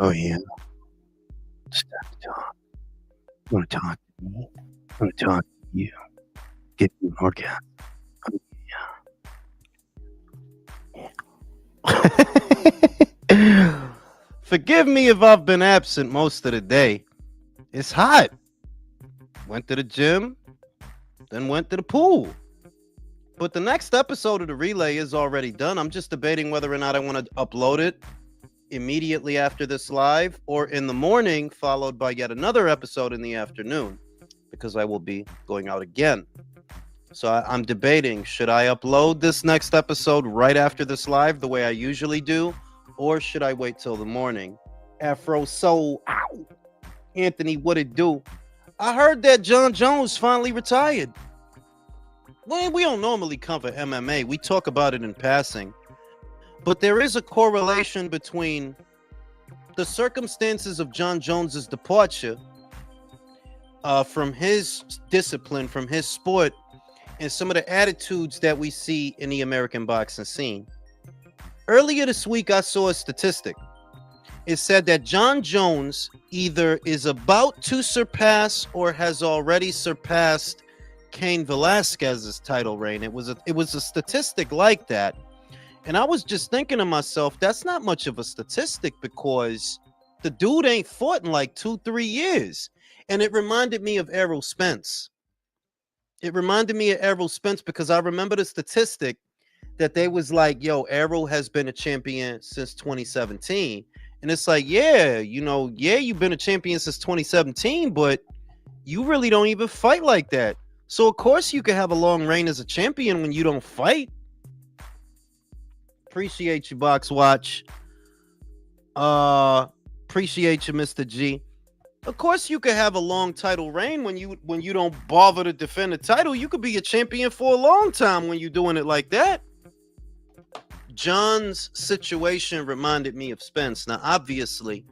Oh yeah, stop talk. You want to talk to me? I want to talk to you. Get you an orgasm. Forgive me if I've been absent most of the day. It's hot. Went to the gym, then went to the pool. But the next episode of the relay is already done. I'm just debating whether or not I want to upload it immediately after this live or in the morning, followed by yet another episode in the afternoon, because I will be going out again. So I'm debating, should I upload this next episode right after this live the way I usually do, or should I wait till the morning? Afro Soul, ow! Anthony, what it do? I heard that Jon Jones finally retired. Well, we don't normally cover MMA. We talk about it in passing. But there is a correlation between the circumstances of Jon Jones's departure from his discipline, from his sport, and some of the attitudes that we see in the American boxing scene. Earlier this week, I saw a statistic. It said that Jon Jones either is about to surpass or has already surpassed Cain Velasquez's title reign. It was a statistic like that. And I was just thinking to myself, that's not much of a statistic because the dude ain't fought in like 2-3 years. And it reminded me of Errol Spence. It reminded me of Errol Spence because I remember the statistic that they was like, yo, Errol has been a champion since 2017. And it's like, yeah, you've been a champion since 2017, but you really don't even fight like that. So, of course, you can have a long reign as a champion when you don't fight. Appreciate you, Box Watch. Appreciate you, Mr. G. Of course, you could have a long title reign when you don't bother to defend the title. You could be a champion for a long time when you're doing it like that. John's situation reminded me of Spence. Now, obviously,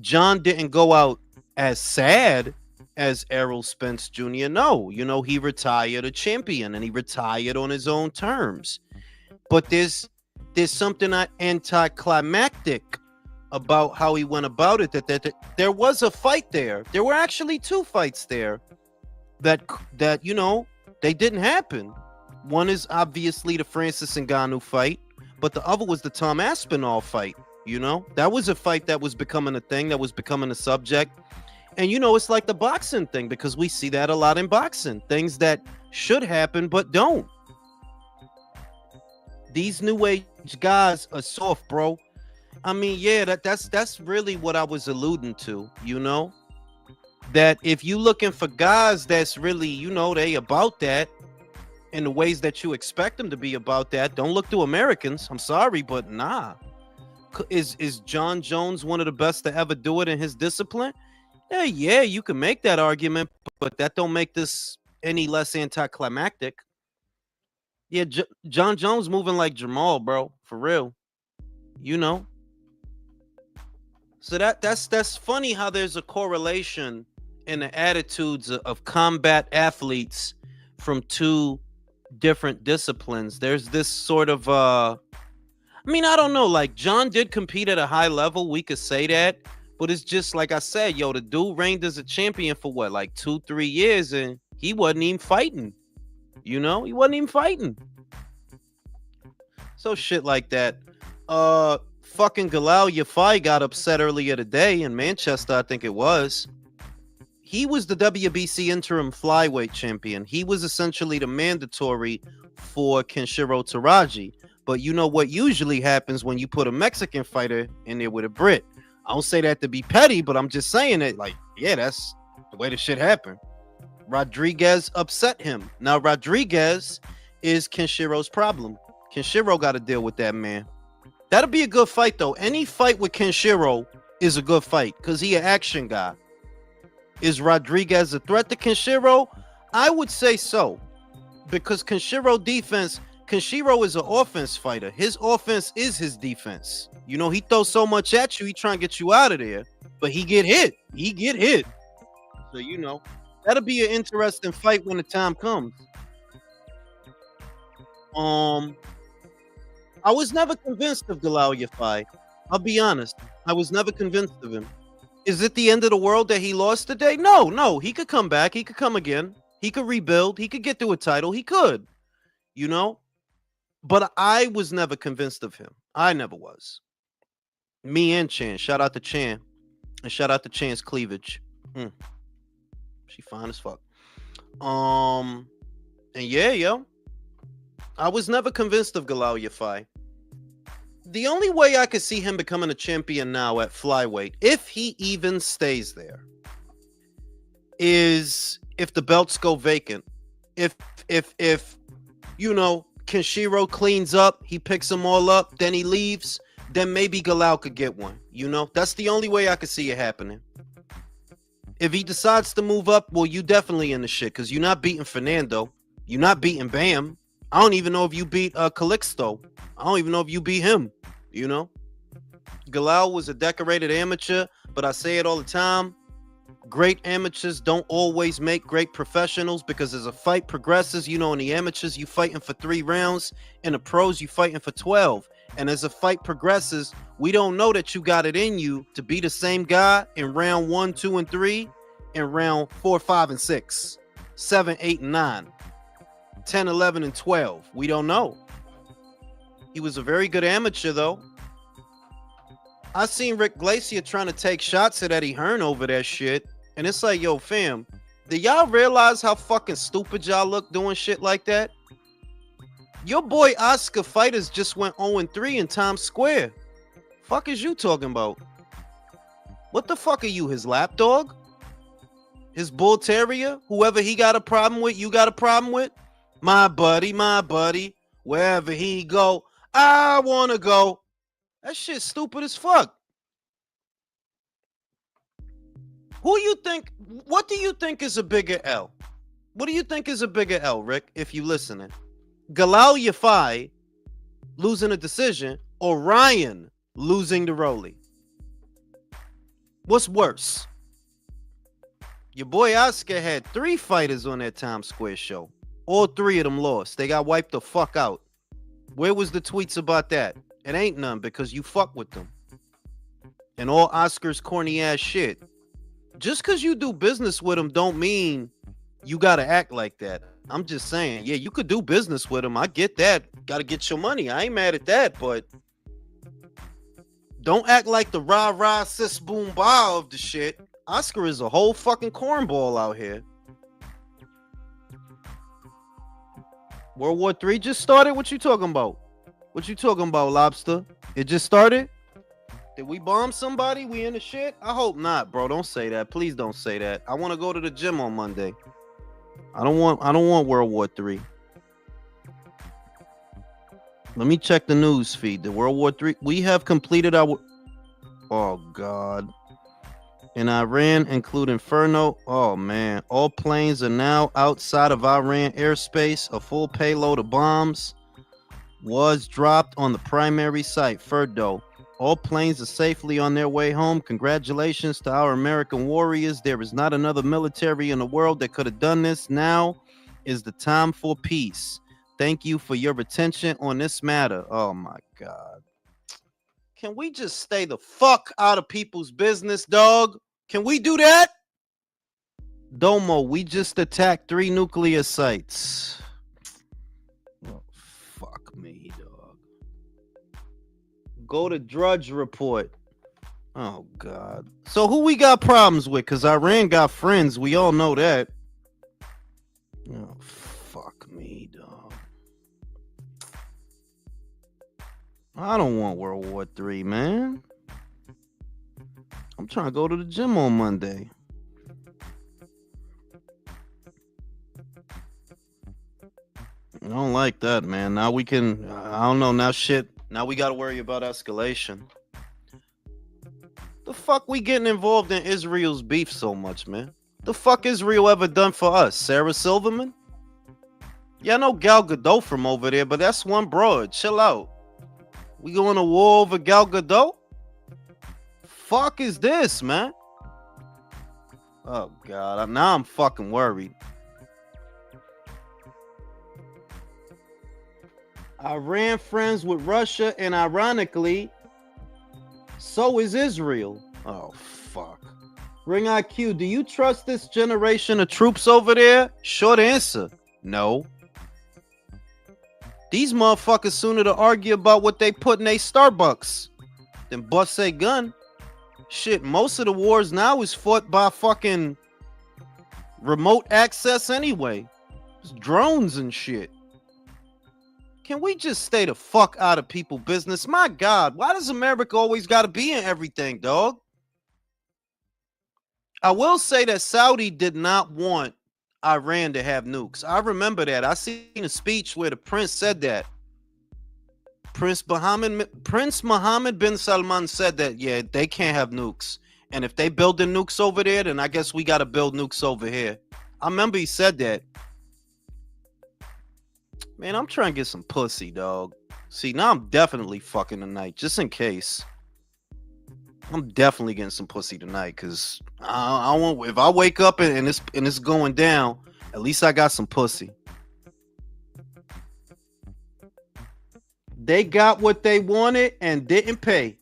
Jon didn't go out as sad as Errol Spence Jr. No, he retired a champion and he retired on his own terms. But there's something anticlimactic about how he went about it. That there was a fight there. There were actually 2 fights there that they didn't happen. One is obviously the Francis Ngannou fight, but the other was the Tom Aspinall fight. That was a fight that was becoming a thing, that was becoming a subject. And it's like the boxing thing, because we see that a lot in boxing. Things that should happen but don't. These new age guys are soft, bro. I mean, yeah, that's really what I was alluding to, that if you looking for guys that's really, they about that in the ways that you expect them to be about that, don't look to Americans. I'm sorry, but nah. Is Jon Jones one of the best to ever do it in his discipline? Yeah, you can make that argument, but that don't make this any less anticlimactic. Yeah, Jon Jones moving like Jamal, bro, for real. So that's funny how there's a correlation in the attitudes of combat athletes from 2 different disciplines. There's this sort of I don't know, like Jon did compete at a high level, we could say that, but it's just like I said, the dude reigned as a champion for what, like 2-3 years, and he wasn't even fighting. He wasn't even fighting. So shit like that. Fucking Galal Yafai got upset earlier today in Manchester, I think it was. He was the WBC interim flyweight champion. He was essentially the mandatory for Kenshiro Taraji. But you know what usually happens when you put a Mexican fighter in there with a Brit. I don't say that to be petty, but I'm just saying it like, yeah, that's the way the shit happened. Rodriguez upset him. Now, Rodriguez is Kenshiro's problem. Kenshiro got to deal with that man. That'll be a good fight, though. Any fight with Kenshiro is a good fight because he an action guy. Is Rodriguez a threat to Kenshiro? I would say so, because Kenshiro is an offense fighter. His offense is his defense. He throws so much at you, he trying to get you out of there, but he get hit. So, that'll be an interesting fight when the time comes. I was never convinced of Galal Yafai. I'll be honest. I was never convinced of him. Is it the end of the world that he lost today? No. He could come back. He could come again. He could rebuild. He could get to a title. He could, you know? But I was never convinced of him. I never was. Me and Chan. Shout out to Chan. And shout out to Chan's cleavage. She fine as fuck. And yeah, yo. I was never convinced of Galal Yafai. The only way I could see him becoming a champion now at flyweight, if he even stays there, is if the belts go vacant. If you know, Kenshiro cleans up, he picks them all up, then he leaves, then maybe Galal could get one. You know, that's the only way I could see it happening. If he decides to move up, well, you definitely in the shit, because you're not beating Fernando. You're not beating Bam. I don't even know if you beat Calixto. I don't even know if you beat him, you know? Galal was a decorated amateur, but I say it all the time. Great amateurs don't always make great professionals, because as a fight progresses, you know, in the amateurs, you fighting for 3 rounds. In the pros, you fighting for 12. And as a fight progresses, we don't know that you got it in you to be the same guy in round 1, 2, and 3, and round 4, 5, and 6, 7, 8, and 9, 10, 11, and 12. We don't know. He was a very good amateur, though. I seen Rick Glacier trying to take shots at Eddie Hearn over that shit. And it's like, yo, fam, do y'all realize how fucking stupid y'all look doing shit like that? Your boy Oscar Fighters just went 0-3 in Times Square. Fuck is you talking about? What the fuck are you, his lapdog? His bull terrier? Whoever he got a problem with, you got a problem with? My buddy, wherever he go, I wanna go. That shit's stupid as fuck. What do you think is a bigger L? What do you think is a bigger L, Rick, if you listening? Galal Yafai losing a decision, or Ryan losing to Rolly? What's worse? Your boy Oscar had 3 fighters on that Times Square show. All 3 of them lost. They got wiped the fuck out. Where was the tweets about that? It ain't none, because you fuck with them. And all Oscar's corny ass shit. Just because you do business with him don't mean you gotta act like that. I'm just saying, yeah, you could do business with him. I get that. Gotta get your money. I ain't mad at that, but don't act like the rah-rah sis boom bah of the shit. Oscar is a whole fucking cornball out here. World War III just started? What you talking about? What you talking about, Lobster? It just started? Did we bomb somebody? We in the shit? I hope not, bro. Don't say that. Please don't say that. I want to go to the gym on Monday. I don't want World War III. Let me check the news feed. The World War III. We have completed our... Oh, God. In Iran, including Inferno. Oh, man. All planes are now outside of Iran airspace. A full payload of bombs was dropped on the primary site, Ferdo. All planes are safely on their way home. Congratulations to our American warriors. There is not another military in the world that could have done this. Now is the time for peace. Thank you for your attention on this matter. Oh, my God. Can we just stay the fuck out of people's business, dog? Can we do that? Domo, we just attacked 3 nuclear sites. Oh, fuck me, dog. Go to Drudge Report. Oh, God. So who we got problems with? Because Iran got friends. We all know that. Oh, fuck me, dog. I don't want World War III, man. I'm trying to go to the gym on Monday. I don't like that, man. Now we can... I don't know. Now shit... Now we got to worry about escalation. The fuck we getting involved in Israel's beef so much, man? The fuck Israel ever done for us? Sarah Silverman? Yeah, I know Gal Gadot from over there, but that's one broad. Chill out. We going to war over Gal Gadot? Fuck is this, man? Oh, God. Now I'm fucking worried. Iran friends with Russia, and ironically, So is Israel. Oh, fuck. Ring IQ, do you trust this generation of troops over there? Short answer, no. These motherfuckers sooner to argue about what they put in a Starbucks than bust a gun. Shit, most of the wars now is fought by fucking remote access anyway. It's drones and shit. Can we just stay the fuck out of people's business? My God, why does America always got to be in everything, dog? I will say that Saudi did not want Iran to have nukes. I remember that. I seen a speech where the prince said that. Prince Mohammed bin Salman said that, yeah, they can't have nukes. And if they build the nukes over there, then I guess we got to build nukes over here. I remember he said that. Man, I'm trying to get some pussy, dog. See, now I'm definitely fucking tonight, just in case. I'm definitely getting some pussy tonight, cause I want. If I wake up and it's going down, at least I got some pussy. They got what they wanted and didn't pay.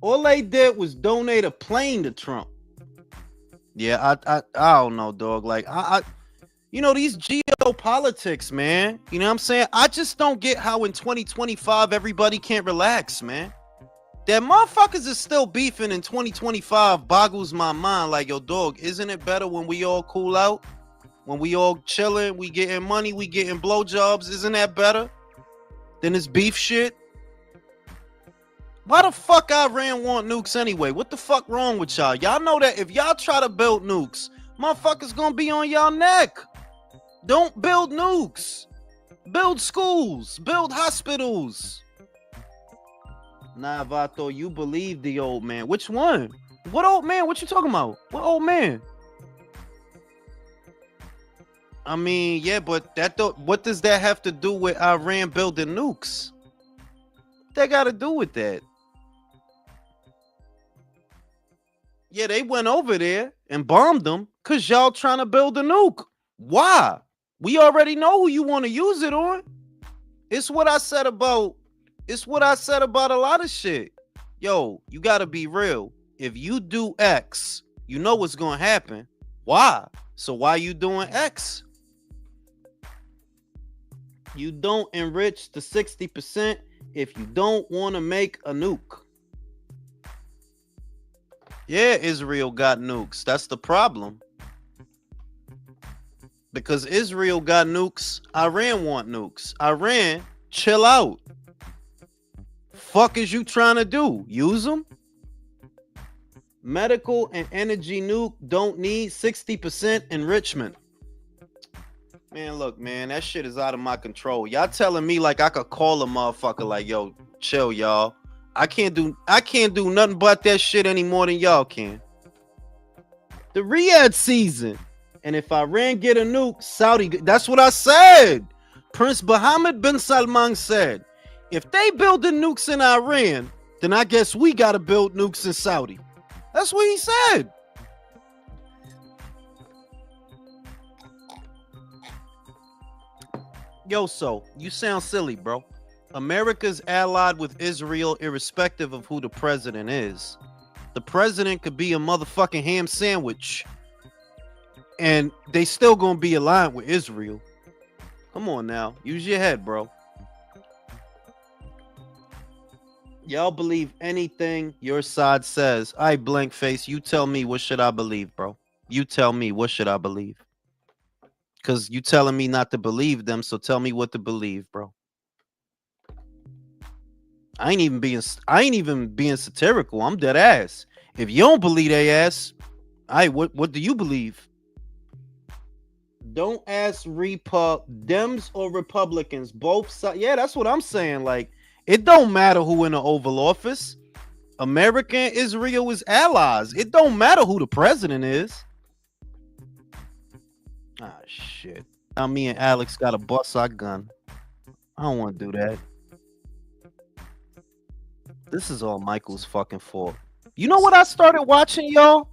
All they did was donate a plane to Trump. Yeah, I don't know, dog. Like you know, these geopolitics, man. You know what I'm saying? I just don't get how in 2025 everybody can't relax, man. That motherfuckers is still beefing in 2025 boggles my mind. Like, yo, dog, isn't it better when we all cool out? When we all chilling, we getting money, we getting blowjobs. Isn't that better than this beef shit? Why the fuck Iran want nukes anyway? What the fuck wrong with y'all? Y'all know that if y'all try to build nukes, motherfuckers gonna be on y'all neck. Don't build nukes. Build schools. Build hospitals. Nah, Vato, you believe the old man. Which one? What old man? What you talking about? What old man? I mean, yeah, but what does that have to do with Iran building nukes? What they got to do with that? Yeah, they went over there and bombed them because y'all trying to build a nuke. Why? We already know who you want to use it on. It's what I said about a lot of shit. Yo, you got to be real. If you do X, you know what's going to happen. Why? So why you doing X? You don't enrich the 60% if you don't want to make a nuke. Yeah, Israel got nukes. That's the problem. Because Israel got nukes, Iran want nukes. Iran, chill out. Fuck is you trying to do? Use them? Medical and energy nuke don't need 60% enrichment. Man, look, man, that shit is out of my control. Y'all telling me like I could call a motherfucker like, yo, chill, y'all. I can't do nothing but that shit any more than y'all can. The Riyadh season. And if Iran get a nuke, Saudi, that's what I said. Prince Mohammed bin Salman said, if they build the nukes in Iran, then I guess we got to build nukes in Saudi. That's what he said. Yo, so you sound silly, bro. America's allied with Israel irrespective of who the president is. The president could be a motherfucking ham sandwich. And they still gonna be aligned with Israel. Come on now. Use your head, bro. Y'all believe anything your side says. I blank face. You tell me what should I believe, bro. You tell me what should I believe. Because you telling me not to believe them, so tell me what to believe, bro. I ain't even being satirical. I'm dead ass. If you don't believe they ass, what do you believe? Don't ask Dems or Republicans. Both sides. Yeah, that's what I'm saying. Like, it don't matter who in the Oval Office. America and Israel is allies. It don't matter who the president is. Ah, shit. Now me and Alex got to bust our gun. I don't want to do that. This is all Michael's fucking fault. You know what I started watching, y'all?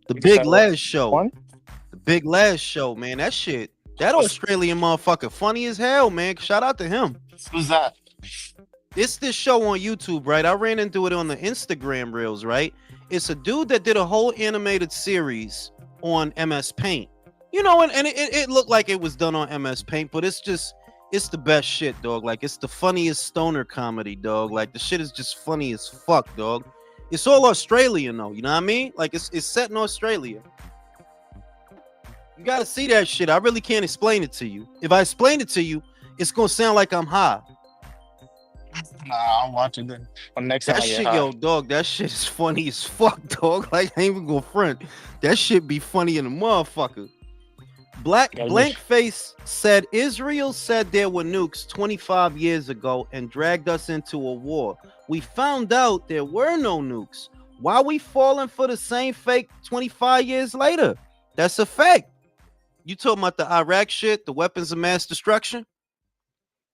The Big Les show. The Big Les show, man. That shit. That Australian motherfucker funny as hell, man. Shout out to him. Who's that? It's this show on YouTube, right? I ran into it on the Instagram reels, right? It's a dude that did a whole animated series on MS Paint. And it looked like it was done on MS Paint, but it's the best shit, dog. Like, it's the funniest stoner comedy, dog. Like, the shit is just funny as fuck, dog. It's all Australian, though. You know what I mean? Like, it's set in Australia. You gotta see that shit. I really can't explain it to you. If I explain it to you, it's gonna sound like I'm high. Nah, I'll watch it then. On next time That shit, yo, dog, that shit is funny as fuck, dog. Like, I ain't even gonna front. That shit be funny in the motherfucker. Blankface said Israel said there were nukes 25 years ago and dragged us into a war. We found out there were no nukes. Why we falling for the same fake 25 years later? That's a fact. You talking about the Iraq shit, the weapons of mass destruction?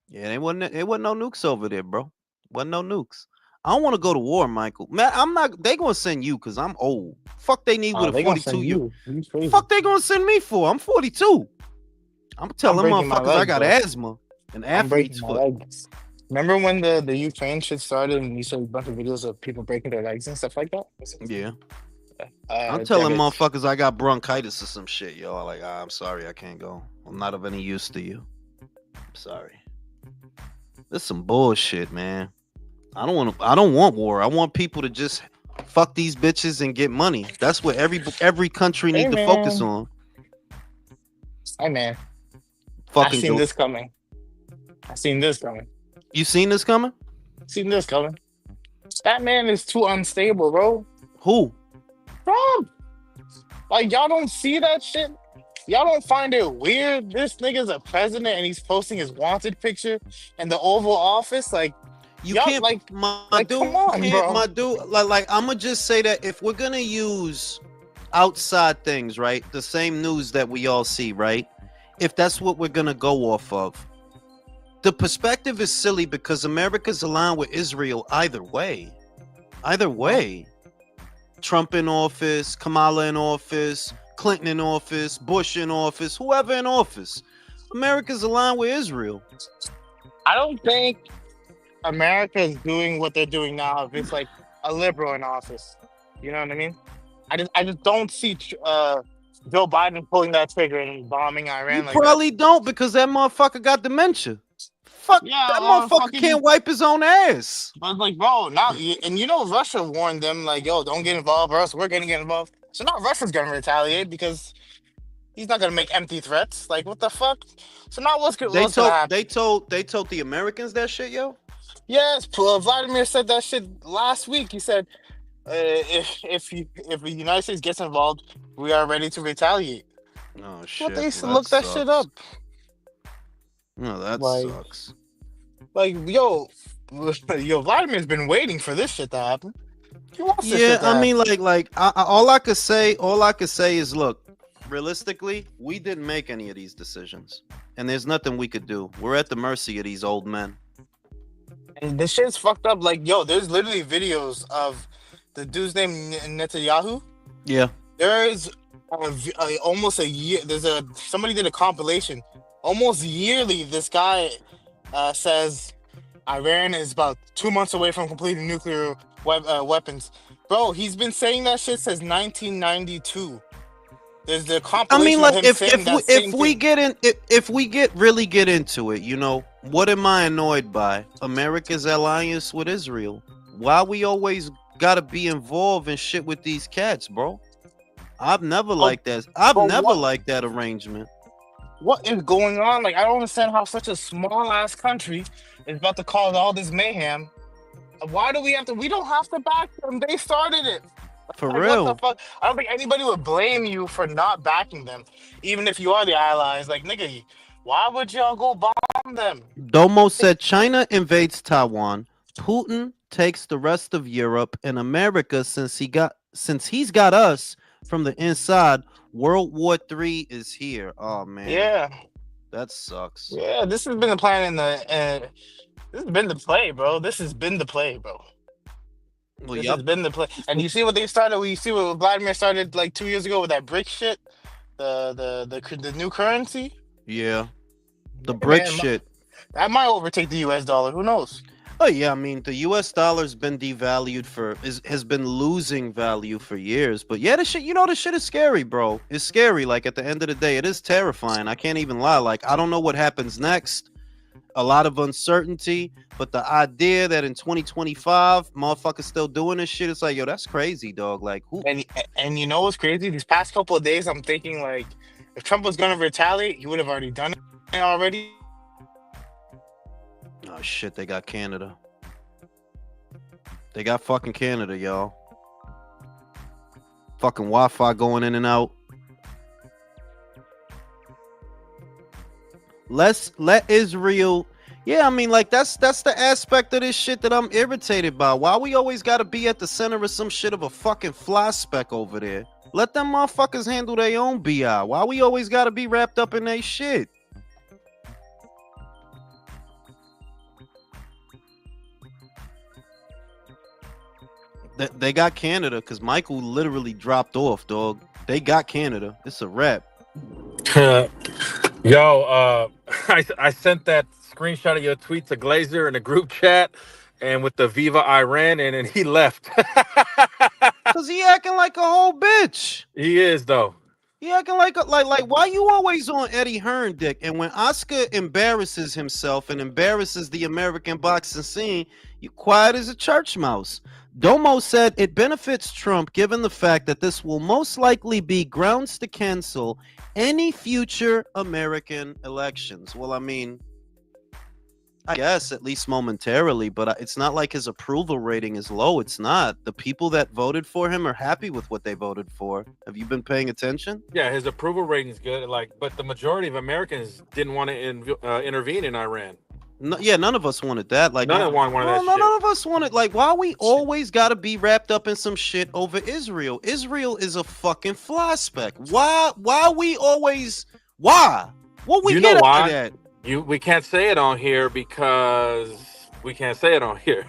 Yeah, there wasn't no nukes over there, bro. Wasn't no nukes. I don't want to go to war, Michael. Man, I'm not. They gonna send you because I'm old. Fuck, they need with a 42 year. Fuck, they gonna send me for? I'm 42. I'm telling motherfuckers I got asthma and athlete's foot. Remember when the Ukraine shit started and you saw a bunch of videos of people breaking their legs and stuff like that? Yeah. I'm telling motherfuckers I got bronchitis or some shit, yo. Like, I'm sorry, I can't go. I'm not of any use to you. I'm sorry. This is some bullshit, man. I don't want war. I want people to just fuck these bitches and get money. That's what every country needs to focus on. Hey, man. I seen this coming. You seen this coming? Seen this coming. That man is too unstable, bro. Who? Trump. Like, y'all don't see that shit? Y'all don't find it weird? This nigga's a president and he's posting his wanted picture in the Oval Office? Like, you can't, my dude, come on, bro. My dude, like, I'm gonna just say that if we're gonna use outside things, right? The same news that we all see, right? If that's what we're gonna go off of, the perspective is silly because America's aligned with Israel either way. Either way. Trump in office, Kamala in office, Clinton in office, Bush in office, whoever in office. America's aligned with Israel. I don't think America is doing what they're doing now if it's like a liberal in office. You know what I mean? I just don't see Joe Biden pulling that trigger and bombing Iran. You probably don't because that motherfucker got dementia. Fuck, yeah, that motherfucker can't wipe his own ass. But like, bro, now, and you know Russia warned them, like, yo, don't get involved, or else we're gonna get involved. So now Russia's gonna retaliate because he's not gonna make empty threats. Like, what the fuck? So now what's gonna happen? They told the Americans that shit, yo? Yes, Vladimir said that shit last week. He said, if the United States gets involved, we are ready to retaliate. Oh shit! They look that shit up. No, that sucks. Like, yo, Vladimir's been waiting for this shit to happen. He wants this shit to happen. I mean, all I could say is, look, realistically, we didn't make any of these decisions, and there's nothing we could do. We're at the mercy of these old men. And this shit's fucked up. Like, yo, there's literally videos of the dude's name Netanyahu. Yeah. There's almost a year. Somebody did a compilation. Almost yearly, this guy says Iran is about 2 months away from completing nuclear weapons. Bro, he's been saying that shit since 1992. There's the compilation. I mean, like, of him if we really get into it, you know, what am I annoyed by? America's alliance with Israel. Why we always gotta be involved in shit with these cats, bro? I've never liked that. I've never liked that arrangement. What is going on? Like, I don't understand how such a small ass country is about to cause all this mayhem. Why do we have to? We don't have to back them. They started it. For real. What the fuck? I don't think anybody would blame you for not backing them, even if you are the allies. Like, nigga, why would y'all go bomb them? Domo said China invades Taiwan. Putin takes the rest of Europe and America since he's got us from the inside. World War III is here. Oh man. Yeah. That sucks. Yeah, this has been the plan this has been the play, bro. This has been the play, bro. Well, this has been the play. And you see what they started? You see what Vladimir started like 2 years ago with that BRIC shit? The new currency? Yeah. The BRIC shit. That might overtake the US dollar. Who knows? Oh yeah, I mean the U.S. dollar's been devalued has been losing value for years. But yeah, this shit, this shit is scary, bro. It's scary. Like at the end of the day, it is terrifying. I can't even lie. Like I don't know what happens next. A lot of uncertainty, but the idea that in 2025 motherfuckers still doing this shit, it's like, yo, that's crazy, dog. Like who? And you know what's crazy? These past couple of days, I'm thinking like, if Trump was gonna retaliate, he would have already done it already. Oh shit, they got Canada. They got fucking Canada, y'all. Fucking Wi-Fi going in and out. Let Israel. Yeah, I mean, like that's the aspect of this shit that I'm irritated by. Why we always gotta be at the center of some shit of a fucking fly speck over there? Let them motherfuckers handle their own BI. Why we always gotta be wrapped up in their shit? They got Canada because Michael literally dropped off, dog. They got Canada. It's a wrap. Yo, I sent that screenshot of your tweet to Glazer in the group chat, and with the Viva Iran, and he left. Cause he acting like a whole bitch. He is though. He acting like why you always on Eddie Hearn dick? And when Oscar embarrasses himself and embarrasses the American boxing scene, you quiet as a church mouse. Domo said it benefits Trump given the fact that this will most likely be grounds to cancel any future American elections. Well, I mean, I guess at least momentarily, but it's not like his approval rating is low. It's not. The people that voted for him are happy with what they voted for. Have you been paying attention? Yeah, his approval rating is good. But the majority of Americans didn't want to intervene in Iran. No, yeah, none of us wanted that. Like none of that shit. None of us wanted. Like, why we always got to be wrapped up in some shit over Israel? Israel is a fucking fly speck. Why we always? Why? What we get out of that? We can't say it on here because we can't say it on here.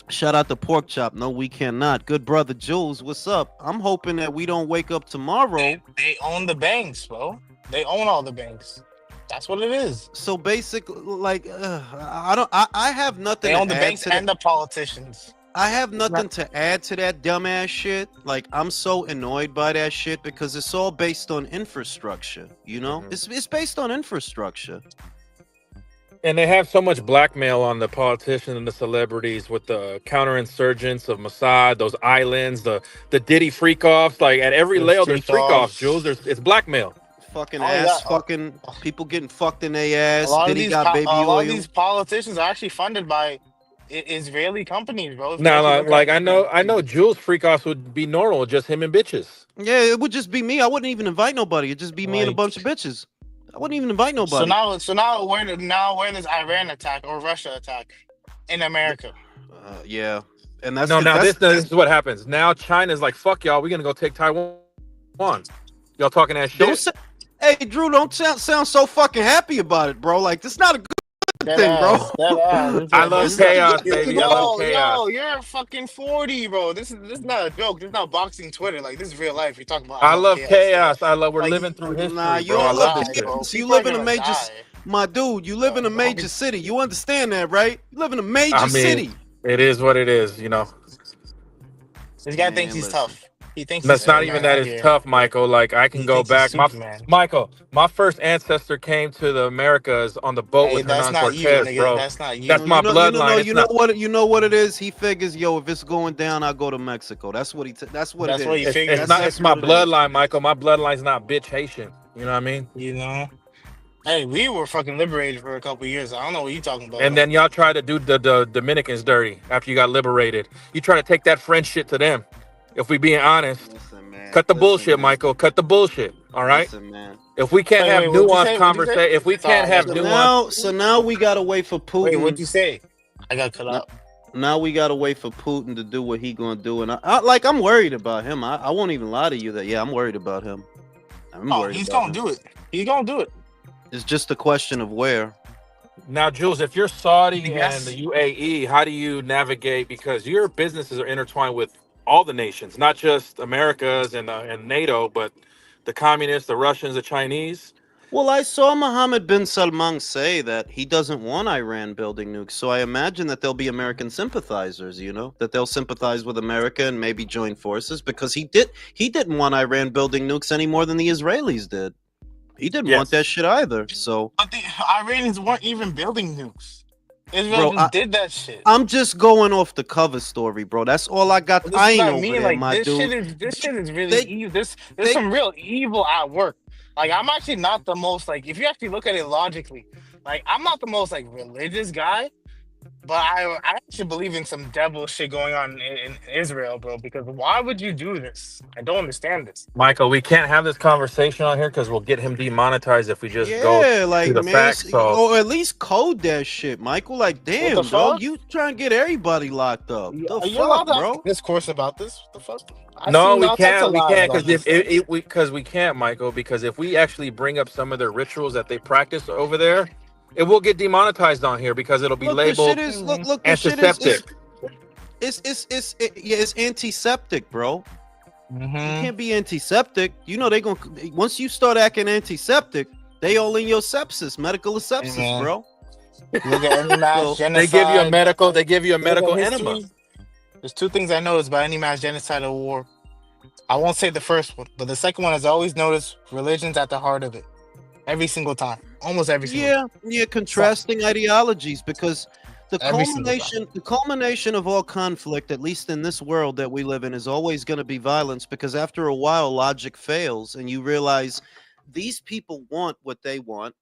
Shout out to Pork Chop. No, we cannot. Good brother Jules, what's up? I'm hoping that we don't wake up tomorrow. They own the banks, bro. They own all the banks. That's what it is. So basically, like, I have nothing. They own the banks and the politicians. I have nothing to add to that dumbass shit. Like, I'm so annoyed by that shit because it's all based on infrastructure. You know, it's based on infrastructure. And they have so much blackmail on the politicians and the celebrities with the counterinsurgents of Mossad, those islands, the Diddy freak-offs. Like at every layer, there's freak-offs, Jules. It's blackmail. Fucking fucking people getting fucked in their ass. Diddy got baby oil. A lot of these politicians are actually funded by Israeli companies, bro. Now, like I know Jules freak-offs would be normal, just him and bitches. Yeah, it would just be me. I wouldn't even invite nobody. It'd just be me and a bunch of bitches. I wouldn't even invite nobody. So now where does Iran attack or Russia attack in America? Yeah, and that's this is what happens. Now China's like, fuck y'all, we're gonna go take Taiwan. Y'all talking that shit? Hey, Drew, don't sound so fucking happy about it, bro. Like, this is not a good thing, bro. I love chaos, baby. I love chaos. Yo, you're fucking 40, bro. This is not a joke. This is not boxing Twitter. Like, this is real life. You're talking about. I love chaos. We're living through history. Nah, you don't love this. You live in a major, my dude. You live in a major city. You understand that, right? You live in a major city. It is what it is, you know. This guy thinks he's tough. He thinks that's not even that it's tough, Michael. Like I can go back. My first ancestor came to the Americas on the boat with Hernan Cortez, bro. That's not you. That's my bloodline. You know what it is? He figures, yo, if it's going down, I'll go to Mexico. That's what he figures. It's my bloodline, Michael. My bloodline's not bitch Haitian. You know what I mean? You know. Hey, we were fucking liberated for a couple of years. I don't know what you're talking about. And then y'all try to do the Dominicans dirty after you got liberated. You try to take that French shit to them. If we being honest, cut the bullshit, Michael. Cut the bullshit. All right. If we can't have nuanced conversation, if we can't have nuanced, so now we gotta wait for Putin. Wait, what'd you say? I got cut out. Now we gotta wait for Putin to do what he gonna do, and I'm worried about him. I won't even lie to you that I'm worried about him. He's gonna do it. He's gonna do it. It's just a question of where. Now, Jules, if you're Saudi and the UAE, how do you navigate? Because your businesses are intertwined with all the nations, not just Americas and NATO, but the communists, the Russians, the Chinese. Well, I saw Mohammed bin Salman say that he doesn't want Iran building nukes. So I imagine that there'll be American sympathizers, that they'll sympathize with America and maybe join forces because he didn't want Iran building nukes any more than the Israelis did. He didn't want that shit either. So, but the Iranians weren't even building nukes. Israel just did that shit. I'm just going off the cover story, bro. That's all I got. Well, I ain't over there, like, my dude. This shit is really evil. There's some real evil at work. Like, I'm actually not the most, like, if you actually look at it logically, like, I'm not the most, like, religious guy, but I actually believe in some devil shit going on in Israel, bro, because why would you do this? I don't understand this. Michael, we can't have this conversation on here because we'll get him demonetized if we just go like, to the facts. So. Or at least code that shit, Michael. Like, damn, dog, you trying to get everybody locked up. The fuck, bro? Discourse about this? What the fuck? No, we can't. We can't because we can't, Michael. Because if we actually bring up some of their rituals that they practice over there, it will get demonetized on here because it'll be labeled antiseptic. It's antiseptic, bro. Mm-hmm. You can't be antiseptic. They gonna once you start acting antiseptic, they all in your sepsis, medical sepsis, bro. Look at any mass genocide. They give you a medical enema. There's two things I noticed about any mass genocide or war. I won't say the first one, but the second one is I always noticed religion's at the heart of it. Every single time. Almost every single time. Yeah, contrasting ideologies because the culmination of all conflict, at least in this world that we live in, is always going to be violence because after a while logic fails and you realize these people want what they want.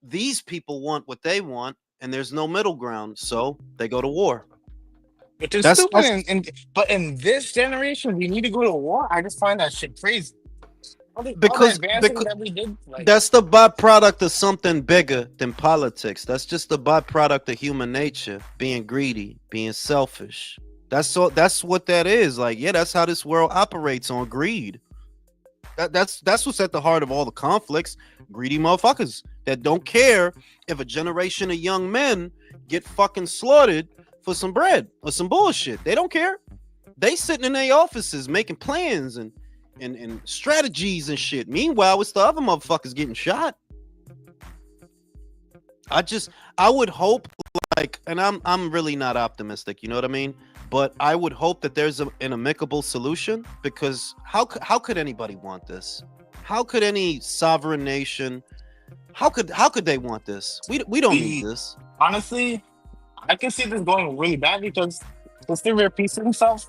These people want what they want, and there's no middle ground, so they go to war. Which is stupid. But in this generation, we need to go to war. I just find that shit crazy. Because that we did, that's the byproduct of something bigger than politics. That's just the byproduct of human nature, being greedy, being selfish. That's what that is. Like, yeah, that's how this world operates, on greed. That's what's at the heart of all the conflicts. Greedy motherfuckers that don't care if a generation of young men get fucking slaughtered for some bread or some bullshit. They don't care. They sitting in their offices making plans and strategies and shit. Meanwhile, it's the other motherfuckers getting shot. I would hope, like, and I'm really not optimistic, you know what I mean? But I would hope that there's an amicable solution because how could anybody want this? How could any sovereign nation? How could they want this? We don't need this. Honestly, I can see this going really bad because the Syria peace himself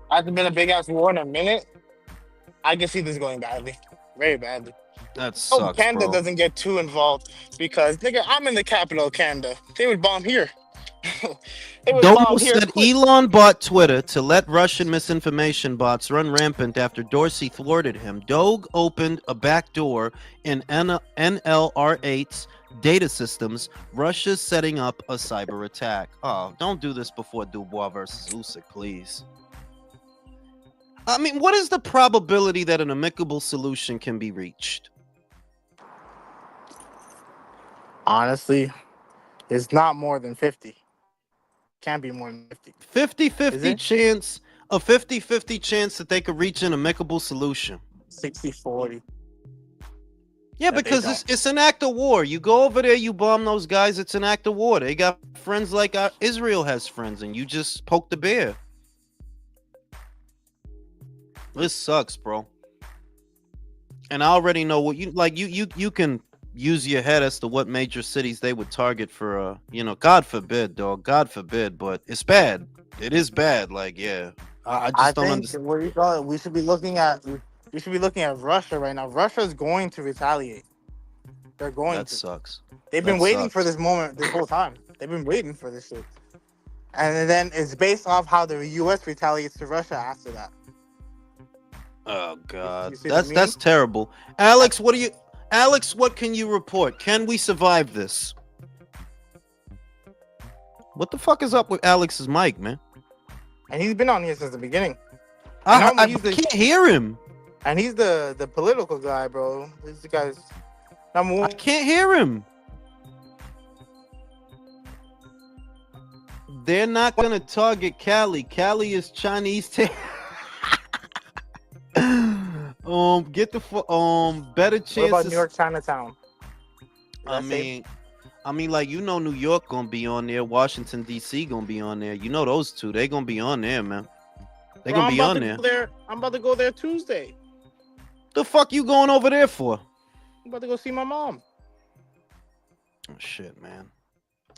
hasn't been a big ass war in a minute. I can see this going badly, very badly. That sucks, Canada bro. doesn't get too involved because, nigga, I'm in the capital of Canada. They would bomb here. Domo said Elon bought Twitter to let Russian misinformation bots run rampant after Dorsey thwarted him. Doge opened a backdoor in NLR8's data systems. Russia's setting up a cyber attack. Oh, don't do this before Dubois versus Usyk, please. I mean, what is the probability that an amicable solution can be reached? Honestly, it's not more than 50. Can't be more than 50. 50-50 chance, a 50-50 chance that they could reach an amicable solution. 60-40. Yeah, because it's an act of war. You go over there, you bomb those guys, it's an act of war. They got friends like Israel has friends, and you just poke the bear. This sucks, bro. And I already know what you can use your head as to what major cities they would target for God forbid, dog. God forbid, but it's bad. It is bad. Like, yeah. I just don't understand. What do you call it? We should be looking at Russia right now. Russia's going to retaliate. They're going to. That sucks. They've been waiting for this moment this whole time. They've been waiting for this shit. And then it's based off how the US retaliates to Russia after that. Oh God, that's terrible. Alex, what can you report? Can we survive this? What the fuck is up with Alex's mic, man? And he's been on here since the beginning. I can't hear him. And he's the political guy, bro. This is the guy's number one. I can't hear him. They're not gonna target Cali. Cali is Chinese. Get the better chances. What about New York Chinatown? I mean, like, you know, New York gonna be on there, Washington D.C. gonna be on there. You know, those two, they gonna be on there, man. They gonna be on there. I'm about to go there Tuesday. The fuck you going over there for? I'm about to go see my mom. Oh, shit, man.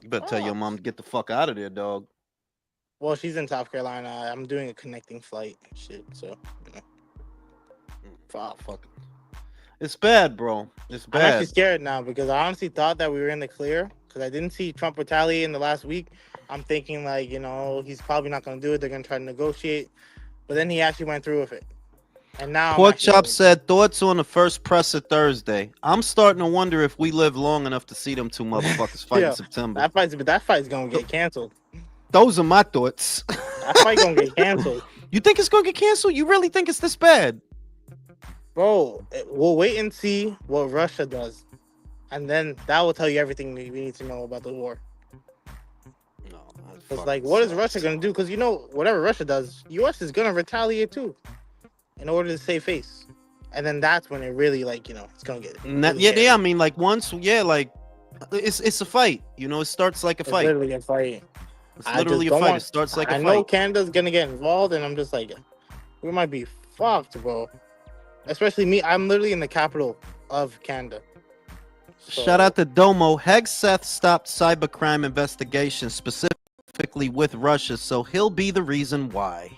You better tell your mom to get the fuck out of there, dog. Well, she's in South Carolina. I'm doing a connecting flight. Shit, so. You know. Fuck. It's bad, bro. It's bad. I'm actually scared now because I honestly thought that we were in the clear because I didn't see Trump retaliate in the last week. I'm thinking, like, you know, he's probably not going to do it. They're going to try to negotiate. But then he actually went through with it. And now Pork Chop said, thoughts on the first presser Thursday. I'm starting to wonder if we live long enough to see them two motherfuckers fight in September. That fight's going to get canceled. Those are my thoughts. That fight going to get canceled. You think it's going to get canceled? You really think it's this bad? Bro, we'll wait and see what Russia does. And then that will tell you everything we need to know about the war. No. It's like, what is Russia going to do? Because, you know, whatever Russia does, U.S. is going to retaliate too in order to save face. And then that's when it really, like, you know, it's going to get... Really I mean, like, once, like, it's a fight. You know, it starts like a fight. It's literally a fight. It's literally a fight. It starts like a fight. I know Canada's going to get involved, and I'm just like, we might be fucked, bro. Especially me. I'm literally in the capital of Canada. So. Shout out to Domo. Hegseth stopped cybercrime investigations specifically with Russia, so he'll be the reason why.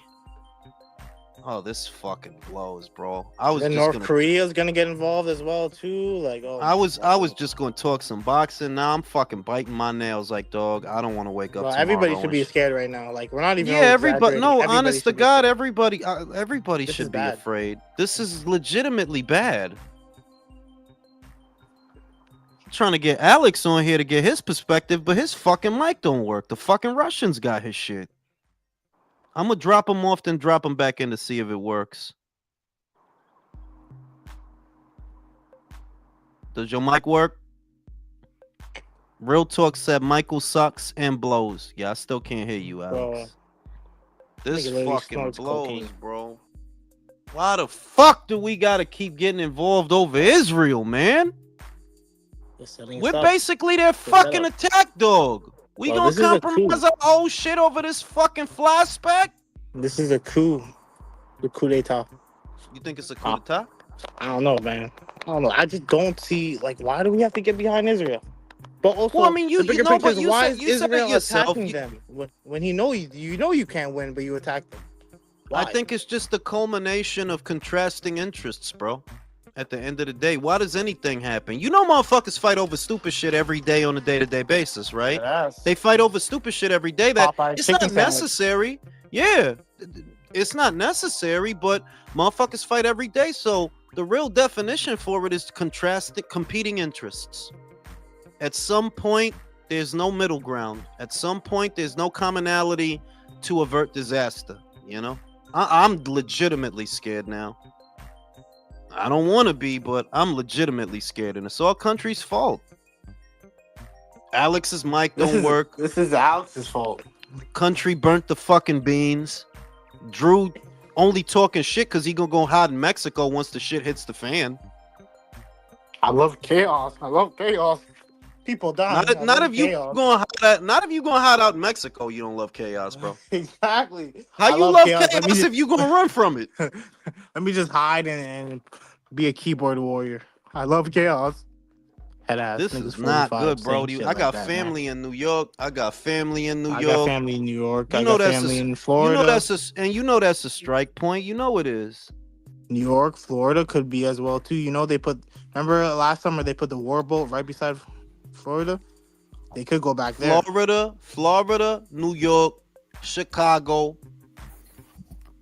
Oh, this fucking blows, bro. North Korea's gonna get involved as well too. Like, I was just gonna talk some boxing. Now I'm fucking biting my nails like, dog. I don't want to wake up. Everybody should be scared right now. Like, we're not even. Yeah, everybody. No, honest to God, everybody should be afraid. This is legitimately bad. I'm trying to get Alex on here to get his perspective, but his fucking mic don't work. The fucking Russians got his shit. I'm gonna drop him off, then drop him back in to see if it works. Does your mic work? Real Talk said Michael sucks and blows. Yeah, I still can't hear you, Alex. This fucking blows, bro. Why the fuck do we gotta keep getting involved over Israel, man? We're basically their fucking attack dog. We gonna compromise our old shit over this fucking fly speck? This is a coup. The coup d'etat. You think it's a coup d'etat? I don't know, man. I don't know. I just don't see, like, why do we have to get behind Israel? But also, well, I mean, the bigger picture is why is Israel attacking them when you know you can't win, but you attack them? Why? I think it's just the culmination of contrasting interests, bro. At the end of the day, why does anything happen? You know, motherfuckers fight over stupid shit every day on a day-to-day basis, right? Yes. They fight over stupid shit every day. That it's not necessary. Yeah, it's not necessary, but motherfuckers fight every day. So the real definition for it is contrasting competing interests. At some point, there's no middle ground. At some point, there's no commonality to avert disaster. You know, I'm legitimately scared now. I don't want to be, but I'm legitimately scared, and it's all country's fault. Alex's mic don't work. This is Alex's fault. Country burnt the fucking beans. Drew only talking shit because he gonna go hide in Mexico once the shit hits the fan. I love chaos. People die. Not if you gonna hide out in Mexico. You don't love chaos, bro. Exactly. How you love chaos if you gonna run from it? Let me just hide and be a keyboard warrior. I love chaos. This is not good, bro. I got family in New York. I got family in New York. I got family in New York. I got family in Florida. You know that's a strike point. You know it is. New York, Florida could be as well too. You know remember last summer they put the war boat right beside Florida? They could go back there. Florida, New York, Chicago,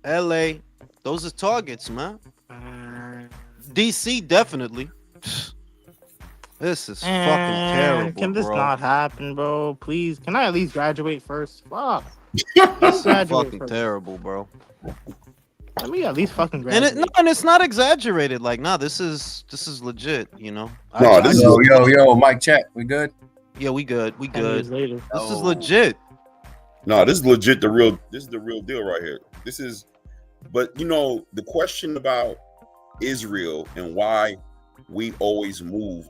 LA. Those are targets, man. DC definitely. This is fucking terrible. Can this not happen, bro? Please, can I at least graduate first? Fuck. This is fucking terrible, bro. Let me at least fucking graduate. And it's not exaggerated. Like, nah, this is legit. You know. Yo, Mike, chat. We good? Yeah, we good. This is legit. No, this is legit. This is the real deal right here. But you know, the question about Israel and why we always move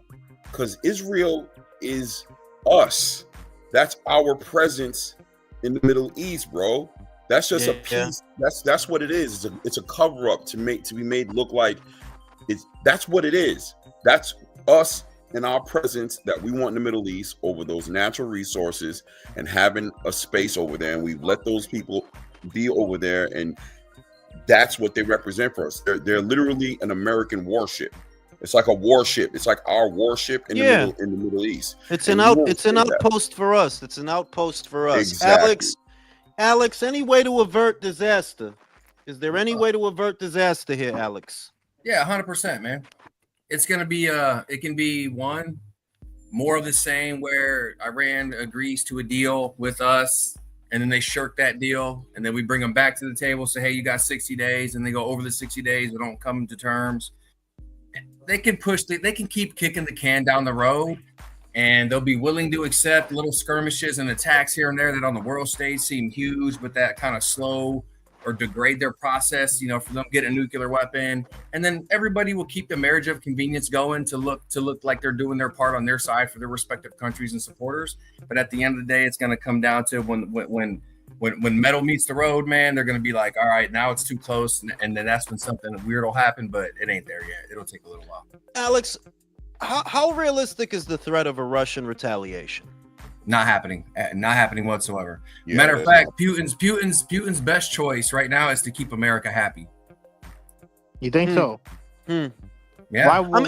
because Israel is us. That's our presence in the Middle East, bro. That's just a piece. That's what it is. It's a cover up to be made look like it's. That's what it is. That's us and our presence that we want in the Middle East over those natural resources and having a space over there. And we've let those people be over there, and that's what they represent for us. They're literally an American warship. It's like a warship. It's like our warship in the Middle East. It's an outpost for us. It's an outpost for us. Exactly. Alex, any way to avert disaster? Is there any way to avert disaster here, Alex? Yeah, 100%, man. It's gonna be it can be one more of the same where Iran agrees to a deal with us, and then they shirk that deal, and then we bring them back to the table, say, hey, you got 60 days, and they go over the 60 days, we don't come to terms. They can they can keep kicking the can down the road, and they'll be willing to accept little skirmishes and attacks here and there that on the world stage seem huge, but that kind of slow or degrade their process, you know, for them to get a nuclear weapon. And then everybody will keep the marriage of convenience going to look like they're doing their part on their side for their respective countries and supporters. But at the end of the day, it's going to come down to when metal meets the road, man, they're going to be like, all right, now it's too close. And then that's when something weird will happen, but it ain't there yet. It'll take a little while. Alex, how realistic is the threat of a Russian retaliation? Not happening. Not happening whatsoever. Yeah, matter of fact, Putin's best choice right now is to keep America happy. You think so? Yeah. Why would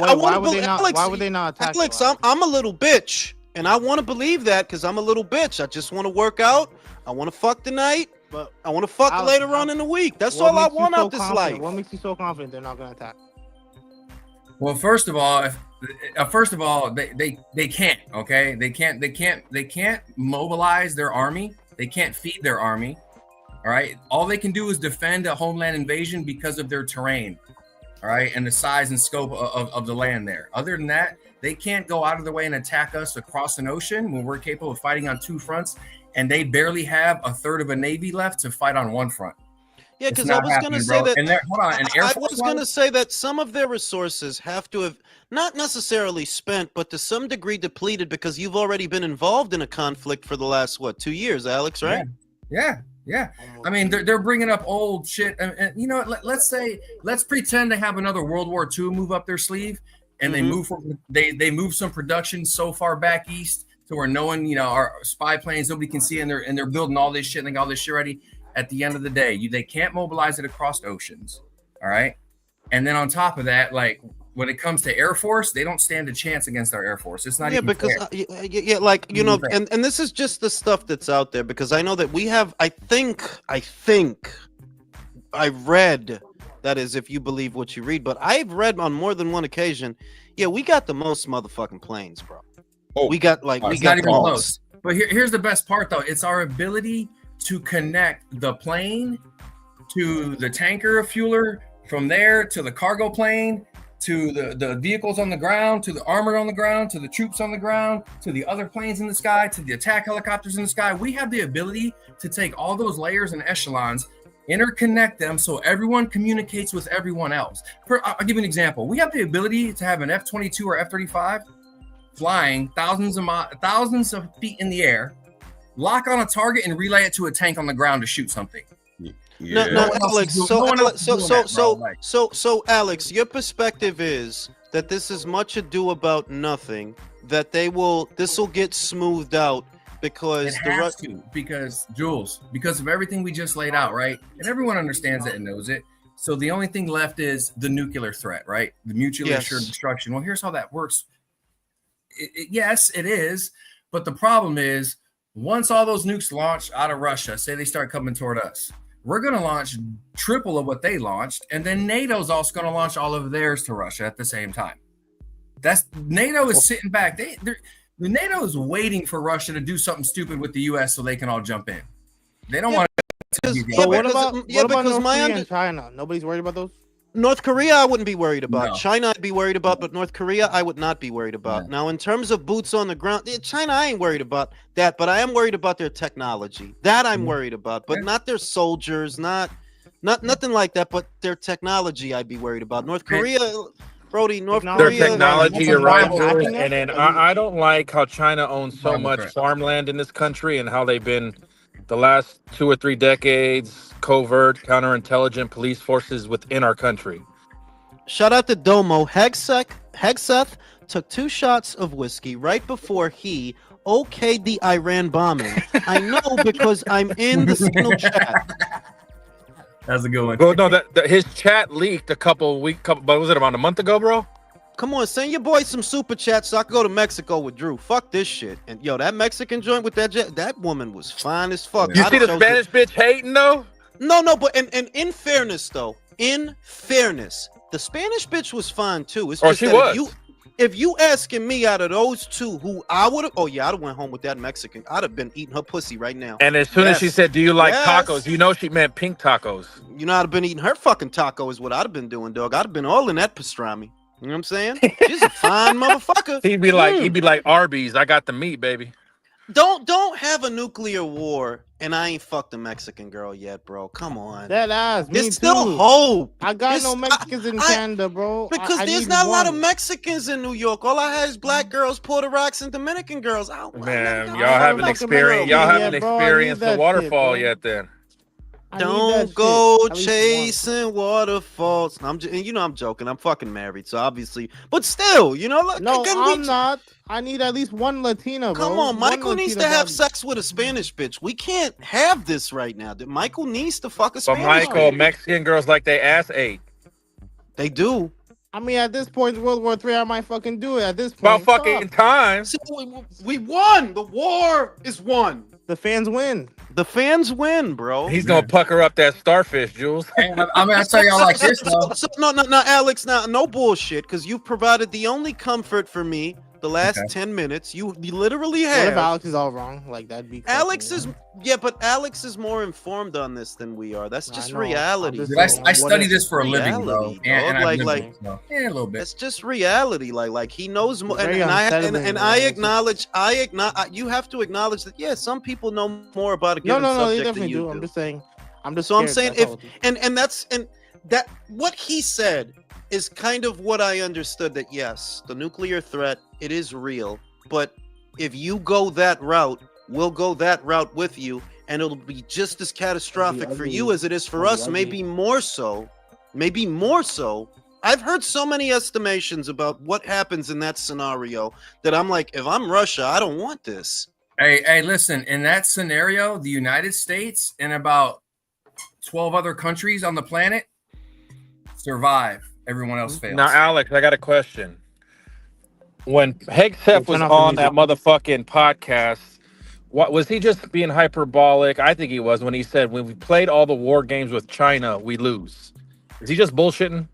they not attack? Alex, I'm a little bitch, and I want to believe that because I'm a little bitch. I just want to work out. I want to fuck tonight, but I want to fuck later on in the week. That's all I want out this life. What makes you so confident they're not going to attack? Well, first of all, they can't. Okay, they can't mobilize their army. They can't feed their army. All right, all they can do is defend a homeland invasion because of their terrain. All right, and the size and scope of the land there. Other than that, they can't go out of their way and attack us across an ocean when we're capable of fighting on two fronts, and they barely have a third of a navy left to fight on one front. Yeah, because I was going to say that. I was going to say that some of their resources have to have not necessarily spent, but to some degree depleted because you've already been involved in a conflict for the last 2 years, Alex, right? Yeah. I mean, they're bringing up old shit, and you know, let's pretend they have another World War II move up their sleeve, and they move some production so far back east to where no one, you know, our spy planes nobody can see, and they're building all this shit and they got all this shit ready. At the end of the day, they can't mobilize it across oceans, all right? And then on top of that, like when it comes to Air Force, they don't stand a chance against our Air Force. It's not even because fair. Like, you know, and this is just the stuff that's out there because I know that we have. I think I read, that is, if you believe what you read, but I've read on more than one occasion. Yeah, we got the most motherfucking planes, bro. Oh, we got not even close. But here's the best part, though. It's our ability to connect the plane to the tanker fueler, from there to the cargo plane, to the vehicles on the ground, to the armor on the ground, to the troops on the ground, to the other planes in the sky, to the attack helicopters in the sky. We have the ability to take all those layers and echelons, interconnect them so everyone communicates with everyone else. I'll give you an example. We have the ability to have an F-22 or F-35 flying thousands of feet in the air, lock on a target and relay it to a tank on the ground to shoot something. Yeah. No, Alex. So, Alex, your perspective is that this is much ado about nothing. That this will get smoothed out because because of everything we just laid out, right? And everyone understands it and knows it. So the only thing left is the nuclear threat, right? The mutually assured destruction. Well, here's how that works. Yes, it is, but the problem is, once all those nukes launch out of Russia, say they start coming toward us, we're going to launch triple of what they launched, and then NATO's also going to launch all of theirs to Russia at the same time. NATO is sitting back. The NATO is waiting for Russia to do something stupid with the U.S. so they can all jump in. They don't want to. But what about North Korea and China? Nobody's worried about those? North Korea, I wouldn't be worried about. No. China, I'd be worried about, but North Korea, I would not be worried about. No. Now, in terms of boots on the ground, China, I ain't worried about that, but I am worried about their technology. That I'm worried about, but not their soldiers, not nothing like that, but their technology I'd be worried about. North Korea, Brody, North Their Korea. technology, you're right, Jules. And then Are I don't like how China owns so much Democrat. farmland in this country and how they've been the last 2 or 3 decades covert counterintelligent police forces within our country. Shout out to Domo. Hegseth took 2 shots of whiskey right before he okayed the Iran bombing. I know because I'm in the signal chat. That's a good one. Well, no, that his chat leaked but was it about a month ago, bro? Come on, send your boy some super chats so I can go to Mexico with Drew. Fuck this shit. And yo, that Mexican joint with that woman was fine as fuck. You see the Spanish bitch hating though? No, but and in fairness though, the Spanish bitch was fine too. It's just she that was. If you asking me out of those 2 who I would have, I'd have went home with that Mexican. I'd have been eating her pussy right now. And as soon as she said, "Do you like tacos?" You know she meant pink tacos. You know, I'd have been eating her fucking taco is what I'd have been doing, dog. I'd have been all in that pastrami. You know what I'm saying? She's a fine motherfucker. He'd be like Arby's. I got the meat, baby. Don't have a nuclear war, and I ain't fucked a Mexican girl yet, bro. Come on. That ass. Me There's too. still hope. I got no Mexicans in Canada, bro. Because there's not a lot of Mexicans in New York. All I had is black girls, Puerto Rocks, and Dominican girls. Man, y'all haven't experienced the waterfall yet then. Don't go chasing waterfalls. I'm joking. I'm fucking married, so obviously, but still, you know. Like, no, I'm not. I need at least one Latina, bro. Come on, Michael needs to have sex with a Spanish bitch. We can't have this right now. Michael needs to fuck a Spanish bitch. But Michael, Mexican girls like they ass ate. They do. I mean, at this point, World War III, I might fucking do it. At this point, about fucking time. See, we won. The war is won. The fans win. The fans win, bro. He's gonna pucker up that starfish, Jules. I tell y'all like this though. No, Alex, no bullshit. Because you've provided the only comfort for me the last 10 minutes. You literally have. What if Alex is all wrong? Like that'd be. Alex is but Alex is more informed on this than we are. That's just reality. I study this for a living, bro. And a little bit. It's just reality. Like he knows more. And I acknowledge. You have to acknowledge that. Some people know more about a given subject they definitely than you do. I'm just saying. I'm saying that what he said is kind of what I understood. That yes, the nuclear threat, it is real, but if you go that route, we'll go that route with you, and it'll be just as catastrophic for you as it is for us. Maybe more so. I've heard so many estimations about what happens in that scenario that I'm like, if I'm Russia, I don't want this. Hey, listen, in that scenario, the United States and about 12 other countries on the planet survive. Everyone else fails. Now, Alex, I got a question. When Hegseth was on that motherfucking podcast, what was he just being hyperbolic? I think he was when he said when we played all the war games with China, we lose. Is he just bullshitting?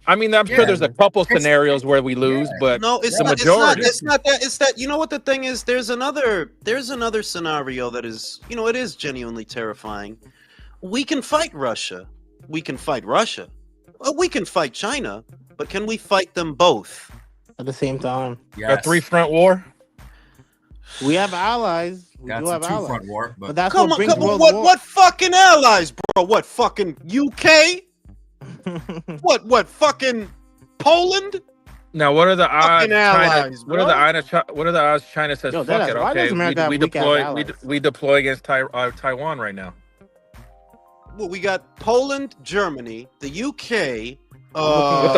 I mean, I'm sure there's a couple scenarios where we lose, but no, it's the majority. It's not that. It's that. You know what the thing is? There's another scenario that is, it is genuinely terrifying. We can fight Russia. We can fight China, but can we fight them both at the same time? A 3-front war. We have allies. We do have allies. 2-front war, but that's come what on, brings World what War. What fucking allies, bro? What fucking UK? What fucking Poland? Now, what are the odds? What are the odds China says fuck it? Okay, we deploy against Taiwan right now. Well, we got Poland, Germany, the UK. What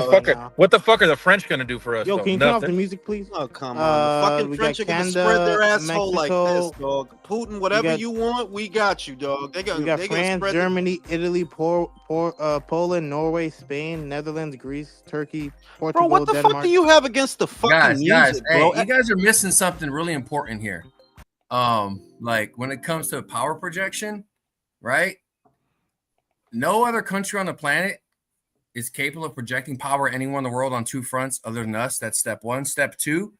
the fuck are the French gonna do for us? Yo, can you turn off the music, please? Oh, come on. The fucking French are gonna spread their asshole like this, dog. Putin, whatever you want, we got you, dog. We got France, Germany, Italy, Poland, Norway, Spain, Netherlands, Greece, Turkey, Portugal, bro, what the Denmark. fuck do you have against the fucking music, bro? Hey, you guys are missing something really important here. Like when it comes to power projection, right? No other country on the planet is capable of projecting power anywhere in the world on 2 fronts other than us. That's step 1. Step 2,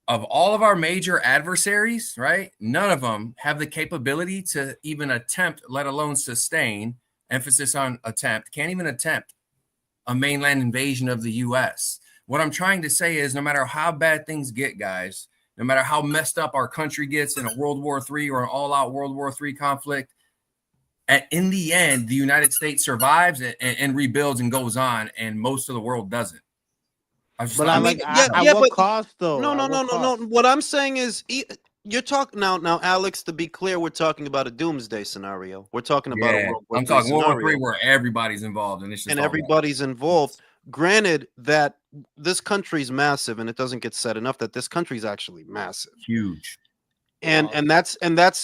of all of our major adversaries, right? None of them have the capability to even attempt, let alone sustain, emphasis on attempt, can't even attempt a mainland invasion of the U.S. What I'm trying to say is no matter how bad things get, guys, no matter how messed up our country gets in a World War III or an all-out World War III conflict, in the end, the United States survives and rebuilds and goes on, and most of the world doesn't. But I mean, at what cost though? No. What I'm saying is, you're talking now, Alex. To be clear, we're talking about a doomsday scenario. We're talking about a World War I'm talking World War III where everybody's involved and everybody's involved. Granted that this country's massive, and it doesn't get said enough that this country's actually massive, huge, and that's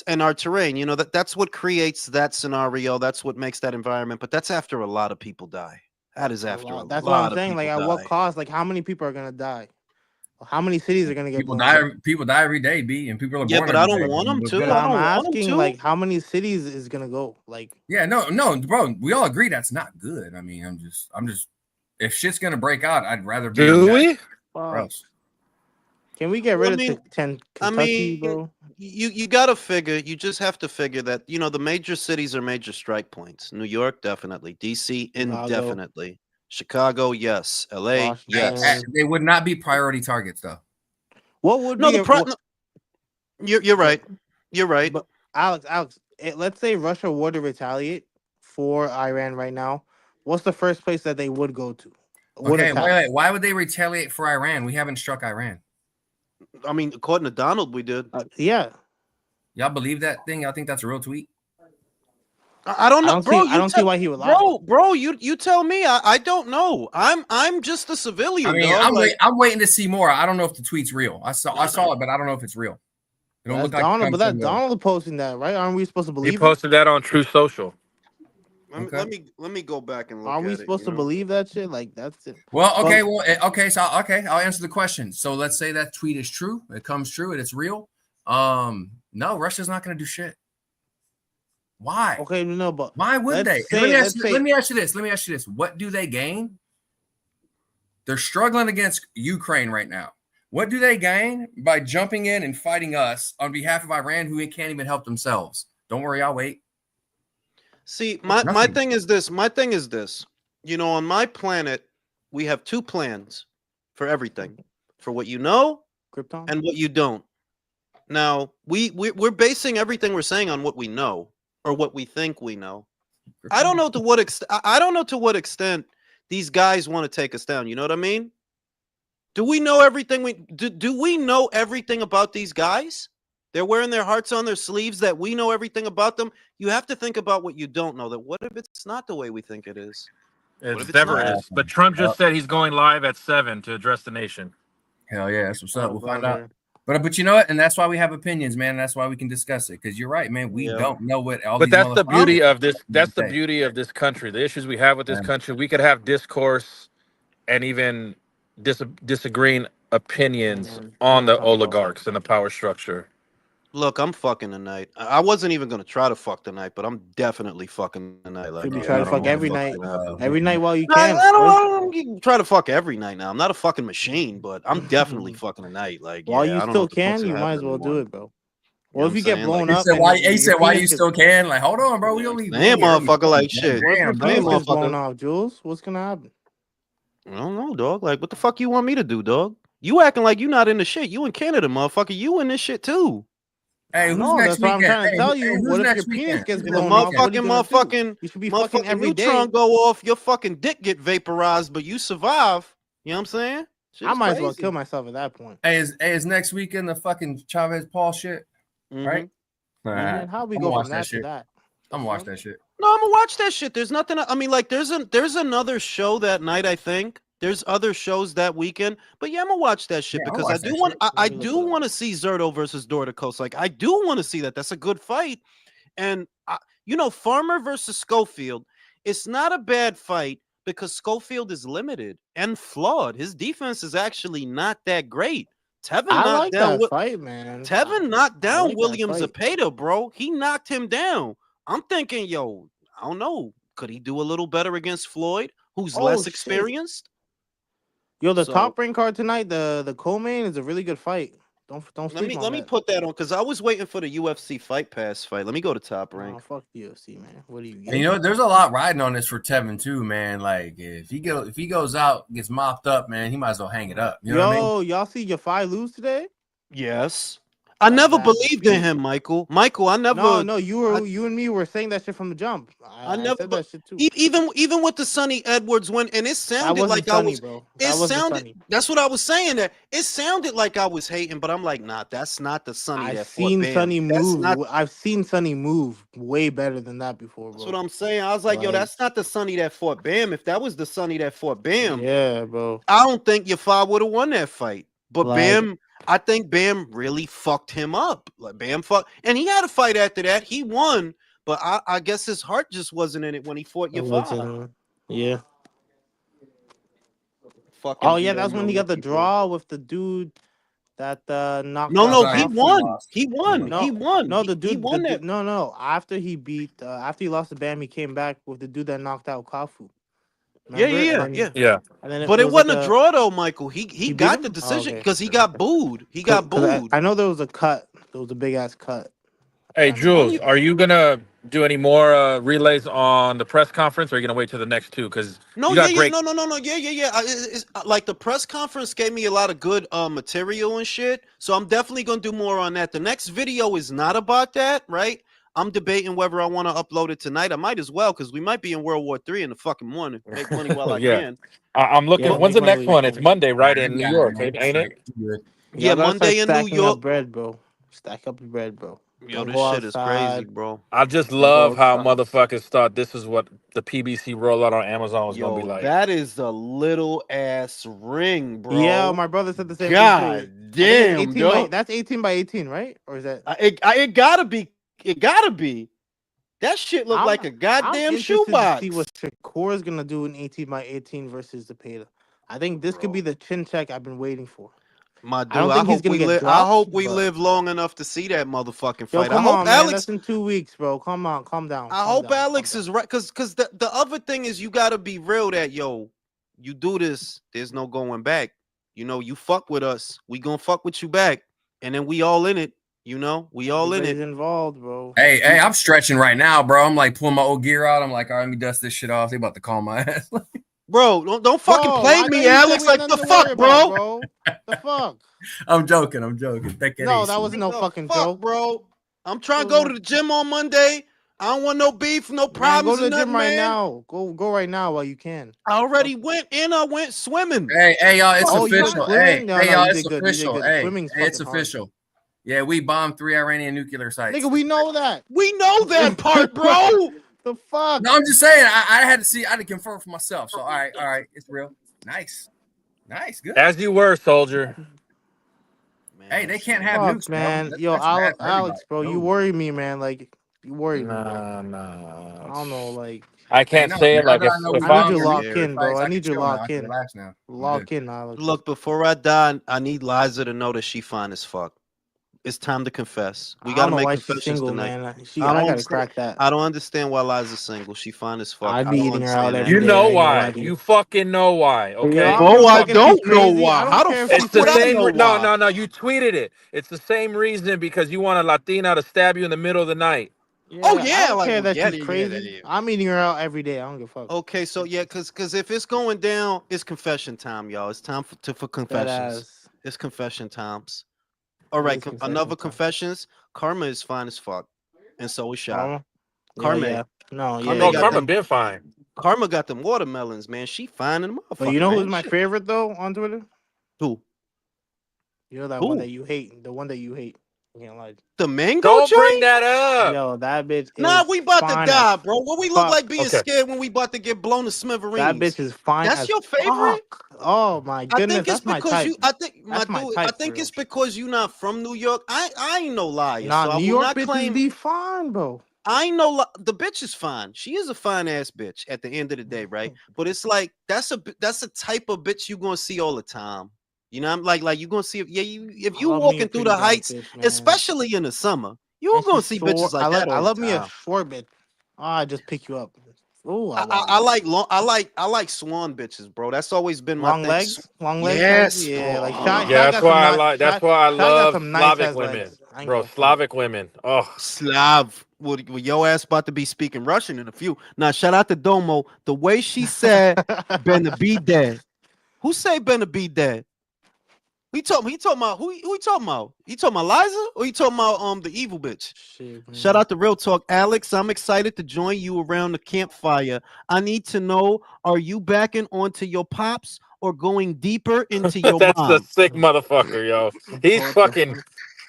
our terrain. You know that's what creates that scenario. That's what makes that environment. But that's after a lot of people die. That is after a lot. That's what I'm saying. Like, at what cost? Like, how many people are gonna die? How many cities are gonna get people die? People die every day, B, and people are born. But I don't want them to. I'm asking, like, how many cities is gonna go? Like, no, bro. We all agree that's not good. I mean, I'm just. If shit's gonna break out, I'd rather be. Do we? Can we get rid of Kentucky, bro? You gotta figure. You just have to figure that the major cities are major strike points. New York, definitely. DC, indefinitely. Chicago, yes. LA, Washington. yes. They would not be priority targets, though. What would You're right. You're right. But Alex, let's say Russia were to retaliate for Iran right now. What's the first place that they would go to? Wait. Why would they retaliate for Iran? We haven't struck Iran. I mean, according to Donald, we did. Yeah. Y'all believe that thing? Y'all think that's a real tweet? I don't know, bro. I don't see why he would lie. Bro, you tell me. I don't know. I'm just a civilian. I mean, I'm waiting to see more. I don't know if the tweet's real. I saw it, but I don't know if it's real. It don't look like Donald, but that's Donald posting that, right? Aren't we supposed to believe? He posted that on True Social. Let me go back and look. Are we supposed to believe that shit? Like, that's it. Well, okay, I'll answer the question. So let's say that tweet is true. It comes true and it's real. No, Russia's not going to do shit. Why? Okay, no, but why would they? Let me ask you this. What do they gain? They're struggling against Ukraine right now. What do they gain by jumping in and fighting us on behalf of Iran, who can't even help themselves? Don't worry, I'll wait. See, my thing is this. On my planet, we have two plans for everything. For what you know Krypton and what you don't. Now, we're basing everything we're saying on what we know or what we think we know. I don't know to what extent these guys want to take us down. You know what I mean? Do we know everything do we know everything about these guys? They're wearing their hearts on their sleeves that we know everything about them. You have to think about what you don't know. That what if it's not the way we think it is? It never is. But Trump just said he's going live at 7 to address the nation. Hell yeah, that's what's up. We'll find out. But you know what? And that's why we have opinions, man. That's why we can discuss it. Because you're right, man. We don't know what all. But that's the beauty of this. That's the beauty of this country. The issues we have with this country, we could have discourse and even disagreeing opinions on the oligarchs and the power structure. Look, I'm fucking tonight. I wasn't even gonna try to fuck tonight, but I'm definitely fucking tonight. Like, you try to fuck every night. Every night while you can. I don't try to fuck every night now. I'm not a fucking machine, but I'm definitely fucking tonight. Like, while you still can, you might as well do it, bro. Well, if you get blown up, he said why you still can. Like, hold on, bro. We only damn motherfucker like shit. Damn motherfucker blown off, Jules. What's gonna happen? I don't know, dog. Like, what the fuck you want me to do, dog? You acting like you not in the shit. You in Canada, motherfucker. You in this shit too. Hey, who's next weekend? I'm trying to tell you. What if your penis gets blown off? Motherfucking, you should be fucking every day. Neutron go off, your fucking dick get vaporized, but you survive. You know what I'm saying? I might as well kill myself at that point. Hey, is next weekend the fucking Chavez Paul shit? Right? Man, how we go from that to that? I'm gonna watch that shit. No, I'm gonna watch that shit. There's nothing. I mean, like, there's another show that night. I think there's other shows that weekend. But yeah, I'm gonna watch that shit because I do want to see Zerto versus Dorticos. Like, I do want to see that. That's a good fight. And Farmer versus Schofield. It's not a bad fight because Schofield is limited and flawed. His defense is actually not that great. Tevin knocked down that fight, man. Tevin knocked down William Zepeda, bro. He knocked him down. I'm thinking, I don't know. Could he do a little better against Floyd, who's less experienced? The top rank card tonight, the co-main is a really good fight. Don't sleep on let me put that on because I was waiting for the UFC Fight Pass fight. Let me go to Top Rank. Oh, fuck the UFC, man. What do you get? And there's a lot riding on this for Tevin too, man. Like if he goes out, gets mopped up, man, he might as well hang it up. You know what I mean? Y'all see Yafai lose today? Yes. I never That believed in him, Michael. Michael, I never. No, you and me were saying that shit from the jump. I I never. said that shit too. Even with the Sonny Edwards one, and it That sounded wasn't like I Sonny, was. bro. It That wasn't sounded. Sonny. That's what I was saying. That it sounded like I was hating, but I'm like, nah, that's not the Sonny I've that fought seen Bam. Sonny That's move. not. I've seen Sonny move way better than that before, That's bro. what I'm saying. I was like, yo, Like- that's not the Sonny that fought Bam. If that was the Sonny that fought Bam, Yeah, bro. I don't think Yafai would have won that fight. But Like- Bam, I think Bam really fucked him up. Like Bam fucked, and he had a fight after that. He won, but I guess his heart just wasn't in it when he fought It Yafai. wasn't- Yeah. Fucking Oh yeah, Bam, that's when he got the rookie, bro. draw with the dude that knocked No, out no, he Crawford. won. He won. No, He won. No, the dude. He won that. No. After he beat, after he lost to Bam, he came back with the dude that knocked out Crawford. Yeah. And then But it was wasn't like a draw though, Michael. He beat got him? the decision Oh, okay. because he got booed. He got 'Cause booed. I know there was a cut. There was a big ass cut. Hey, Jules, are you gonna do any more relays on the press conference, or are you gonna wait till the next two? Because No, you got yeah, great. no. Yeah. It's, like the press conference gave me a lot of good material and shit. So I'm definitely gonna do more on that. The next video is not about that, right? I'm debating whether I want to upload it tonight. I might as well because we might be in World War III in the fucking morning. Make money while I Yeah. can. I'm looking. Yeah, When's the make money next while one? you It's can. Monday, right, in New York, ain't it? Yeah, Monday in New Stacking York. up bread, bro. Stack up the bread, bro. Yo, Don't this go shit is crazy, outside. bro. I just Don't love go how outside. motherfuckers thought this is what the PBC rollout on Amazon was gonna be Yo, like. that is a little ass ring, bro. Yeah, my brother said the same thing God too. damn, 18 yo. that's 18 by 18, right? Or is that? It gotta be. It gotta be. That shit look like a I'm goddamn interested shoebox. to see what Shakur is gonna do in 18 by 18 versus Zepeda. I think this could be the chin check I've been waiting for. My dude, I don't think he's gonna get dropped. I hope we but- live long enough to see that motherfucking Yo, fight. come I hope on, man. Alex. That's in 2 weeks, bro. Come on, calm down. I hope Alex is right, because the other thing is you gotta be real that yo, you do this, there's no going back. You know, you fuck with us, we gonna fuck with you back, and then we all in it. You know, we all in it. Involved, bro. Hey, I'm stretching right now, bro. I'm like pulling my old gear out. I'm like, all right, let me dust this shit off. They about to call my ass. Bro, don't fucking play me, Alex. Like the fuck, bro. The fuck. I'm joking. Take it No, easy. that was no fucking joke, bro. I'm trying to go to the gym on Monday. I don't want no beef, no problems. Go to the gym right now. Go right now while you can. I already went and I went swimming. Hey, y'all, it's official. Hey, y'all, it's official. Hey, it's official. Yeah, we bombed 3 Iranian nuclear sites. Nigga, we know that. We know that part, bro. The fuck? No, I'm just saying. I had to see. I had to confirm for myself. So, all right, it's real. Nice, good. As you were, soldier. Hey, they can't have nukes, man. bro. Yo, Alex, bro, you worry me, man. Like, you worry me. Bro. Nah. I don't know, like. I can't say it. Like if I need you locked in, bro. I need you locked in. Relax now. Lock in, Alex. Look, before I die, I need Liza to know that she fine as fuck. It's time to confess. We gotta make confessions single, tonight. Man. I gotta crack that. I don't understand why Liza's single. She fine as fuck. I'd be eating her out every You day. know why? You fucking know why? Okay. No, I don't know why. How the fuck It's the would I same. know why? No. You tweeted it. It's the same reason because you want a Latina to stab you in the middle of the night. Yeah, Oh yeah, I don't like care that yeah, she's yeah, crazy. yeah. I'm eating her out every day. I don't give a fuck. Okay, so yeah, cause if it's going down, it's confession time, y'all. It's time for confessions. It's confession times. All right, another confessions. Karma is fine as fuck, and so is Shy. Karma, Yeah. Karma been fine. Karma got them watermelons, man. She fine in the motherfucker. But you know who's my favorite though on Twitter? Who? You know that one that you hate. The one that you hate. I can't lie. The mango Don't joint? bring that up. Yo, that bitch. Nah, we about to die, bro. What we look like being scared when we about to get blown to smithereens? That bitch is fine. That's your favorite? Oh my goodness, I think it's because you. I think that's my dude. type, I think it's because you not from New York. I ain't no liar. Nah, so New York bitches be fine, bro. I ain't no the bitch is fine. She is a fine ass bitch at the end of the day, right? But it's like that's a type of bitch you gonna see all the time. You know, I'm like you gonna see if you walking through the heights, especially in the summer, you're gonna see bitches like that. I love me a short bitch. I just pick you up. Ooh, I like swan bitches, bro. That's always been my long legs. Yes, yeah, bro. like Shy, that's why I love Slavic women, bro. Slavic women. Oh, Slav. Well, your ass about to be speaking Russian in a few. Now, shout out to Domo. The way she said "Ben to be dead." Who say Ben to be dead? He talking about who he talking about? He talking about Liza or he talking about the evil bitch? Shit, man. Shout out to Real Talk, Alex. I'm excited to join you around the campfire. I need to know: are you backing onto your pops or going deeper into your That's a mom? sick motherfucker, yo. He's fucking.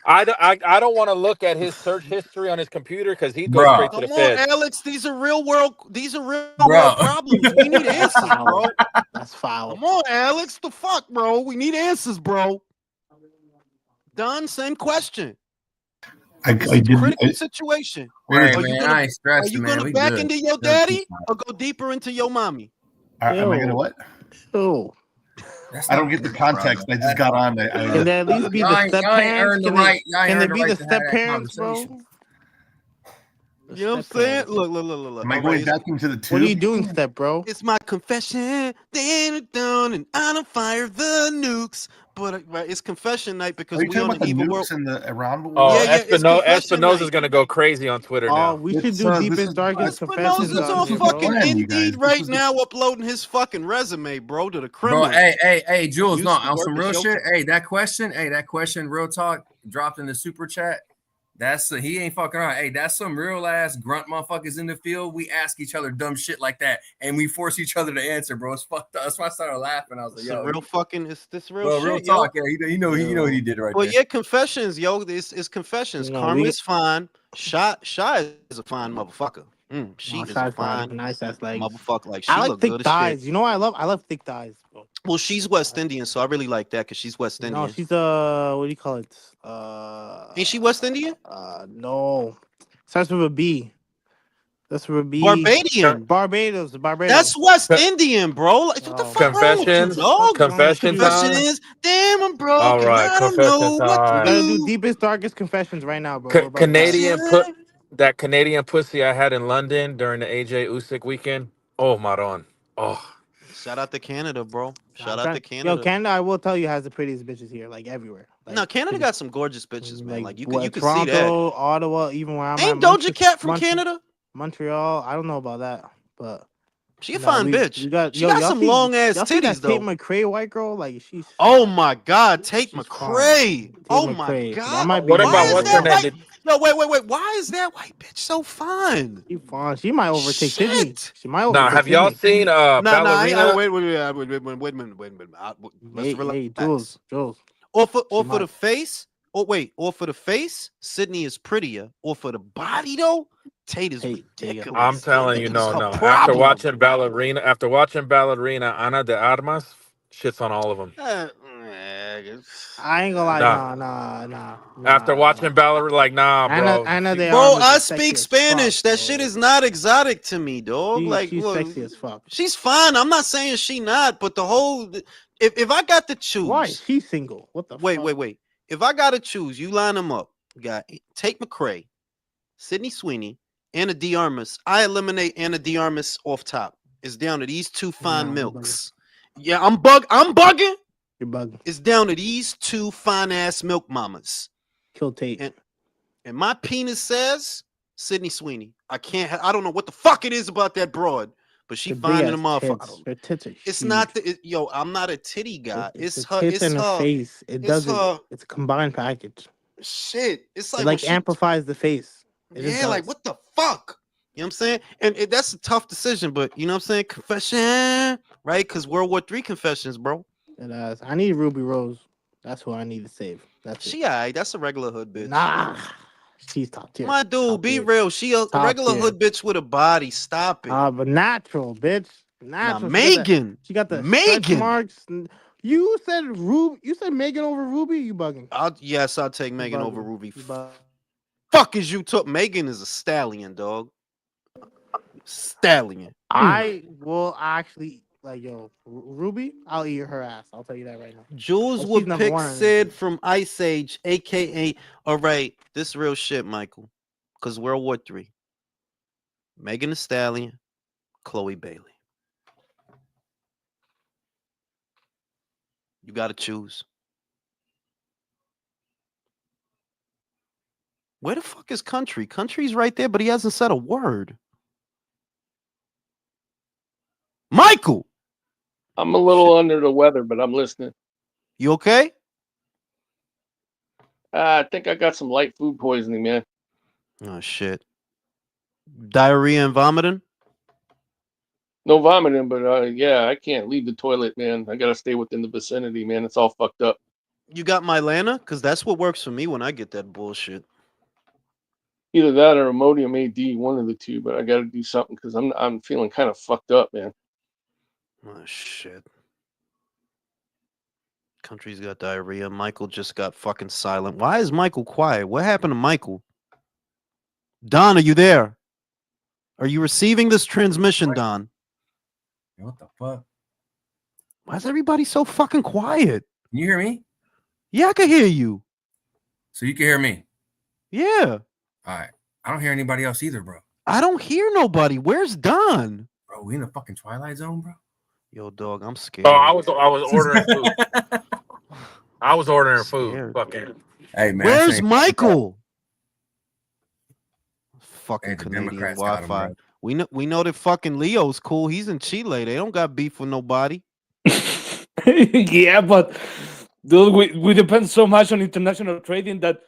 I don't want to look at his search history on his computer because he'd go Bro. straight to the Come on, feds. Alex. These are real world Bro. problems. We need That's answers, bro. foul. That's foul. Come on, Alex. The fuck, bro? We need answers, bro. Don, same question. It's a critical situation. Hey, Are you man, gonna I ain't stressing, man. We back good. into your daddy or go deeper into your mommy? Am I gonna what? Ew. I don't get the context. I just got on. Can there at least be the step parents? Can there be the step parents, bro? You know what I'm saying? Look. Am I going back into the tube? What are you doing, step bro? It's my confession. Down and I don't fire the nukes. But it's confession night because Are you we talking on about the the evil nukes world. and the around the world? Oh, Yeah, it's confession Espinosa's night. gonna go crazy on Twitter now. We should do deepest, darkest confessions. Espinosa's on here, fucking bro. Indeed right now, uploading his fucking resume, bro, to the criminal. Bro, hey, Jules, Used no, to on work some at real Showtime. shit. That question, real talk, dropped in the super chat. He ain't fucking around. Hey, that's some real ass grunt motherfuckers in the field. We ask each other dumb shit like that, and we force each other to answer, bro. It's fucked up. That's why I started laughing. I was like, It's yo, real fucking. It's this real bro, shit, real yo. talk. Yeah, you know what he did right Well, there. yeah, confessions, yo. This is confessions. No, Karma is fine. Shy is a fine motherfucker. She is a fine nice ass legs. motherfucker. Like, she I like look thick good as thighs. shit. You know what I love thick thighs, bro. Well, she's West Indian, so I really like that because she's West Indian. No, she's what do you call it? Ain't she West Indian? No. Starts with a B. That's with a B. Barbadian. Barbados. That's West Indian, bro. Like, what the fuck wrong with you, dog? Confession Confession time. is, damn, I'm broke. All right, and I don't confession know what time. We to gotta do. do deepest, darkest confessions right now, bro. That Canadian pussy I had in London during the AJ Usyk weekend. Oh, Maron. Oh. Shout out to Canada, bro. Shout out to Canada. Yo, Canada, I will tell you, has the prettiest bitches here, like everywhere. Like, no, Canada got some gorgeous bitches, man. Like you can Toronto, see that. Ottawa, even where I'm at. Ain't Doja Cat from Canada? Montreal. I don't know about that, but she a fine bitch. She got some long ass titties titties though. Tate McRae, white girl, like she's. Oh my God, Tate McRae. Oh my God. What about what's her name? No, wait. Why is that white bitch so fine? She fine. She might overtake Sydney. She might overtake. Nah, have y'all seen Ballerina? Wait a minute. Let's relax. Hey, Jules. Or for the face. Oh wait, or for the face, Sydney is prettier. Or for the body though, Tate is ridiculous. I'm telling you, no. After watching Ballerina, Ana de Armas, shit's on all of them. I ain't gonna lie, nah. After watching Ballerina, like, nah, bro. Bro, I speak Spanish. That shit is not exotic to me, dog. She's sexy as fuck. She's fine. I'm not saying she not, but the whole if I got to choose, why she's single? What the wait. If I gotta choose, you line them up. You got Tate McRae, Sydney Sweeney, Anna de Armas. I eliminate Anna de Armas off top. It's down to these two fine milks. Yeah, I'm bugging. You're bugging. It's down to these two fine ass milk mamas. Kill Tate. And my penis says Sydney Sweeney. I don't know what the fuck it is about that broad, but she fine in the motherfucker. Her tits are it's huge. not I'm not a titty guy. It's her. Tits it's and her her face. It doesn't. It's a combined package. Shit. It's like it amplifies the face. Yeah, like what the fuck? You know what I'm saying? And that's a tough decision, but you know what I'm saying? Confession, right? Because World War III confessions, bro. I need Ruby Rose. That's who I need to save. That's she alright. That's a regular hood bitch. Nah. She's top tier. My dude, be real. She a regular hood bitch with a body. Stop it. But natural, bitch. Natural. Megan. She got the Megan marks. You said You said Megan over Ruby. You bugging? I'll take Megan over Ruby. Fuck is you took? Megan is a stallion, dog. Stallion. I will actually Ruby. I'll eat her ass. I'll tell you that right now. Jules would pick Sid from Ice Age, aka. All right, this real shit, Michael. Because World War III. Megan Thee Stallion, Chloe Bailey. You got to choose. Where the fuck is Country? Country's right there, but he hasn't said a word. Michael! I'm a little under the weather, but I'm listening. You okay? I think I got some light food poisoning, man. Oh shit. Diarrhea and vomiting? No vomiting, but yeah, I can't leave the toilet, man. I gotta stay within the vicinity, man. It's all fucked up. You got Mylana? Because that's what works for me when I get that bullshit. Either that or Imodium AD, one of the two. But I gotta do something because I'm feeling kind of fucked up, man. Oh shit. Country's got diarrhea. Michael just got fucking silent. Why is Michael quiet? What happened to Michael? Don, are you there? Are you receiving this transmission, Don? What the fuck? Why is everybody so fucking quiet? Can you hear me? Yeah, I can hear you. So you can hear me? Yeah. All right. I don't hear anybody else either, bro. I don't hear nobody. Where's Don? Bro, we in the fucking Twilight Zone, bro. Yo, dog, I'm scared. Oh, I was ordering food. I was ordering food. Scared. Fucking. Hey man, Where's Michael? Hey, Fucking the Canadian Democrats got him, Wi-Fi. bro. We know that fucking Leo's cool. He's in Chile. They don't got beef with nobody. Yeah, but dude, we depend so much on international trading that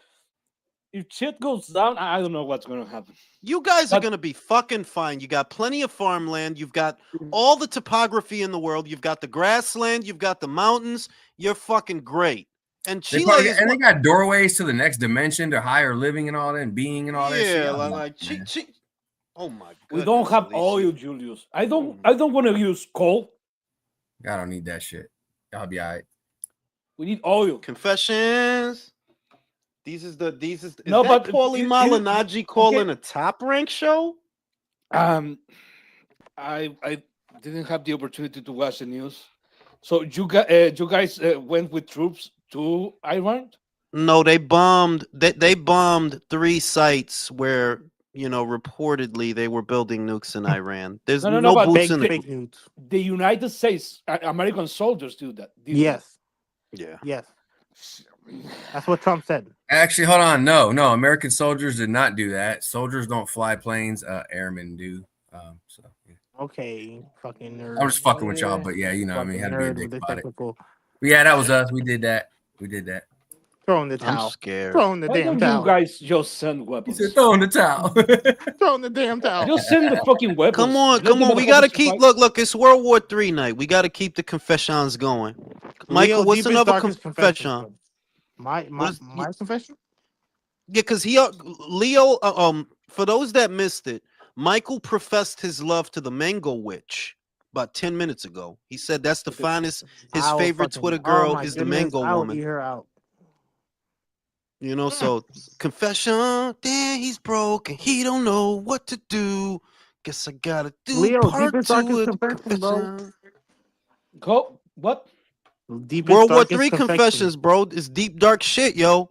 if shit goes down, I don't know what's gonna happen. You guys are gonna be fucking fine. You got plenty of farmland. You've got all the topography in the world. You've got the grassland. You've got the mountains. You're fucking great. And Chile is they got doorways to the next dimension to higher living and all that, and being and all that shit. yeah, I'm like oh my god. We don't have oil, Julius. I don't want to use coal. I don't need that shit. I'll be all right. We need oil. Confessions. Is No, that but Paulie Malignaggi calling a Top Rank show? I didn't have the opportunity to watch the news. So you guys went with troops to Iran? No, they bombed. They bombed 3 sites where reportedly they were building nukes in Iran. There's no but boots in fake the. news. The United States, American soldiers do that. Yes. Yeah. Yes. That's what Trump said. Actually, hold on. No. American soldiers did not do that. Soldiers don't fly planes. Airmen do. So yeah. Okay, fucking nerd. I'm just fucking with y'all, but yeah, you know, what I mean, had to be a Nerd dick with the about it. technical. But yeah, that was us. We did that. Throw in the towel. I'm scared. Throw in the Why damn don't towel. you guys just send He weapons? said, "Throw in the towel." Throw in the damn towel. Just send the fucking weapons. Come on. Let the We gotta motherfuckers keep. fight. Look. It's World War III night. We gotta keep the confessions going. Michael, Leo, what's deepest, another darkest confession? My confession? Yeah, because Leo. For those that missed it, Michael professed his love to the Mango Witch about 10 minutes ago. He said that's the finest. His favorite Twitter girl is the Mango Woman. Eat her out. So confession. Damn, he's broke and he don't know what to do. Guess I gotta do Leo, part deepest, 2 darkest of the confession, bro. confession. Go. What? Deepest, World War darkest III confessions, bro. It's deep dark shit, yo.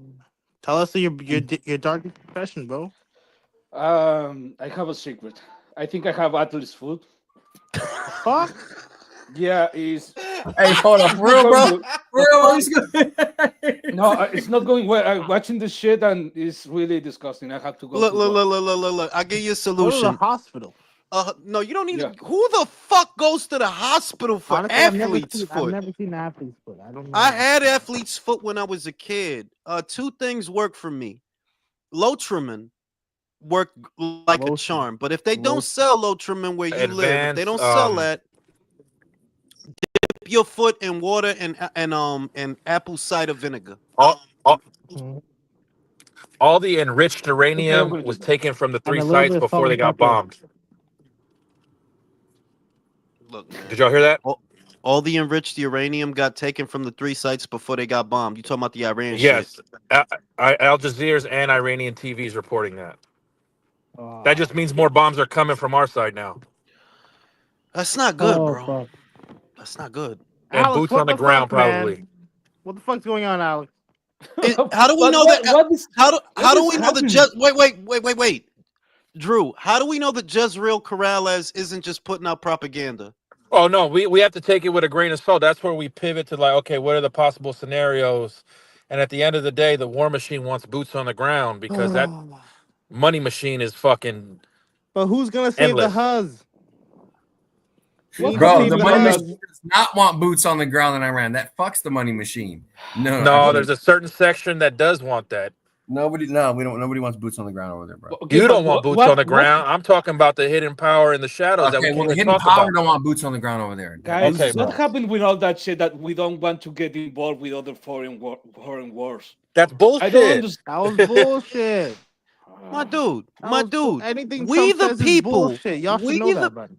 Tell us your darkest confession, bro. I have a secret. I think I have Atlas food. Fuck. Yeah, it's. Hey, hold on, for real, bro. No, it's not going well. I'm watching this shit and it's really disgusting. I have to go. Look. I'll give you a Go to the solution. hospital. No, you don't need Yeah. to. Who the fuck goes to the hospital for Honestly, athlete's I've foot? never seen athlete's foot. I don't know. I had athlete's foot when I was a kid. 2 things work for me. Lotrimin worked like a charm. But if they don't sell Lotrimin where you live, if they don't sell that, dip your foot in water and apple cider vinegar. All the enriched uranium was taken from the 3 sites before they got bombed. Look, man. Did y'all hear that? All the enriched uranium got taken from the 3 sites before they got bombed. You talking about the Iran Yes. shit? Al Jazeera's and Iranian TV's reporting that. That just means more bombs are coming from our side now. That's not good, bro. Fuck. That's not good. And Alex, boots what on the the ground, fuck, man? probably. What the fuck's going on, Alex? How do we know that? How do we know happening? that? Wait. Drew, how do we know that Jezreel Corrales isn't just putting out propaganda? Oh no, we have to take it with a grain of salt. That's where we pivot to like, okay, what are the possible scenarios? And at the end of the day, the war machine wants boots on the ground because that money machine is fucking But who's gonna save endless. the Huz? We Bro, need the to money save machine does not want boots on the ground in Iran. That fucks the money machine. No, there's a certain section that does want that. Nobody wants boots on the ground over there, bro. Okay, You but don't want boots on the ground. I'm talking about the hidden power in the shadows that we Okay, can't well, the even hidden talk power about. don't want boots on the ground over there. Guys, Okay, what bro. happened with all that shit that we don't want to get involved with other foreign wars? That's bullshit. I don't understand. That was bullshit. My dude, anything we Trump the says is people, bullshit. Y'all should know that,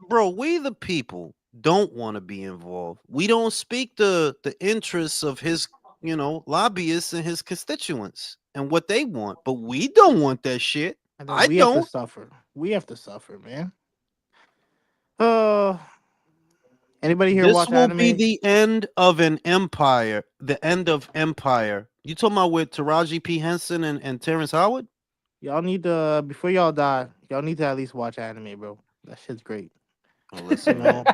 bro. We the people don't want to be involved. We don't speak the interests of his, lobbyists and his constituents and what they want, but we don't want that shit. And then we have to suffer. We have to suffer, man. Anybody here watch anime? This will be the end of an empire. The end of empire. You talking about with Taraji P. Henson and Terrence Howard? Y'all need to, before y'all die, y'all need to at least watch anime, bro. That shit's great. Oh, listen, man.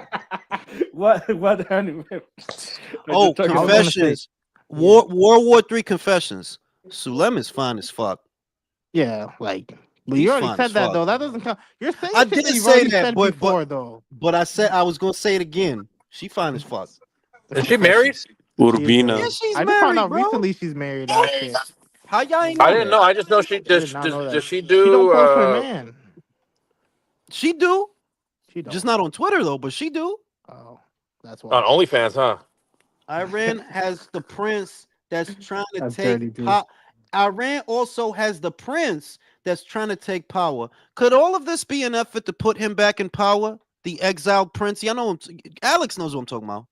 What anime? Oh, confessions. World War III confessions. Sulem is fine as fuck. Yeah, like, but you already said that though. That doesn't count. You're saying I shit didn't you've say already that said before, though. But I said I was gonna say it again. She fine as fuck. Is she married? Urbina. Yeah, she's I just married, found out bro. recently she's married. Actually, how y'all ain't know I didn't know. I just know she does. Does she do? She don't post her man. She do. She don't. Just not on Twitter though, but she do. Oh, that's why. On OnlyFans, huh? Iran has the prince that's trying to That's take dirty, dude. Iran also has the prince that's trying to take power. Could all of this be an effort to put him back in power? The exiled prince. Y'all know him. Alex knows what I'm talking about.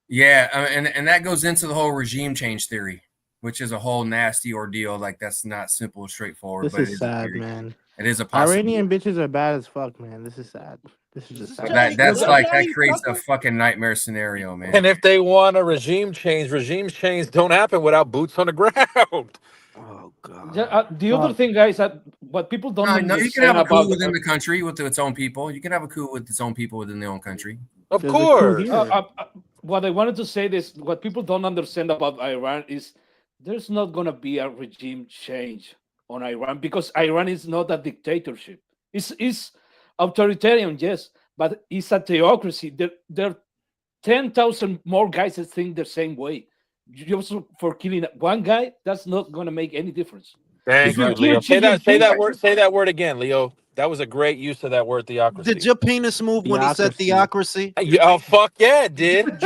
Yeah, and that goes into the whole regime change theory, which is a whole nasty ordeal. Like, that's not simple or straightforward. This but is sad, man. It is a possibility. Iranian bitches are bad as fuck, man. This is sad. This is just sad. That creates a fucking nightmare scenario, man. And if they want a regime change don't happen without boots on the ground. Oh god. Yeah, the other thing, guys, that what people don't understand No, you can have a coup about within the country with its own people. You can have a coup with its own people within their own country. Of course. What I wanted to say is what people don't understand about Iran is there's not going to be a regime change on Iran because Iran is not a dictatorship. It's authoritarian, yes, but it's a theocracy. There are 10,000 more guys that think the same way. Just for killing one guy, that's not going to make any difference. Thank you, Leo. Say that word again, Leo. That was a great use of that word, theocracy. Did your penis move when he said theocracy? Oh, fuck yeah, it did.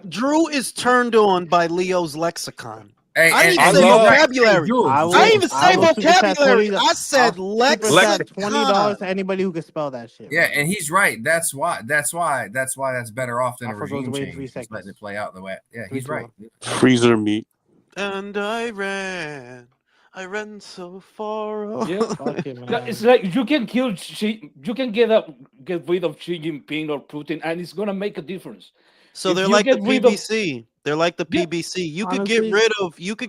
Drew is turned on by Leo's lexicon. Hey, I didn't even say vocabulary. I didn't even say vocabulary. I said lexicon. $20 to anybody who can spell that shit. Yeah, and he's right. That's why that's better off than a regime change. Just letting it play out the way. Yeah, he's right. Freezer meat. And I ran so far off. Yeah, it's like you can kill you can get rid of Xi Jinping or Putin, and it's gonna make a difference. So they're like the PBC. They're like the PBC. You could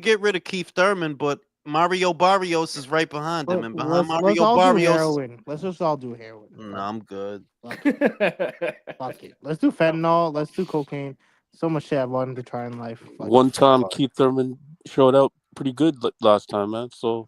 get rid of Keith Thurman, but Mario Barrios is right behind him, and behind Mario Barrios. Let's just all do heroin. No, I'm good. Fuck it. Let's do fentanyl. Let's do cocaine. So much shit I wanted to try in life. One time, Keith Thurman showed out pretty good last time, man. So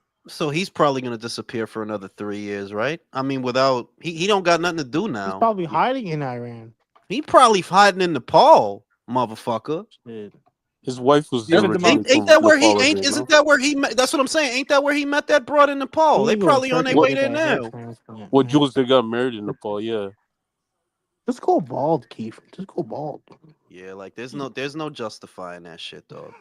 he's probably gonna disappear for another 3 years, right? I mean, without he don't got nothing to do now. He's probably hiding in Iran. He probably hiding in Nepal, motherfucker. Shit. His wife was. Ain't that where he ain't? Isn't that where he met? That's what I'm saying. Ain't that where he met that broad in Nepal? They probably on their way there now. Well, Jules, they got married in Nepal. Yeah. Just go bald, Keith. Just go bald. Yeah, like there's no justifying that shit, dog.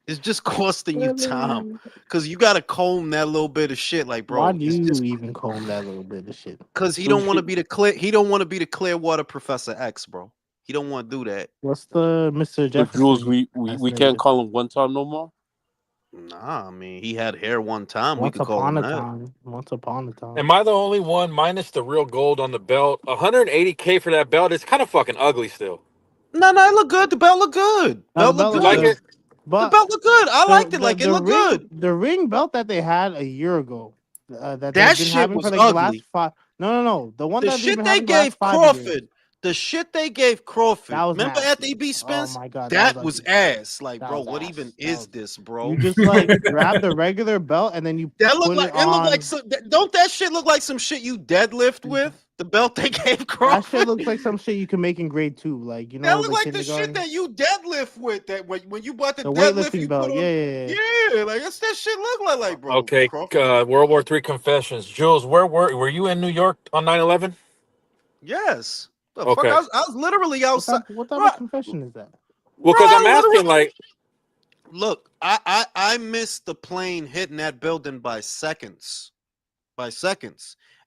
It's just costing you time because you gotta comb that little bit of shit, like bro. Why do you even comb that little bit of shit? Because he don't want to be the Clearwater Professor X, bro. He don't want to do that. What's the Mr. Jefferson? Jules, we can't call him one time no more. Nah, I mean he had hair one time. Once we could call him that. Once upon a time. Am I the only one minus the real gold on the belt? $180K for that belt. It's kind of fucking ugly still. No, it look good. The belt look good. Belt look good. Like it? But the belt look good. I liked it. Like it looked good. The ring belt that they had a year ago. That shit was ugly. The last 5. No. The one that shit they gave Crawford. The shit they gave Crawford. Remember at the EB Spence? Oh my god, that was ass. Like, bro, what even is this, bro? You just like grab the regular belt and then you that look like it look like some. Don't that shit look like some shit you deadlift with? The belt they gave That Crawford. shit looks like some shit you can make in grade 2. Like, you know, That looked like the kindergarten. shit that you deadlift with. That when you bought the weightlifting deadlift, you belt. put on. Yeah. Like that's that shit look like, bro. Okay, Crawford. World War III confessions. Jules, were you in New York on 9/11? Yes. The fuck, Okay. I was literally outside. What type of confession is that? Well, because I'm asking, like, look, I missed the plane hitting that building by seconds.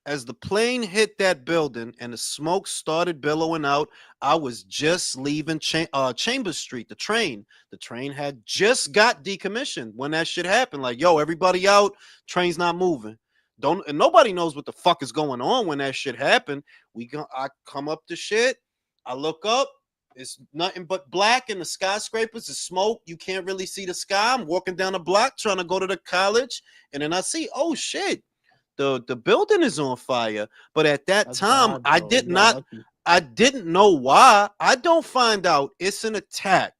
As the plane hit that building and the smoke started billowing out, I was just leaving Chambers Street. The train had just got decommissioned when that shit happened. Like, yo, everybody out, train's not moving. And nobody knows what the fuck is going on when that shit happened. I come up to shit, I look up, it's nothing but black, and the skyscrapers is smoke. You can't really see the sky. I'm walking down the block trying to go to the college, and then I see, oh shit, the building is on fire. But at that time, I didn't know why. I don't find out it's an attack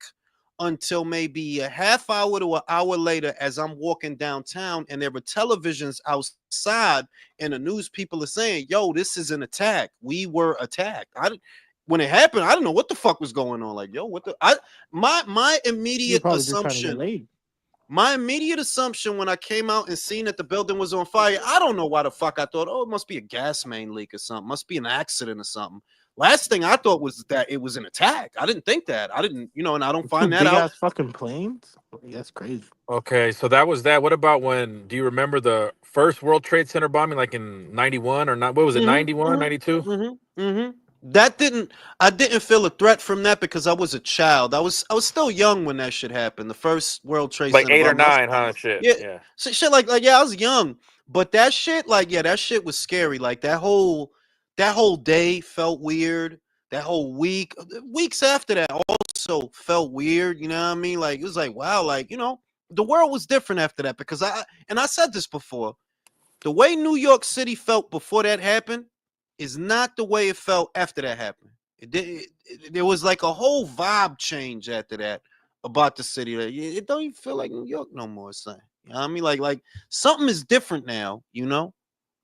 until maybe a half hour to an hour later, as I'm walking downtown, and there were televisions outside, and the news people are saying, yo, this is an attack. We were attacked. When it happened, I didn't know what the fuck was going on. Like, yo, my immediate assumption. My immediate assumption when I came out and seen that the building was on fire, I don't know why the fuck I thought, oh, it must be a gas main leak or something. Must be an accident or something. Last thing I thought was that it was an attack. I didn't think that. I didn't, and I don't find that out. Fucking planes? That's crazy. Okay, so that was that. What about when, do you remember the first World Trade Center bombing, like in 91 or not? What was it, 91, 92? I didn't feel a threat from that because I was a child. I was still young when that shit happened. The first World Trade Center, like 8 or 9, huh? Shit. Yeah. So shit like yeah, I was young, but that shit, like, yeah, that shit was scary. Like that whole day felt weird. That whole weeks after that also felt weird. You know what I mean? Like it was like, wow, like, the world was different after that because I said this before. The way New York City felt before that happened is not the way it felt after that happened. There was like a whole vibe change after that about the city. It don't even feel like New York no more, son. You know what I mean? Like something is different now,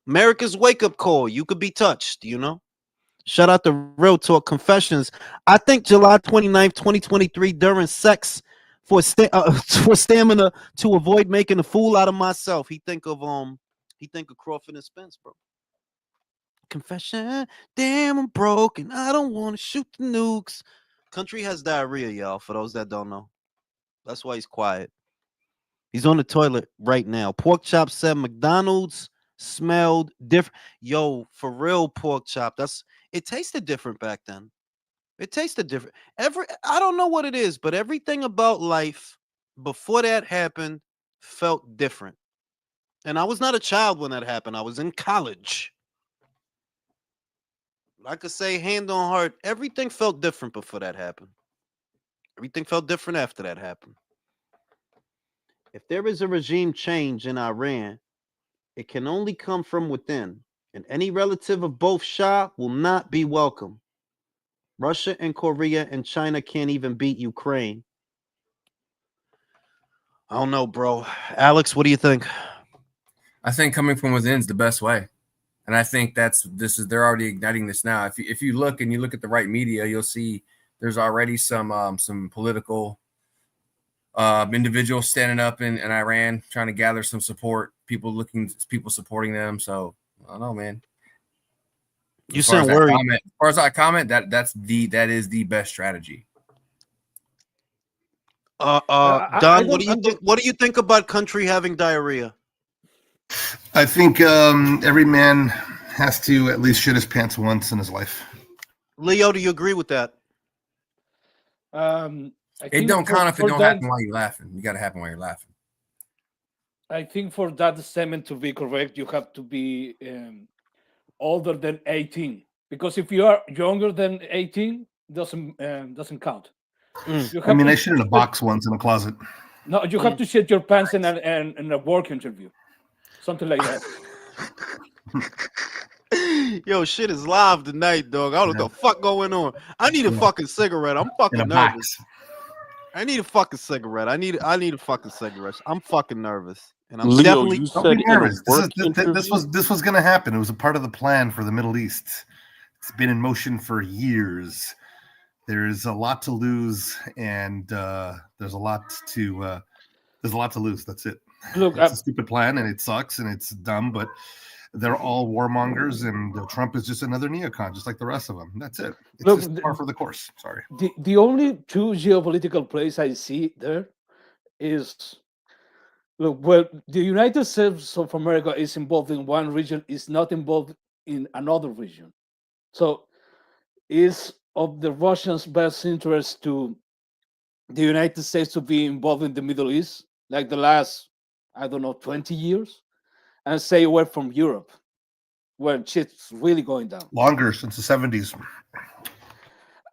America's wake-up call. You could be touched, Shout out to Real Talk Confessions. I think July 29th, 2023, during sex for stamina to avoid making a fool out of myself. He think of Crawford and Spence, bro. Confession, damn, I'm broken. I don't want to shoot the nukes. Country has diarrhea, y'all, for those that don't know. That's why he's quiet. He's on the toilet right now. Pork Chop said McDonald's smelled different. Yo, for real, Pork Chop. It tasted different back then. It tasted different. I don't know what it is, but everything about life before that happened felt different. And I was not a child when that happened. I was in college. I could say hand on heart, everything felt different before that happened. Everything felt different after that happened. If there is a regime change in Iran, it can only come from within, and any relative of both Shah will not be welcome. Russia and Korea and China can't even beat Ukraine. I don't know, bro. Alex, what do you think? I think coming from within is the best way. And I think they're already igniting this now. If you look at the right media, you'll see there's already some political individuals standing up in Iran trying to gather some support, people supporting them. So I don't know, man. You sound worried. As far as I comment, that is the best strategy. Don, what do you think about country having diarrhea? I think every man has to at least shit his pants once in his life. Leo, do you agree with that? It don't count if it don't happen while you're laughing. You got to happen while you're laughing. I think for that statement to be correct, you have to be older than 18. Because if you are younger than 18, doesn't count. I shit in a box once in a closet. No, you have to shit your pants in a work interview. Something like that. Yo, shit is live tonight, dog. I don't know what the fuck going on. I need a fucking cigarette. I'm fucking nervous. I need a fucking cigarette. I need a fucking cigarette. I'm fucking nervous. And I'm Leo, definitely you Don't said be in a nervous. work This interview. was going to happen. It was a part of the plan for the Middle East. It's been in motion for years. There's a lot to lose, and there's a lot to lose. That's it. Look, It's a stupid plan, and it sucks, and it's dumb. But they're all warmongers, and Trump is just another neocon, just like the rest of them. That's it. It's look, just par for the course. Sorry. the only two geopolitical plays I see there is, look, well, the United States of America is involved in one region, is not involved in another region. So is of the Russians' best interest to the United States to be involved in the Middle East, like the last, I don't know, 20 years, and stay away from Europe, where shit's really going down. Longer, since the 70s.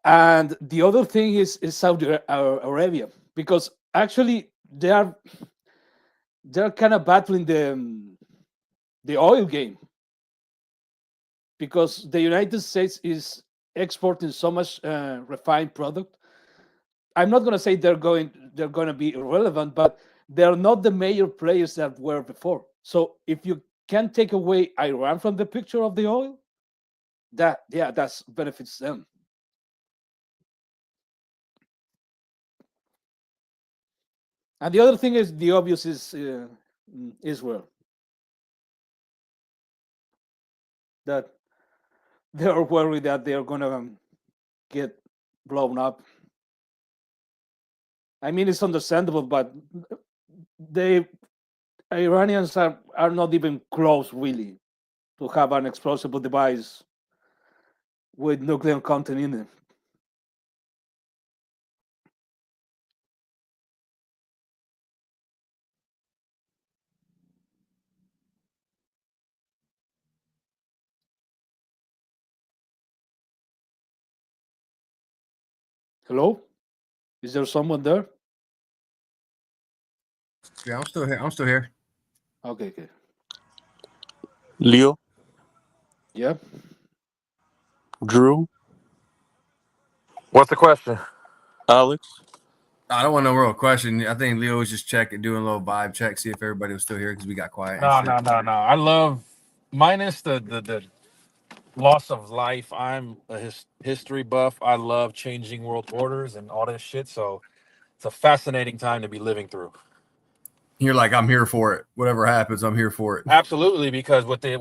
And the other thing is Saudi Arabia, because actually they're kind of battling the oil game, because the United States is exporting so much refined product. I'm not going to say they're going to be irrelevant, but they're not the major players that were before. So if you can take away Iran from the picture of the oil, that's benefits them. And the other thing is the obvious is Israel, that they're worried that they're going to get blown up. I mean, it's understandable, but the Iranians are not even close, really, to have an explosive device with nuclear content in it. Hello? Is there someone there? Yeah, I'm still here. I'm still here. Okay. Leo, Yeah. Drew, What's the question? Alex. I don't want no real question. I think Leo was just checking, doing a little vibe check, see if everybody was still here because we got quiet. No. I love minus the loss of life. I'm a history buff. I love changing world orders and all this shit. So it's a fascinating time to be living through. You're like, I'm here for it. Whatever happens, I'm here for it. Absolutely, because with the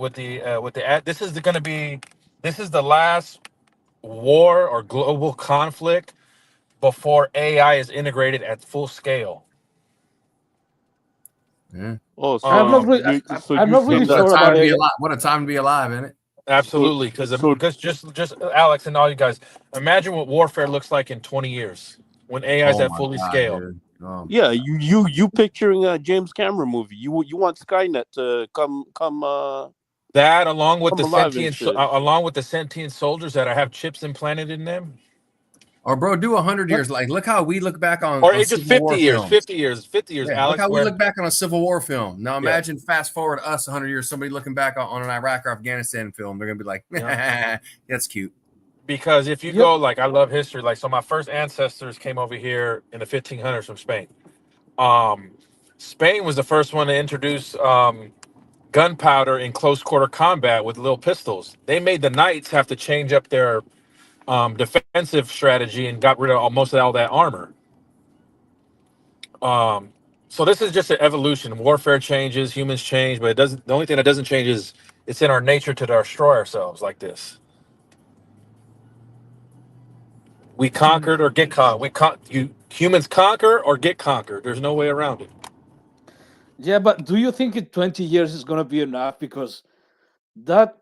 this is the last war or global conflict before AI is integrated at full scale. Yeah. Oh, I'm not really, I'm not really What a sure time about to be it. alive. What a time to be alive, isn't it? Absolutely, because just Alex and all you guys, imagine what warfare looks like in 20 years when AI is Oh at my fully God, scaled. dude. Yeah, you picturing a James Cameron movie. You want Skynet to come That along with the alive and sentient soldiers that have chips implanted in them. Or bro, do 100 years. Like, look how we look back on Or it's just Civil 50 War years, films. 50 years, Yeah, Alex. look how we where look back on a Civil War film. Now imagine fast forward us 100 years, somebody looking back on an Iraq or Afghanistan film. They're gonna be like, that's cute. Because if you go, like, I love history. Like, so my first ancestors came over here in the 1500s from Spain. Spain was the first one to introduce gunpowder in close quarter combat with little pistols. They made the knights have to change up their defensive strategy and got rid of most of all that armor. So this is just an evolution. Warfare changes, humans change, but it doesn't. The only thing that doesn't change is it's in our nature to destroy ourselves like this. We conquered or get caught. Humans conquer or get conquered. There's no way around it. Yeah, but do you think in 20 years is going to be enough? Because that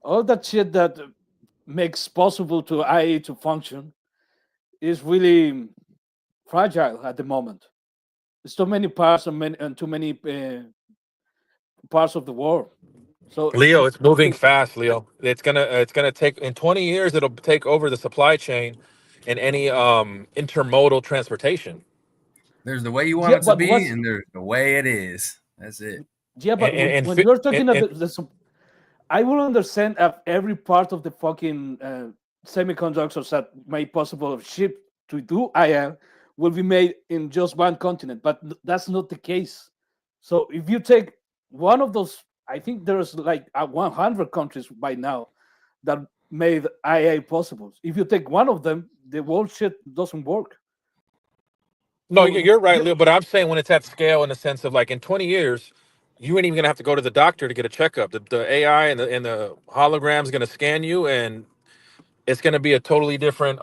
all that shit that makes possible to IA to function is really fragile at the moment. There's too many parts and too many parts of the world. So Leo, it's moving fast, Leo. It's gonna take in 20 years. It'll take over the supply chain and any intermodal transportation. There's the way you want it to but be, and there's the way it is. That's it. Yeah, but when you're talking about I will understand if every part of the fucking semiconductors that may possible ship to do IA will be made in just one continent, but that's not the case. So if you take one of those, I think there's like 100 countries by now that made IA possible. If you take one of them, the whole shit doesn't work. No, So you're right, Leo. But I'm saying when it's at scale, in the sense of like in 20 years, you ain't even gonna have to go to the doctor to get a checkup. The AI and the hologram's gonna scan you, and it's gonna be a totally different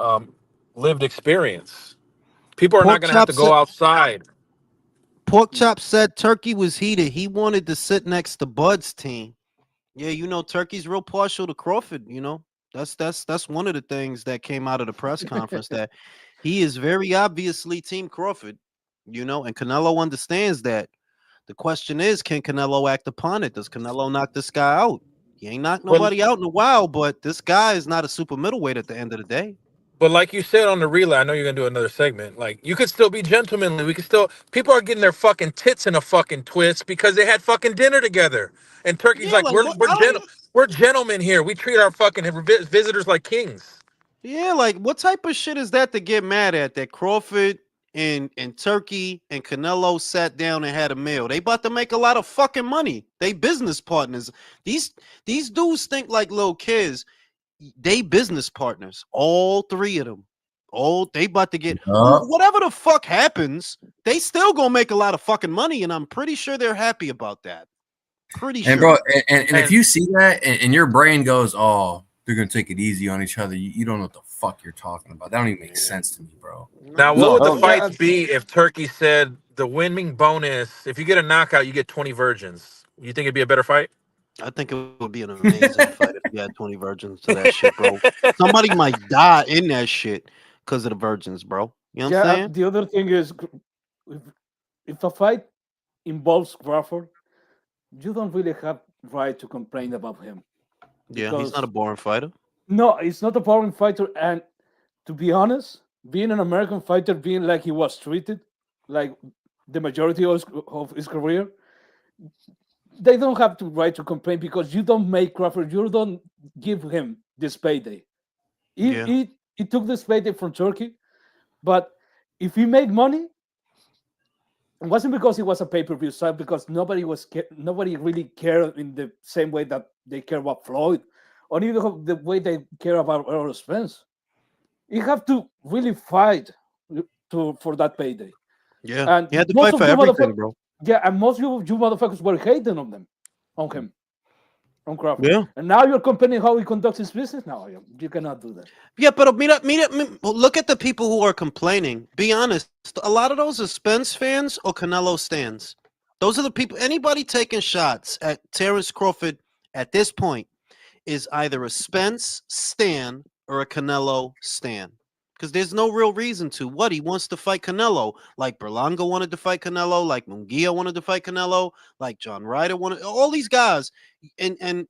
lived experience. People are not Pork gonna have chop to go said, outside. Pork chop said Turkey was heated. He wanted to sit next to Bud's team. Yeah, you know, Turkey's real partial to Crawford. You know, that's one of the things that came out of the press conference, that he is very obviously Team Crawford. You know, and Canelo understands that. The question is, can Canelo act upon it? Does Canelo knock this guy out? He ain't knocked But nobody out in a while, but this guy is not a super middleweight at the end of the day. But like you said on the relay, I know you're gonna do another segment. Like you could still be gentlemanly. We could still. People are getting their fucking tits in a fucking twist because they had fucking dinner together. And Turkey's Yeah, like, like what? we're gentlemen here. We treat our fucking visitors like kings. Yeah, like what type of shit is that to get mad at? That Crawford and Turkey and Canelo sat down and had a meal. They about to make a lot of fucking money. They business partners. These dudes think like little kids. They business partners. All three of them. All they about to get whatever the fuck happens. They still gonna make a lot of fucking money, and I'm pretty sure they're happy about that. Pretty sure. And bro, and if you see that and your brain goes, oh, they're gonna take it easy on each other, you don't know what the fuck you're talking about. That don't even make sense to me, bro. Now, what No, would the hell no. fights be if Turkey said the winning bonus? If you get a knockout, you get 20 virgins. You think it'd be a better fight? I think it would be an amazing fight if you had 20 virgins to that shit, bro. Somebody might die in that shit because of the virgins, bro. You know what I'm saying? The other thing is, if a fight involves Crawford, you don't really have right to complain about him. Yeah, he's not a boring fighter. No, he's not a boring fighter. And to be honest, being an American fighter, being like he was treated, like the majority of his career, they don't have the right to complain because you don't make Crawford, you don't give him this payday. He took this payday from Turkey, but if he made money, it wasn't because it was a pay-per-view site, because nobody really cared in the same way that they care about Floyd, or even the way they care about Errol Spence. You have to really fight for that payday. Yeah, and he had to fight for everything, bro. Yeah, and most of you motherfuckers were hating on him, on Crawford. Yeah. And now you're complaining how he conducts his business. No, you cannot do that. Yeah, but look at the people who are complaining. Be honest. A lot of those are Spence fans or Canelo stans. Those are the people. Anybody taking shots at Terrence Crawford at this point is either a Spence stan or a Canelo stan. Because there's no real reason to. What? He wants to fight Canelo. Like Berlanga wanted to fight Canelo. Like Munguia wanted to fight Canelo. Like John Ryder wanted. All these guys. And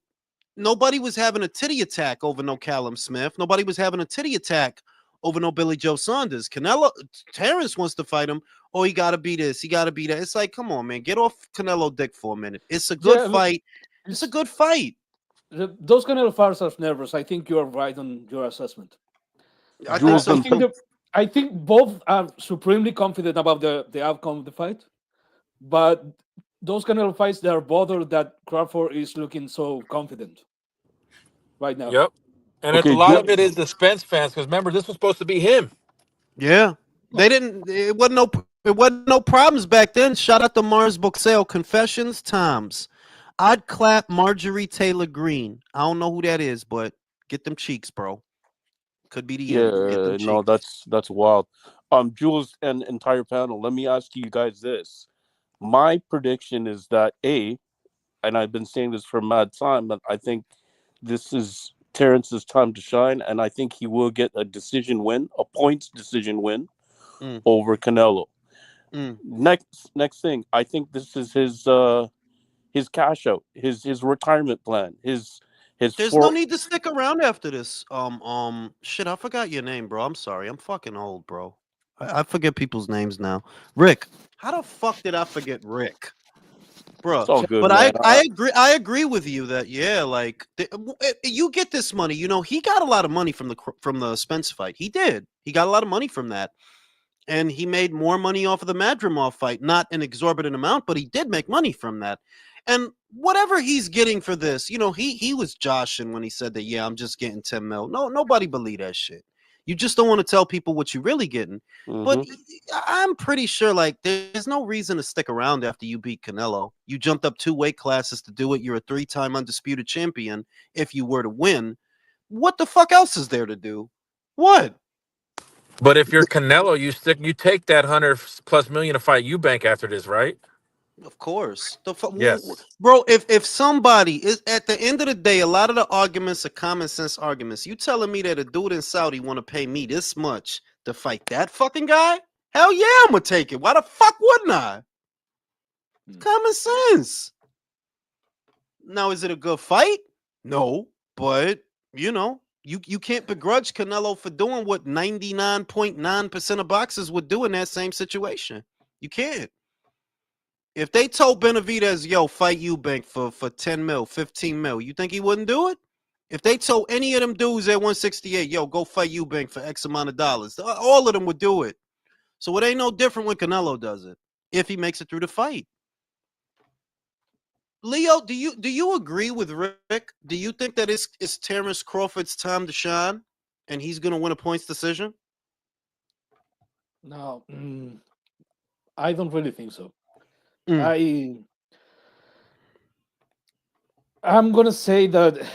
nobody was having a titty attack over no Callum Smith. Nobody was having a titty attack over no Billy Joe Saunders. Terrence wants to fight him. Oh, he got to be this. He got to be that. It's like, come on, man. Get off Canelo dick for a minute. It's a good fight. It's a good fight. Those Canelo fighters are nervous. I think you're right on your assessment. I think both are supremely confident about the outcome of the fight, but those Canelo fights, they are bothered that Crawford is looking so confident right now. Yep, and a lot of it is the Spence fans, because remember, this was supposed to be him. Yeah, they didn't. It wasn't no problems back then. Shout out to Mars Boxell Confessions Times. I'd clap Marjorie Taylor Greene. I don't know who that is, but get them cheeks, bro. Could be the end. Yeah, no, that's wild. Jules and entire panel, let me ask you guys this. My prediction is that and I've been saying this for a mad time, but I think this is Terrence's time to shine, and I think he will get a decision win, a points decision win over Canelo. Next thing, I think this is his cash out, his retirement plan, his There's no need to stick around after this. Shit, I forgot your name, bro. I'm sorry. I'm fucking old, bro. I forget people's names now. Rick. How the fuck did I forget Rick? Bro, it's all good, but man. I agree with you that like you get this money. You know, he got a lot of money from the Spence fight. He did. He got a lot of money from that. And he made more money off of the Madrimov fight, not an exorbitant amount, but he did make money from that. And whatever he's getting for this, he was joshing when he said that, yeah, I'm just getting 10 mil. No, nobody believe that shit. You just don't want to tell people what you're really getting. But I'm pretty sure, like, there's no reason to stick around after you beat Canelo. You jumped up 2 weight classes to do it. You're a 3-time undisputed champion. If you were to win, what the fuck else is there to do? What? But if you're Canelo, you take that 100+ million to fight Eubank after this, right? Of course. Yes. Bro, if somebody is at the end of the day, a lot of the arguments are common sense arguments. You telling me that a dude in Saudi want to pay me this much to fight that fucking guy? Hell yeah, I'm gonna take it. Why the fuck wouldn't I? Common sense. Now, is it a good fight? No, but you can't begrudge Canelo for doing what 99.9% of boxers would do in that same situation. You can't. If they told Benavidez, yo, fight Eubank for 10 mil, 15 mil, you think he wouldn't do it? If they told any of them dudes at 168, yo, go fight Eubank for X amount of dollars, all of them would do it. So it ain't no different when Canelo does it, if he makes it through the fight. Leo, do you agree with Rick? Do you think that it's Terrence Crawford's time to shine and he's going to win a points decision? No, I don't really think so. I'm gonna say that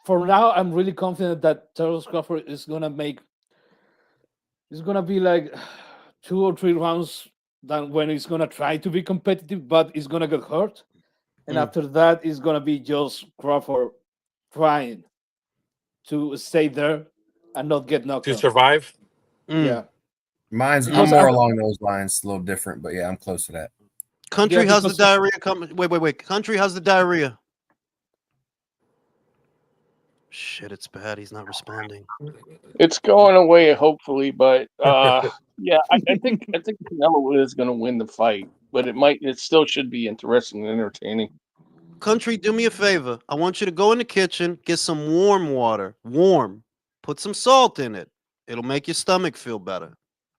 for now I'm really confident that Terrence Crawford is gonna be like 2 or 3 rounds than when he's gonna try to be competitive, but he's gonna get hurt, and after that it's gonna be just Crawford trying to stay there and not get knocked to out. survive. Yeah. I'm more along those lines, a little different, but yeah, I'm close to that. Country, how's the diarrhea coming? Wait. Country, how's the diarrhea? Shit, it's bad. He's not responding. It's going away, hopefully, but yeah, I think Canelo is going to win the fight, but it still should be interesting and entertaining. Country, do me a favor. I want you to go in the kitchen, get some warm water. Put some salt in it. It'll make your stomach feel better.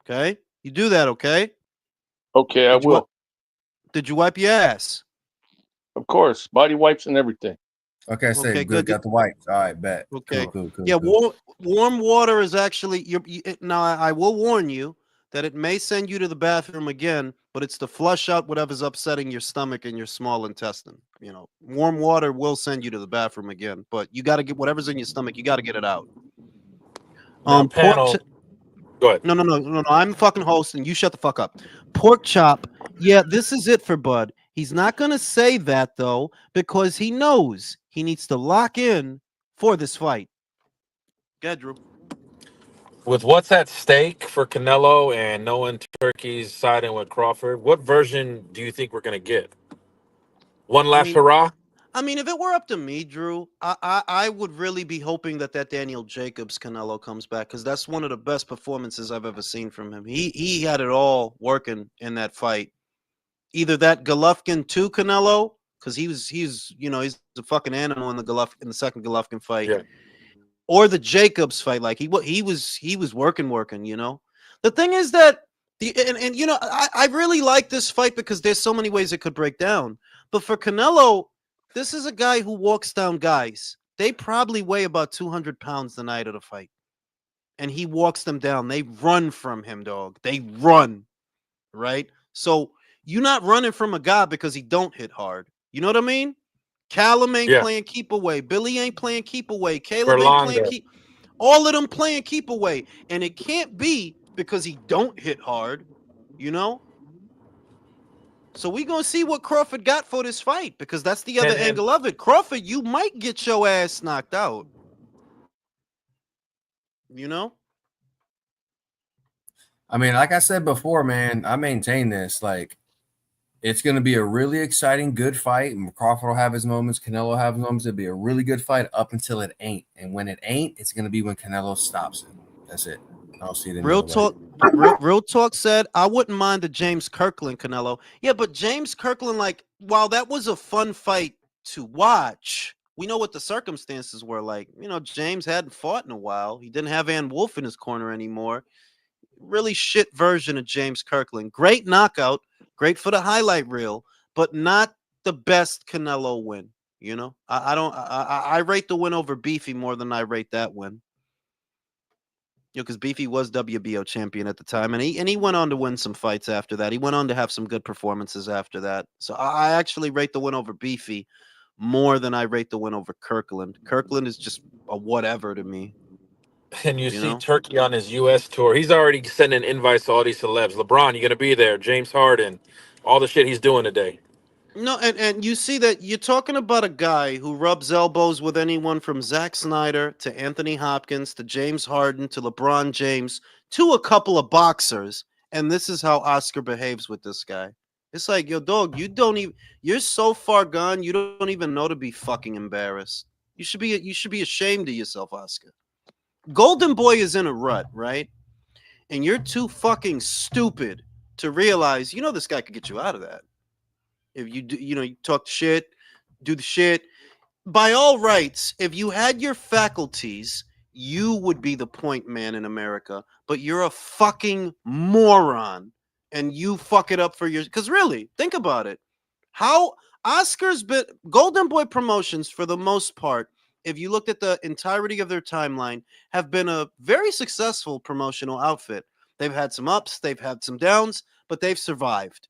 Okay? You do that, okay? Okay, I will. Did you wipe your ass? Of course, body wipes and everything. Okay, good. Got the wipes. All right, bet. Okay. Cool. Yeah, warm water is actually now. I will warn you that it may send you to the bathroom again, but it's to flush out whatever's upsetting your stomach and your small intestine. Warm water will send you to the bathroom again, but you got to get whatever's in your stomach. You got to get it out. Panel. Go ahead. No. I'm fucking hosting. You shut the fuck up. Pork chop. Yeah, this is it for Bud. He's not going to say that, though, because he knows he needs to lock in for this fight. Go ahead, Drew. With what's at stake for Canelo and knowing Turkey's siding with Crawford, what version do you think we're going to get? One last hurrah? I mean, if it were up to me, Drew, I would really be hoping that Daniel Jacobs Canelo comes back, because that's one of the best performances I've ever seen from him. He had it all working in that fight. Either that Golovkin to Canelo, because he's a fucking animal in the second Golovkin fight, or the Jacobs fight. Like he was working. The thing is that I really like this fight because there's so many ways it could break down. But for Canelo, this is a guy who walks down guys. They probably weigh about 200 pounds the night of the fight, and he walks them down. They run from him, dog. They run, right? So you're not running from a guy because he don't hit hard. You know what I mean? Callum ain't playing keep away. Billy ain't playing keep away. Caleb ain't playing keep. All of them playing keep away. And it can't be because he don't hit hard, So we going to see what Crawford got for this fight, because that's the other angle of it. Crawford, you might get your ass knocked out. I mean, like I said before, man, I maintain this. Like, it's going to be a really exciting, good fight. Crawford will have his moments. Canelo will have his moments. It'll be a really good fight up until it ain't. And when it ain't, it's going to be when Canelo stops it. That's it. I don't see it. Real talk. Real talk said, I wouldn't mind the James Kirkland Canelo. Yeah, but James Kirkland, like, while that was a fun fight to watch, we know what the circumstances were like. James hadn't fought in a while. He didn't have Ann Wolfe in his corner anymore. really shit version of James Kirkland. Great knockout, great for the highlight reel, but not the best Canelo win. You know, I rate the win over Beefy more than I rate that win. You know, because Beefy was WBO champion at the time, and he went on to win some fights after that. He went on to have some good performances after that. So I actually rate the win over Beefy more than I rate the win over Kirkland. Kirkland is just a whatever to me. And you see Turkey on his U.S. tour. He's already sending invites to all these celebs. LeBron, you're going to be there. James Harden. All the shit he's doing today. No, and you see that you're talking about a guy who rubs elbows with anyone from Zack Snyder to Anthony Hopkins to James Harden to LeBron James to a couple of boxers. And this is how Oscar behaves with this guy. It's like, yo, dog, you're so far gone, you don't even know to be fucking embarrassed. You should be ashamed of yourself, Oscar. Golden Boy is in a rut, right? And you're too fucking stupid to realize, this guy could get you out of that. If you do, you talk shit, do the shit. By all rights, if you had your faculties, you would be the point man in America. But you're a fucking moron, and you fuck it up for your. Because really, think about it. How Oscar's been Golden Boy Promotions, for the most part, if you looked at the entirety of their timeline, have been a very successful promotional outfit. They've had some ups, they've had some downs, but they've survived.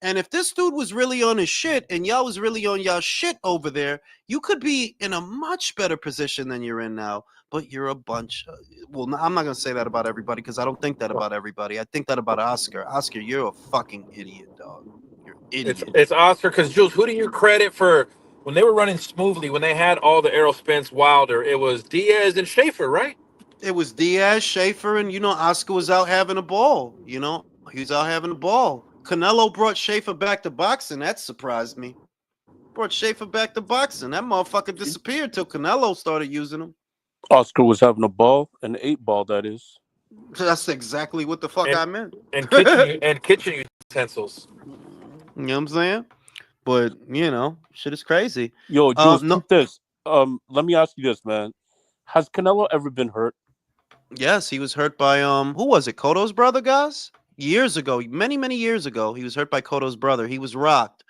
And if this dude was really on his shit and y'all was really on y'all shit over there, you could be in a much better position than you're in now. But you're a bunch of, well, I'm not going to say that about everybody because I don't think that about everybody. I think that about Oscar. Oscar, you're a fucking idiot, dog. You're an idiot. It's Oscar because, Jules, who do you credit for when they were running smoothly, when they had all the arrow spins Wilder? It was Diaz and Schaefer, right? It was Diaz, Schaefer, and, Oscar was out having a ball. He was out having a ball. Canelo brought Schaefer back to boxing. That surprised me. Brought Schaefer back to boxing. That motherfucker disappeared till Canelo started using him. Oscar was having a ball, an 8-ball, that is. That's exactly what the fuck I meant. And kitchen utensils. You know what I'm saying? But, shit is crazy. Yo, Jules, keep this. Let me ask you this, man. Has Canelo ever been hurt? Yes, he was hurt by, who was it? Cotto's brother, guys? Years ago, many, many years ago, he was hurt by Cotto's brother. He was rocked.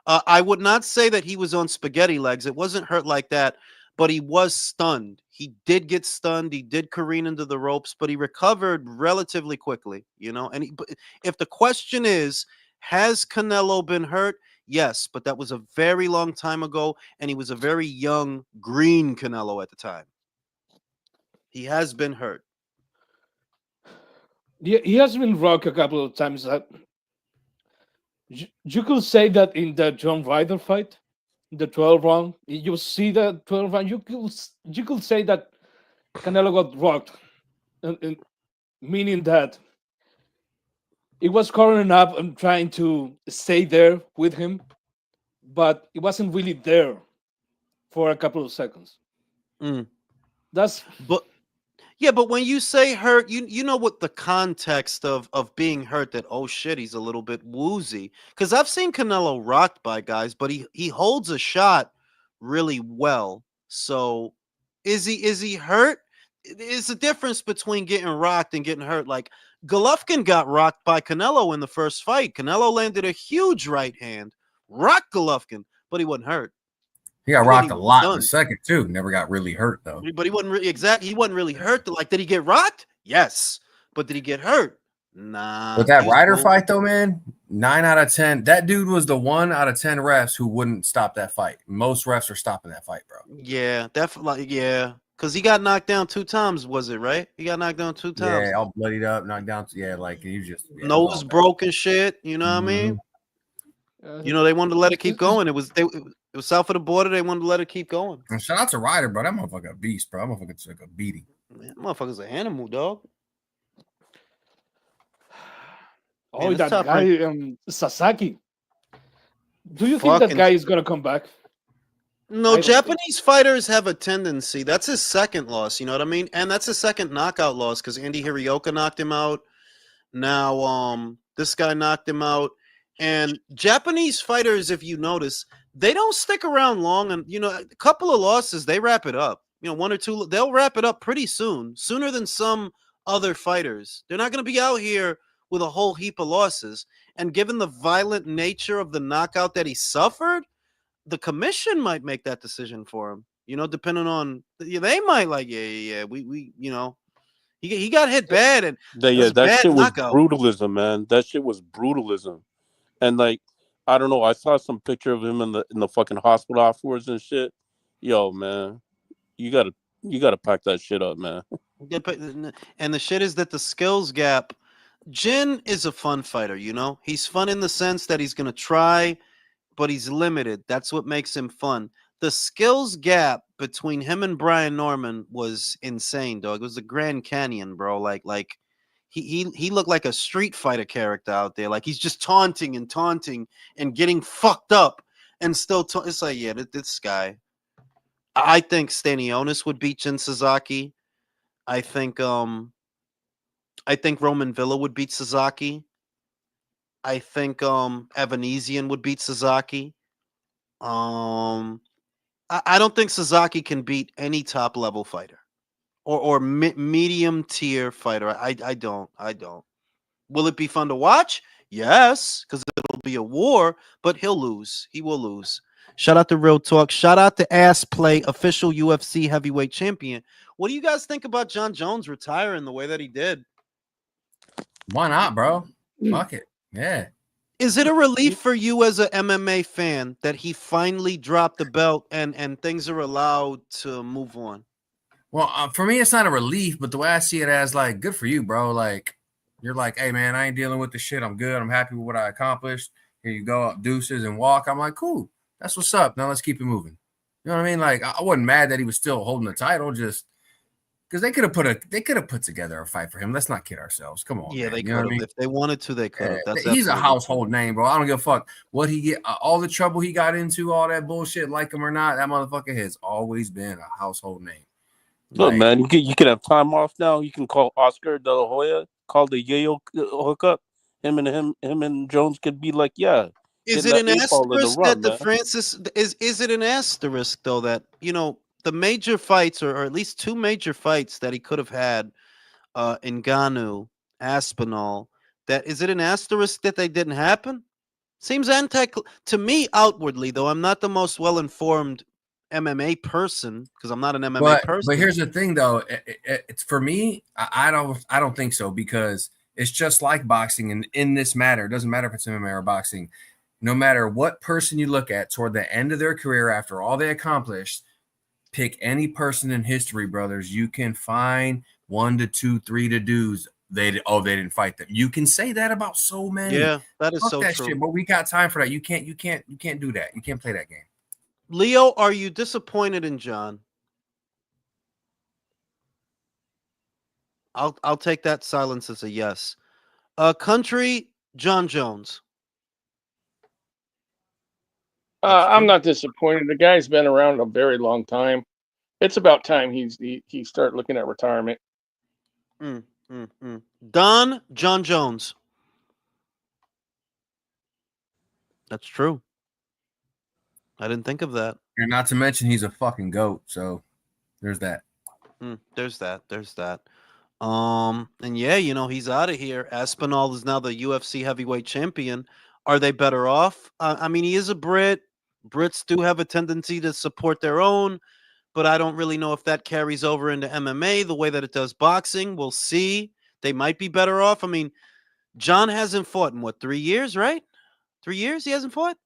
I would not say that he was on spaghetti legs. It wasn't hurt like that, but he was stunned. He did get stunned. He did careen into the ropes, but he recovered relatively quickly, And if the question is, has Canelo been hurt? Yes, but that was a very long time ago, and he was a very young, green Canelo at the time. He has been hurt. Yeah, he has been rocked a couple of times. You could say that in the John Ryder fight, the 12 round, you see the 12 round, you could say that Canelo got rocked, and meaning that it was covering up and trying to stay there with him, but it wasn't really there for a couple of seconds. But when you say hurt, you know what the context of being hurt, that, oh shit, he's a little bit woozy. Because I've seen Canelo rocked by guys, but he holds a shot really well. So is he hurt? It's a difference between getting rocked and getting hurt. Like Golovkin got rocked by Canelo in the first fight. Canelo landed a huge right hand, rocked Golovkin, but he wasn't hurt. He got rocked a lot in the second too. Never got really hurt though. But he wasn't really He wasn't really hurt. Like, did he get rocked? Yes. But did he get hurt? Nah. With that Ryder fight though, man, 9 out of 10. That dude was the 1 out of 10 refs who wouldn't stop that fight. Most refs are stopping that fight, bro. Yeah, definitely. Yeah, because he got knocked down 2 times. Was it right? He got knocked down 2 times. Yeah, all bloodied up, knocked down. Yeah, like he just nose broken shit. You know what I mean? They wanted to let it keep going. It was south of the border. They wanted to let it keep going. And shout out to Ryder, bro. That motherfucker a beast, bro. That motherfucker took a beating. Man, that motherfucker's an animal, dog. Oh, man, that guy, Sasaki. Do you think that guy is gonna come back? No, Japanese fighters have a tendency. That's his second loss. You know what I mean? And that's his second knockout loss because Andy Hirioka knocked him out. Now, this guy knocked him out. And Japanese fighters, if you notice, they don't stick around long. And, a couple of losses, they wrap it up. 1 or 2, they'll wrap it up pretty soon, sooner than some other fighters. They're not going to be out here with a whole heap of losses. And given the violent nature of the knockout that he suffered, the commission might make that decision for him. You know, depending on they might like, we you know, he got hit bad and that shit was brutalism, man. That shit was brutalism, and like I don't know. I saw some picture of him in the fucking hospital afterwards and shit. Yo, man, you gotta pack that shit up, man. And the shit is that the skills gap. Jin is a fun fighter, you know. He's fun in the sense that he's gonna try, but he's limited. That's what makes him fun. The skills gap between him and Brian Norman was insane, dog. It was the Grand Canyon, bro. Like he looked like a Street Fighter character out there. Like he's just taunting and getting fucked up and still. It's like, yeah, this guy. I think Stanionis would beat Jin Sasaki. I think Roman Villa would beat Sasaki. I think Evanesian would beat Sasaki. I don't think Sasaki can beat any top level fighter or medium tier fighter. I don't. Will it be fun to watch? Yes, because it'll be a war, but he'll lose. He will lose. Shout out to Real Talk. Shout out to Ass Play, official UFC heavyweight champion. What do you guys think about Jon Jones retiring the way that he did? Why not, bro? Fuck it. Yeah. Is it a relief for you as an MMA fan that he finally dropped the belt and things are allowed to move on? Well, for me, it's not a relief, but the way I see it as like, good for you, bro. Like, you're like, hey, man, I ain't dealing with this shit. I'm good. I'm happy with what I accomplished. Here you go, deuces and walk. I'm like, cool. That's what's up. Now let's keep it moving. You know what I mean? Like, I wasn't mad that he was still holding the title, just because they could have put together a fight for him. Let's not kid ourselves. Come on. Yeah, man. they could have. I mean? If they wanted to, they could have. He's a household name, bro. I don't give a fuck what he get, all the trouble he got into, all that bullshit, like him or not. That motherfucker has always been a household name. Look, man, you can have time off now. You can call Oscar De La Hoya, call the Yayo hookup. Him and Jones could be like, yeah. Is it an asterisk that the Francis is it an asterisk though that the major fights or at least two major fights that he could have had in Ngannou, Aspinall, that is it an asterisk that they didn't happen? Seems to me outwardly though. I'm not the most well-informed MMA person because I'm not an MMA person. But here's the thing though, it's for me, I don't think so because it's just like boxing and in this matter, it doesn't matter if it's MMA or boxing. No matter what person you look at toward the end of their career after all they accomplished, pick any person in history, brothers. You can find 1 to 2, 3 to do's. They didn't fight them. You can say that about so many. Yeah, that is Fuck so that true. shit, but we got time for that. You can't do that. You can't play that game. Leo, are you disappointed in Jon? I'll take that silence as a yes. Country, Jon Jones. I'm not disappointed. The guy's been around a very long time. It's about time he start looking at retirement. Don Jon Jones. That's true. I didn't think of that. And not to mention he's a fucking goat. So there's that. There's that. And yeah, he's out of here. Aspinall is now the UFC heavyweight champion. Are they better off? I mean, he is a Brit. Brits do have a tendency to support their own, but I don't really know if that carries over into MMA the way that it does boxing. We'll see. They might be better off. I mean, Jon hasn't fought in 3 years, right? 3 years he hasn't fought?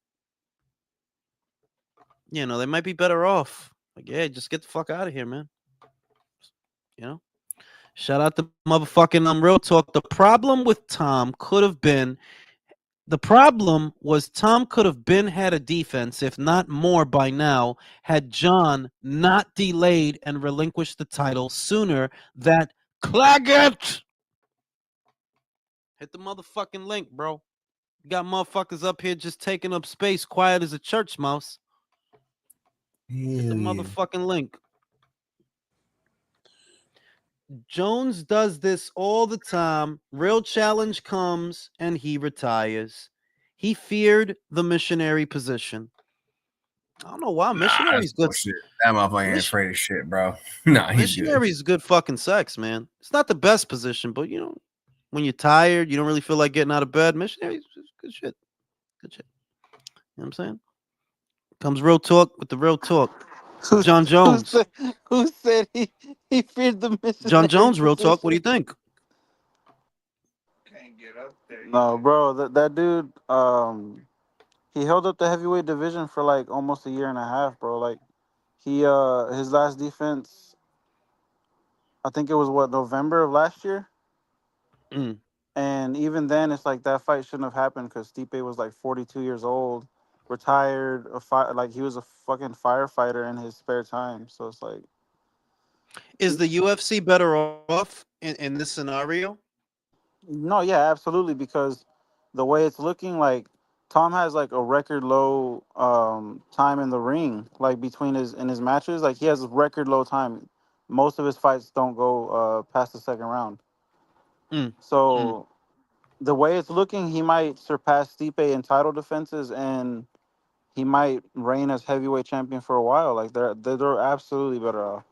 They might be better off. Like, yeah, just get the fuck out of here, man. Shout out to motherfucking Real Talk. The problem was Tom could have been had a defense, if not more by now, had Jon not delayed and relinquished the title sooner. That Claggett. Hit the motherfucking link, bro. You got motherfuckers up here just taking up space, quiet as a church mouse. Hit the motherfucking link. Jones does this all the time. Real challenge comes and he retires. He feared the missionary position. I don't know why. Missionary's good. Shit. That motherfucker ain't afraid of shit, bro. Nah, he's good. Missionary's good fucking sex, man. It's not the best position, but you know, when you're tired, you don't really feel like getting out of bed. Missionary's good shit. Good shit. You know what I'm saying? Comes real talk with the real talk. Jon Jones. Who said he feared the missionary? Jon Jones, real talk. What do you think? No, bro, that dude, he held up the heavyweight division for like almost a year and a half, bro. Like he his last defense, I think it was November of last year. Mm. And even then, it's like that fight shouldn't have happened because Stipe was like 42 years old, retired, like he was a fucking firefighter in his spare time. So it's like, is the UFC better off in this scenario? No, yeah, absolutely. Because the way it's looking, like Tom has like a record low time in the ring, like between his matches. Like he has a record low time. Most of his fights don't go past the second round. So the way it's looking, he might surpass Stipe in title defenses, and he might reign as heavyweight champion for a while. Like they're absolutely better off.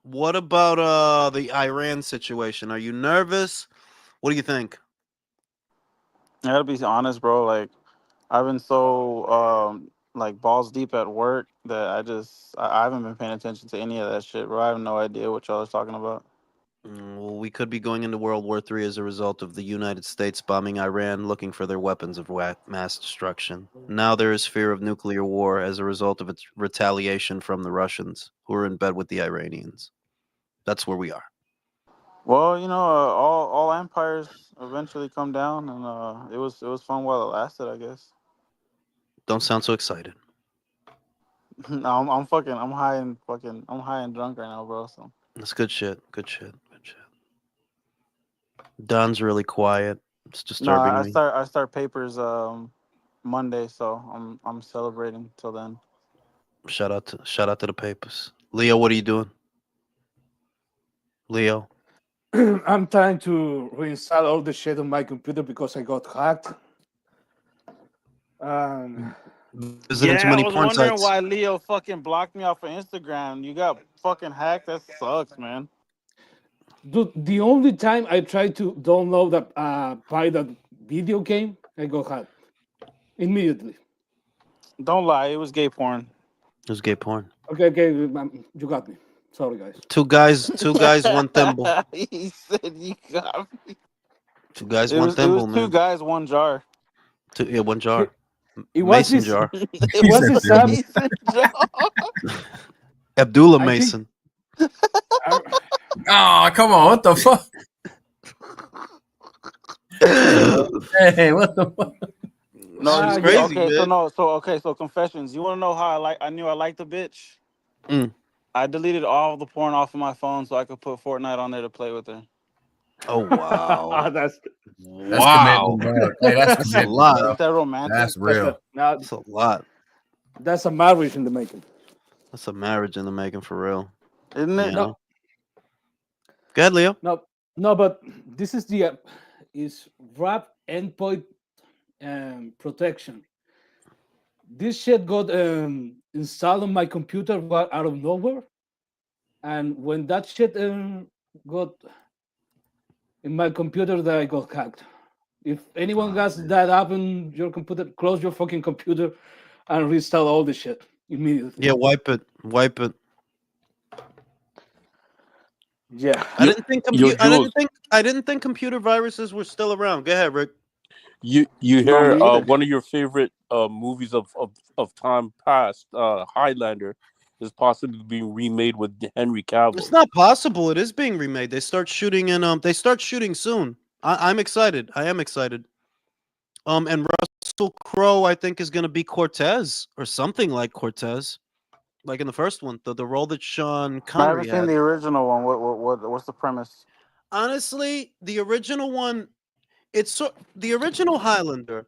What about the Iran situation? Are you nervous? What do you think? I gotta be honest, bro. Like I've been so like balls deep at work that I haven't been paying attention to any of that shit, bro. I have no idea what y'all are talking about. Well, we could be going into World War III as a result of the United States bombing Iran, looking for their weapons of mass destruction. Now there is fear of nuclear war as a result of its retaliation from the Russians, who are in bed with the Iranians. That's where we are. Well, you know, all empires eventually come down, and it was fun while it lasted, I guess. Don't sound so excited. No, I'm high and drunk right now, bro. So That's good shit. Good shit. Don's really quiet. It's disturbing me. I start papers Monday, so I'm celebrating till then. Shout out to the papers. Leo, what are you doing? Leo. I'm trying to reinstall all the shit on my computer because I got hacked. Visiting too many I was porn wondering sites. why Leo fucking blocked me off of Instagram. You got fucking hacked. That sucks, man. Dude, the only time I tried to download buy that video game, I got hacked immediately. Don't lie, it was gay porn. It was gay porn. Okay, you got me. Sorry, guys. Two guys, one thimble. He said you got me. Two guys, one thimble, man. 2 guys, 1 jar. One jar. It was Mason his, jar. It was his Mason jar. Abdullah Mason. Oh, come on. What the fuck? Hey, what the fuck? No, it's crazy, okay, man. So confessions. You want to know how I knew I liked the bitch? I deleted all the porn off of my phone so I could put Fortnite on there to play with her. Oh wow. That's wow. Hey, that's a lot. Isn't that romantic? That's real. That's a lot. That's a marriage in the making. That's a marriage in the making for real. Isn't it? No. Go ahead, Leo. No, but this is the is wrap endpoint protection. This shit got installed on my computer out of nowhere, and when that shit got in my computer, that I got hacked. If anyone has that up on your computer, close your fucking computer and reinstall all the shit immediately. Yeah, wipe it. Yeah, I didn't think computer viruses were still around. Go ahead, Rick. You hear one of your favorite movies of time past, Highlander, is possibly being remade with Henry Cavill. It's not possible. It is being remade. They start shooting soon. I'm excited. I am excited. And Russell Crowe, I think, is going to be Cortez or something like Cortez, like in the first one, the role that Sean Connery I haven't seen the original one. What's the premise? Honestly, the original one, the original Highlander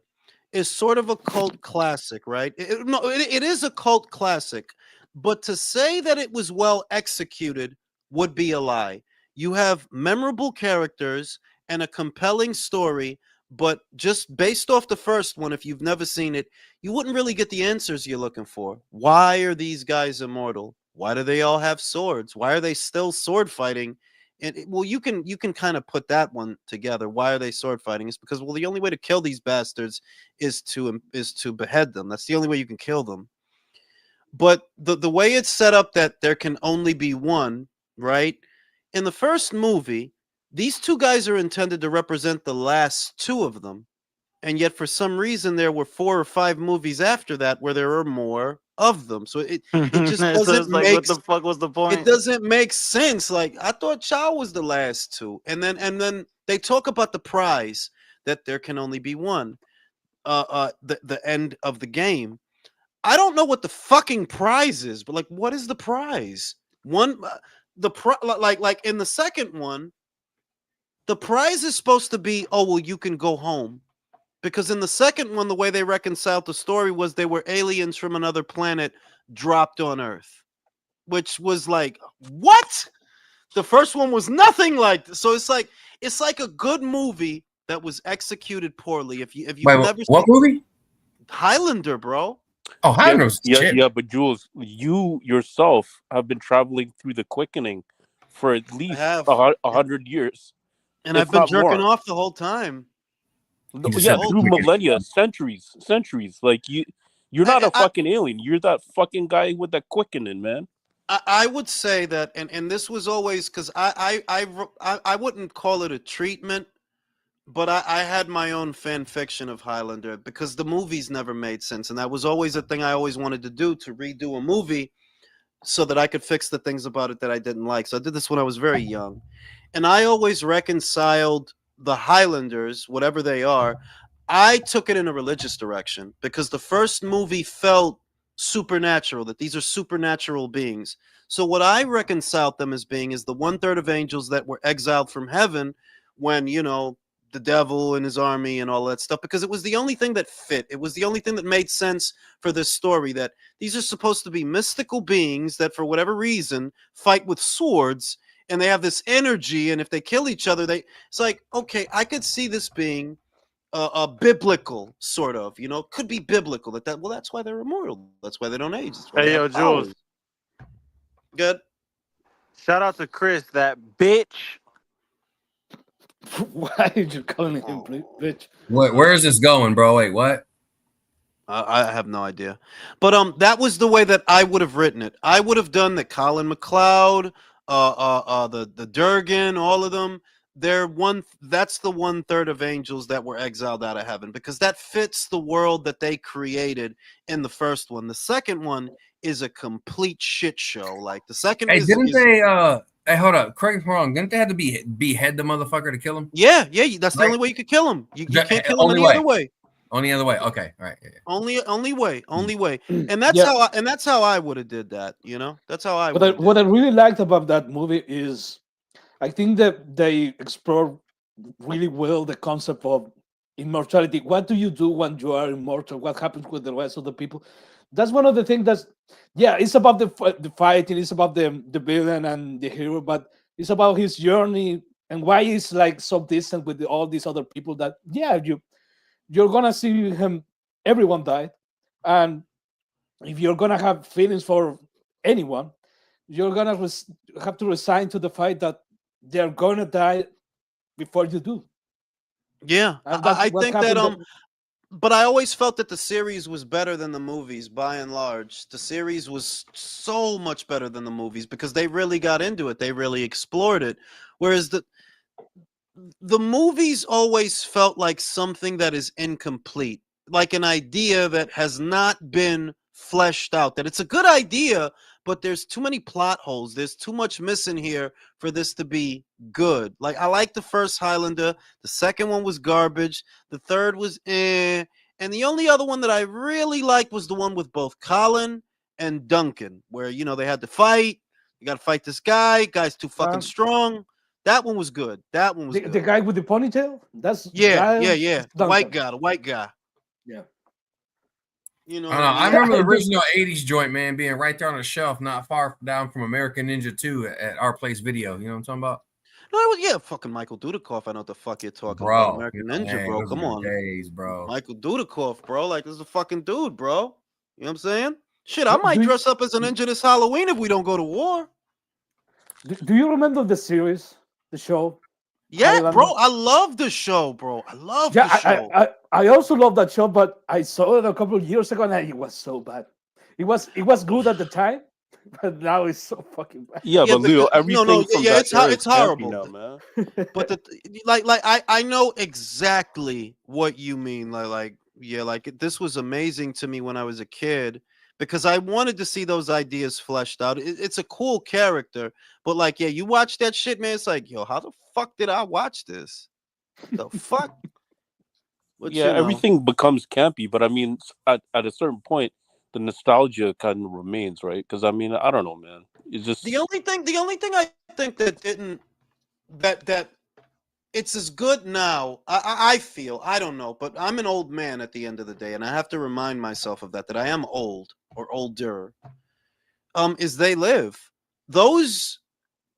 is sort of a cult classic, right? It is a cult classic, but to say that it was well executed would be a lie. You have memorable characters and a compelling story, But just based off the first one, if you've never seen it, you wouldn't really get the answers you're looking for. Why are these guys immortal? Why do they all have swords? Why are they still sword fighting? And well, you can kind of put that one together. Why are they sword fighting? It's because, well, the only way to kill these bastards is to behead them. That's the only way you can kill them. But the way it's set up that there can only be one, right? In the first movie, these two guys are intended to represent the last two of them. And yet for some reason there were 4 or 5 movies after that where there are more of them. So it just So doesn't it's like, make what the fuck was the it point? doesn't make sense. Like, I thought Chow was the last two. And then they talk about the prize, that there can only be one. The end of the game. I don't know what the fucking prize is, but like, what is the prize? Like in the second one, the prize is supposed to be, oh well, you can go home, because in the second one, the way they reconciled the story was they were aliens from another planet dropped on Earth, which was like, what? The first one was nothing like this. So it's like a good movie that was executed poorly. If you've Wait, never what seen movie? Highlander, bro. Oh, Highlander's yeah, but Jules, you yourself have been traveling through the quickening for at least have. 100 years, And if I've been not jerking more. off the whole time. Yeah, through millennia, centuries. Like you're not a fucking alien. You're that fucking guy with that quickening, man. I would say that, and this was always, because I wouldn't call it a treatment, but I had my own fan fiction of Highlander because the movies never made sense, and that was always a thing I always wanted to do, to redo a movie so that I could fix the things about it that I didn't like. So I did this when I was very young, and I always reconciled the Highlanders, whatever they are. I took it in a religious direction because the first movie felt supernatural, that these are supernatural beings. So what I reconciled them as being is the 1/3 of angels that were exiled from heaven when, the devil and his army and all that stuff, because it was the only thing that fit. It was the only thing that made sense for this story, that these are supposed to be mystical beings that for whatever reason fight with swords, and they have this energy, and if they kill each other, it's like, okay, I could see this being a biblical sort of, could be biblical, well, that's why they're immortal, that's why they don't age, that's why Hey, they yo, have Jules. powers. Good. Shout out to Chris, that bitch. Why are you calling him bitch? Where is this going, bro? Wait, what? I have no idea, but that was the way that I would have written it. I would have done that Colin McLeod, the Durgan, all of them. That's the 1/3 of angels that were exiled out of heaven, because that fits the world that they created in the first one. The second one is a complete shit show. Like the second Hey, is, didn't they? Hey, hold up. Correct me if I'm wrong. Didn't they have to behead the motherfucker to kill him? Yeah. That's the only way you could kill him. You can't kill him any other way. Only other way. Okay, all right. Yeah. Only way, and that's how I would have did that. That's how I. What I really liked about that movie is, I think that they explore really well the concept of immortality. What do you do when you are immortal? What happens with the rest of the people? That's one of the things it's about the fighting. It's about the villain and the hero, but it's about his journey and why he's like so distant with all these other people that you're gonna see everyone die, and if you're gonna have feelings for anyone, you're gonna have to resign to the fact that they're gonna die before you do. Yeah, I think that but I always felt that the series was better than the movies by and large. The series was so much better than the movies because they really got into it. They really explored it. Whereas the movies always felt like something that is incomplete, like an idea that has not been fleshed out, that it's a good idea, but there's too many plot holes. There's too much missing here for this to be good. Like, I like the first Highlander. The second one was garbage. The third was And the only other one that I really liked was the one with both Colin and Duncan, where, they had to fight. You got to fight this guy. Guy's too fucking strong. That one was good. That one was good. The guy with the ponytail? That's yeah. Duncan. White guy. Yeah. I remember the original 80s joint, man, being right there on the shelf, not far down from American Ninja 2 at our place video. You know what I'm talking about? No, it was, yeah, fucking Michael Dudikoff. I know what the fuck you're talking about. Bro, American Ninja, dang, bro. those Come were on. days, bro. Michael Dudikoff, bro. Like, this is a fucking dude, bro. You know what I'm saying? Shit, I might Do you, dress up as a ninja this Halloween if we don't go to war. do you remember the series, the show? Yeah, bro. Highlander? I love the show, bro. I love Yeah, the show. I also love that show, but I saw it a couple of years ago and it was so bad. It was good at the time, but now it's so fucking bad. Yeah, Yeah, but Leo, because everything from yeah, that era is it's campy horrible. now, man. But I know exactly what you mean. Like this was amazing to me when I was a kid because I wanted to see those ideas fleshed out. It's a cool character, but like, yeah, you watch that shit, man. It's like, yo, how the fuck did I watch this? The fuck? But Yeah, you know. everything becomes campy, but I mean, at a certain point, the nostalgia kind of remains, right? Because I mean, I don't know, man. It's just The only thing I think that didn't that it's as good now. I feel, I don't know, but I'm an old man at the end of the day, and I have to remind myself of that I am old or older. Is They Live. Those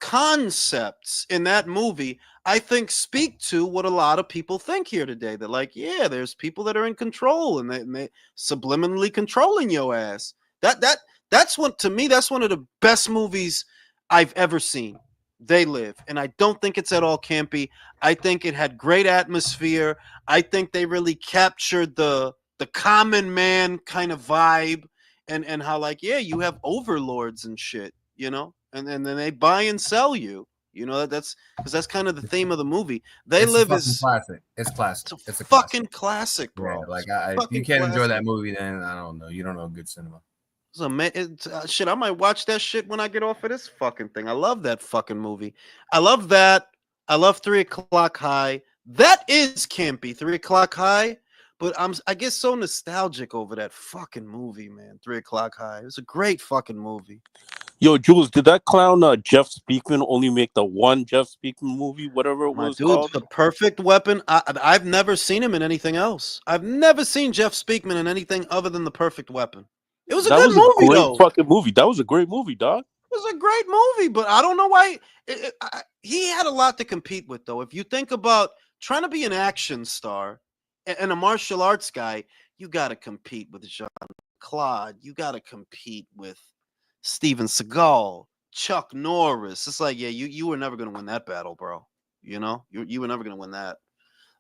concepts in that movie, I think, speak to what a lot of people think here today. They're like, yeah, there's people that are in control and they subliminally controlling your ass. That's what, to me, that's one of the best movies I've ever seen. They Live. And I don't think it's at all campy. I think it had great atmosphere. I think they really captured the common man kind of vibe and how, like, yeah, you have overlords and shit, you know? And then they buy and sell you. You know, that's because that's kind of the theme of the movie. They Live is classic. It's classic. It's a fucking classic, bro. Yeah, like if you can't enjoy that movie, then I don't know. You don't know good cinema. Shit, I might watch that shit when I get off of this fucking thing. I love that fucking movie. I love that. I love 3 O'Clock High. That is campy, 3 O'Clock High. But I get so nostalgic over that fucking movie, man. 3 O'Clock High. It was a great fucking movie. Yo, Jules, did that clown Jeff Speakman only make the one Jeff Speakman movie, whatever it was called? The Perfect Weapon. I've never seen him in anything else. I've never seen Jeff Speakman in anything other than The Perfect Weapon. It was a good movie, though. Fucking movie. That was a great movie, dog. It was a great movie, but I don't know why. He had a lot to compete with, though. If you think about trying to be an action star and a martial arts guy, you got to compete with Jean-Claude. You got to compete with Steven Seagal, Chuck Norris. It's like, yeah, you were never going to win that battle, bro. You know, you were never going to win that.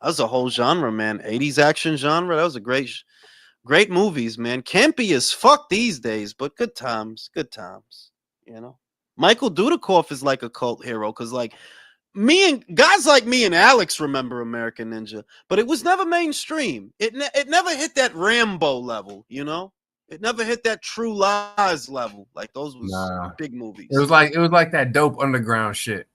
That was a whole genre, man. 80s action genre. That was a great movies, man. Campy as fuck these days, but good times. You know, Michael Dudikoff is like a cult hero because, like, me and guys like me and Alex remember American Ninja, but it was never mainstream. It never hit that Rambo level, you know. It never hit that True Lies level. Like, those was big movies. It was like that dope underground shit.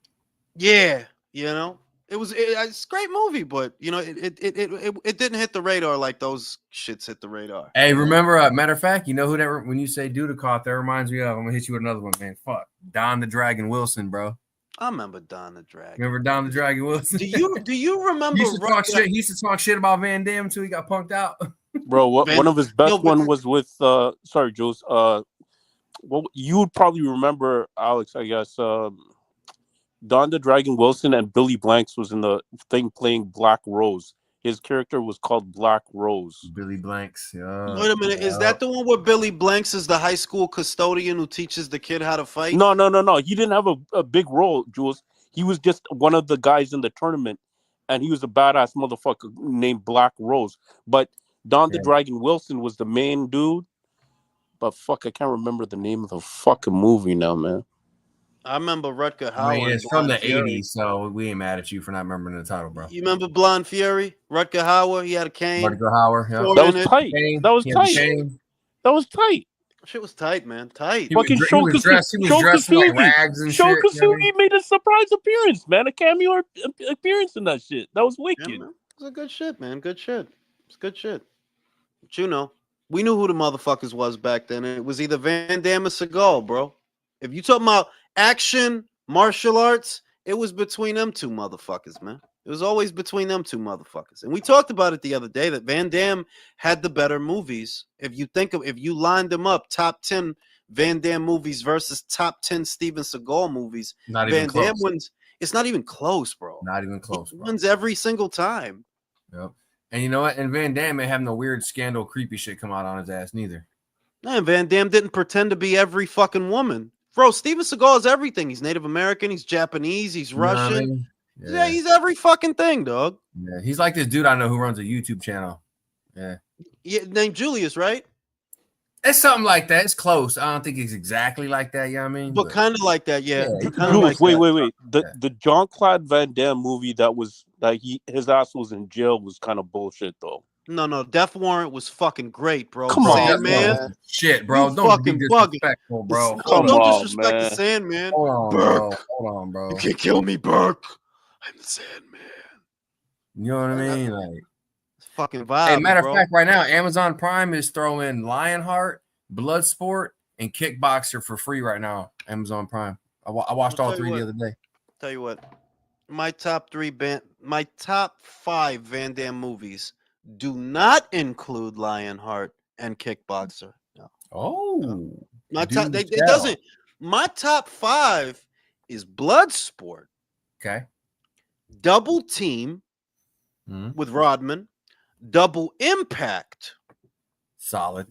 Yeah, you know. It's a great movie, but you know, it didn't hit the radar like those shits hit the radar. Hey, remember? Matter of fact, you know who that? When you say Dudikoff, that reminds me of. I'm gonna hit you with another one, man. Fuck, Don the Dragon Wilson, bro. I remember Don the Dragon. Remember Don the Dragon Wilson? Do you remember? He used to talk shit about Van Damme until he got punked out. Bro, one of his best one was with sorry, Jules. Well, you would probably remember, Alex, I guess. Don the Dragon Wilson and Billy Blanks was in the thing playing Black Rose. His character was called Black Rose. Billy Blanks. Yeah. Wait a minute. Is that the one where Billy Blanks is the high school custodian who teaches the kid how to fight? No. He didn't have a big role, Jules. He was just one of the guys in the tournament, and he was a badass motherfucker named Black Rose. But Don the Dragon Wilson was the main dude. But fuck, I can't remember the name of the fucking movie now, man. I remember Rutger Hauer. I mean, it's from the 80s, so we ain't mad at you for not remembering the title, bro. You remember Blonde Fury? Rutger Hauer, he had a cane. Rutger Hauer, yeah. That was tight. That was tight. Shit was tight, man. Tight. He was dressed in like rags and shit. Kasugi made a surprise appearance, man. A cameo appearance in that shit. That was wicked. Yeah, it was a good shit, man. Good shit. It's good shit. But you know, we knew who the motherfuckers was back then. It was either Van Damme or Seagal, bro. If you talking about action, martial arts, it was between them two motherfuckers, man. It was always between them two motherfuckers. And we talked about it the other day that Van Damme had the better movies. If you lined them up, top 10 Van Damme movies versus top 10 Steven Seagal movies, Not even Van Damme close. wins. It's not even close, bro. Not even close. He bro. wins every single time. Yep. And you know what? And Van Damme ain't having no weird scandal, creepy shit come out on his ass neither. Man, Van Damme didn't pretend to be every fucking woman. Bro, Steven Seagal is everything. He's Native American, he's Japanese, he's Russian. I mean? Yeah, he's every fucking thing, dog. Yeah, he's like this dude I know who runs a YouTube channel. Yeah. Named Julius, right? It's something like that. It's close. I don't think it's exactly like that, you know what I mean? But kind of like that, yeah. Jules, wait. The Jean-Claude Van Damme movie his ass was in jail was kind of bullshit though. No, Death Warrant was fucking great, bro. Come on, Sandman. Shit, bro. You Don't fucking be bugging. disrespectful, bro. Don't disrespect the Sandman. Hold on, bro. You can't kill me, Burke. I'm the Sandman. You know what I mean? Like it's fucking vibe. Hey, matter bro. of fact, right now, Amazon Prime is throwing Lionheart, Bloodsport, and Kickboxer for free right now. Amazon Prime. I watched all three the other day. Tell you what, my top 5 Van Damme movies do not include Lionheart and Kickboxer. No. Oh, my top. It doesn't. My top 5 is Bloodsport. Okay. Double Team with Rodman. Double Impact. Solid.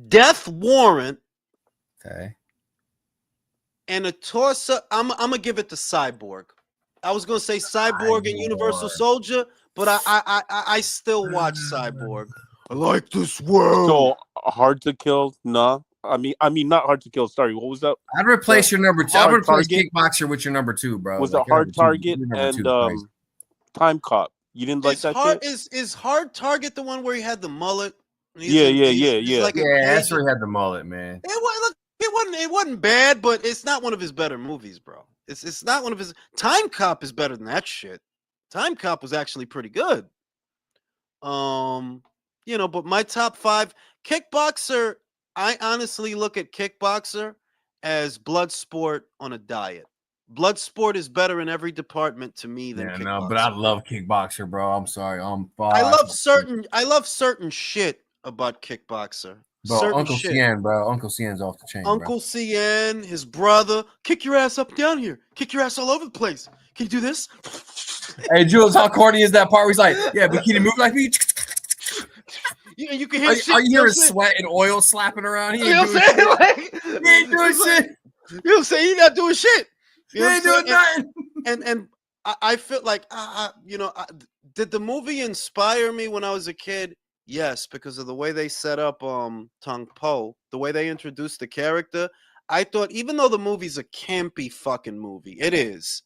Death Warrant. Okay. And a toss-up. I'm gonna give it to Cyborg. I was gonna say Cyborg and Universal Soldier, but I still watch Cyborg. I like this world. So Hard to Kill? Nah. I mean, not Hard to Kill. Sorry, what was that? I'd replace your number 2. I'd replace Kickboxer with your number 2, bro. Was it Hard Target and Time Cop? You didn't like that shit? Is Hard Target the one where he had the mullet? Yeah. Like that's where he had the mullet, man. It wasn't bad, but it's not one of his better movies, bro. It's not one of his. Time Cop is better than that shit. Time Cop was actually pretty good. But my top 5 Kickboxer. I honestly look at Kickboxer as Bloodsport on a diet. Bloodsport is better in every department to me than Kickboxer. No, but I love Kickboxer, bro. I'm sorry. I love certain shit about Kickboxer. Bro, Uncle Cien, bro. Uncle Cien's off the chain. Uncle Cien, his brother, kick your ass up and down here. Kick your ass all over the place. Can you do this? Hey, Jules, how corny is that part where he's like, yeah, but can you move like me? Yeah, you can hear shit. Are you hearing sweat and oil slapping around? He ain't doing shit. He ain't doing shit. You know what I'm saying? He not doing shit. He ain't doing nothing. And I feel like, did the movie inspire me when I was a kid? Yes, because of the way they set up Tong Po, the way they introduced the character. I thought, even though the movie's a campy fucking movie, it is.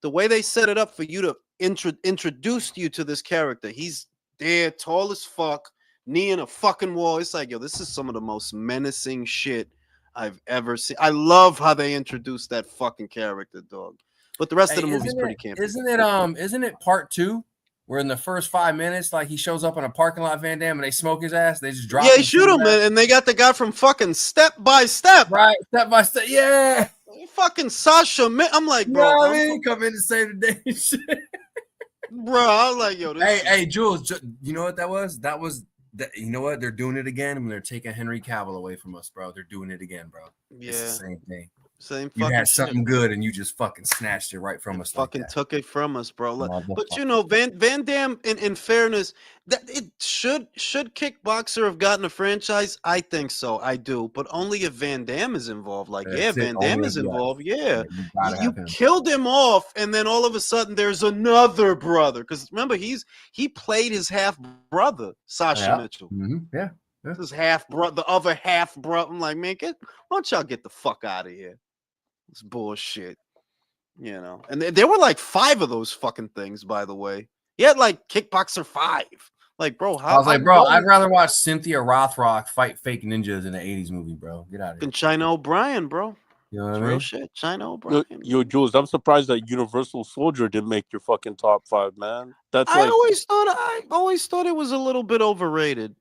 The way they set it up for you to introduce you to this character. He's there, tall as fuck, knee in a fucking wall. It's like, yo, this is some of the most menacing shit I've ever seen. I love how they introduced that fucking character, dog. But the rest of the movie's pretty campy. Isn't it part 2? Where in the first 5 minutes, like he shows up in a parking lot, Van Damme, and they smoke his ass. They just drop. Yeah, shoot him, and they got the guy from fucking Step by Step. Right, Step by Step. Yeah, fucking Sasha. I'm like, bro, you know what I mean? Come in to save the day, bro. I was like, yo, hey, Jules, you know what that was? That was that. You know what? They're doing it again, and they're taking Henry Cavill away from us, bro. They're doing it again, bro. Yeah, it's the same thing. Same you fucking had something shit. Good and you just fucking snatched it right from us. Fucking like took it from us, bro. But you know, Van Damme, in fairness, that it should Kickboxer have gotten a franchise? I think so. I do, but only if Van Damme is involved. Like, yeah, Van Damme is involved. Yeah, you killed him off, and then all of a sudden there's another brother. Because remember, he played his half brother, Sasha Mitchell. Mm-hmm. Yeah. His half brother, the other half brother. I'm like, man, why don't y'all get the fuck out of here? It's bullshit, you know. And there were like 5 of those fucking things, by the way. He had like Kickboxer 5. Like, bro, how? I was like, bro, I'd rather watch Cynthia Rothrock fight fake ninjas in an 80s movie, bro. Get out of here. And China O'Brien, bro. You know what I mean? Real shit. China O'Brien. Yo, Jules, I'm surprised that Universal Soldier didn't make your fucking top 5, man. I always thought it was a little bit overrated.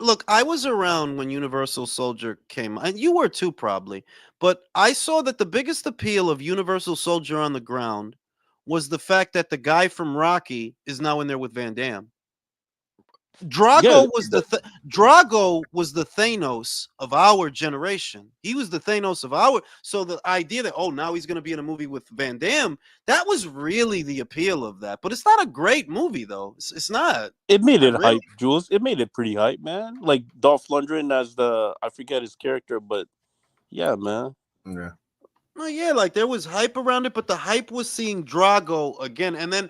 Look, I was around when Universal Soldier came, and you were too probably. But I saw that the biggest appeal of Universal Soldier on the ground was the fact that the guy from Rocky is now in there with Van Damme. Drago was Drago was the Thanos of our generation. He was the Thanos of our. So the idea that now he's going to be in a movie with Van Damme, that was really the appeal of that. But it's not a great movie though. It's not. It made it Not really. hype, Jules. It made it pretty hype, man. Like Dolph Lundgren as I forget his character, but yeah, man. Yeah. Oh yeah, like there was hype around it, but the hype was seeing Drago again, and then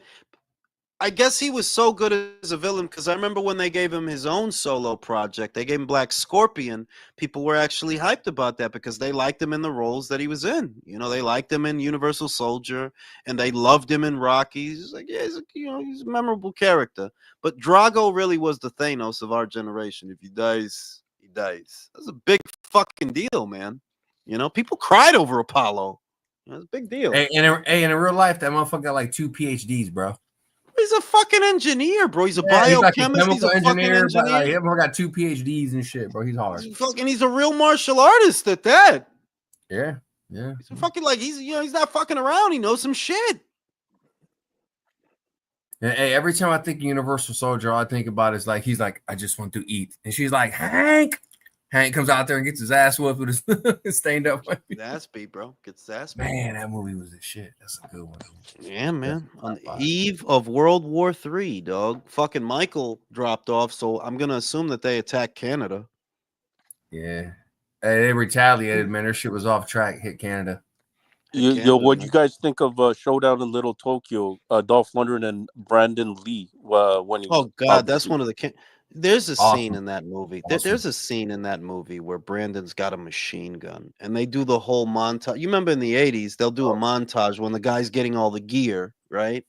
I guess he was so good as a villain because I remember when they gave him his own solo project, they gave him Black Scorpion. People were actually hyped about that because they liked him in the roles that he was in. You know, they liked him in Universal Soldier, and they loved him in Rocky. He's like, yeah, he's a memorable character. But Drago really was the Thanos of our generation. If he dies, he dies. That's a big fucking deal, man. You know, people cried over Apollo. That's a big deal. Hey, in real life, that motherfucker got like 2 PhDs, bro. He's a fucking engineer, bro. He's a biochemist. He's a engineer. fucking engineer. He got 2 PhDs and shit, bro. He's hard. He's a real martial artist at that. Yeah. He's a fucking he's not fucking around. He knows some shit. Hey, every time I think Universal Soldier, all I think about is like he's like, I just want to eat, and she's like, Hank. Hank comes out there and gets his ass whooped with his stained up. Ass beat, bro. Gets his ass beat. Man, that movie was the shit. That's a good one. Yeah, man. On the eve of World War III, dog. Fucking Michael dropped off, so I'm gonna assume that they attacked Canada. Yeah. Hey, they retaliated, man. Their shit was off track. Hit Canada. Yo, what you guys think of Showdown in Little Tokyo? Dolph Lundgren and Brandon Lee. When he that's one of the. There's a scene in that movie. There's a scene in that movie where Brandon's got a machine gun, and they do the whole montage. You remember in the 80s, they'll do a montage when the guy's getting all the gear, right?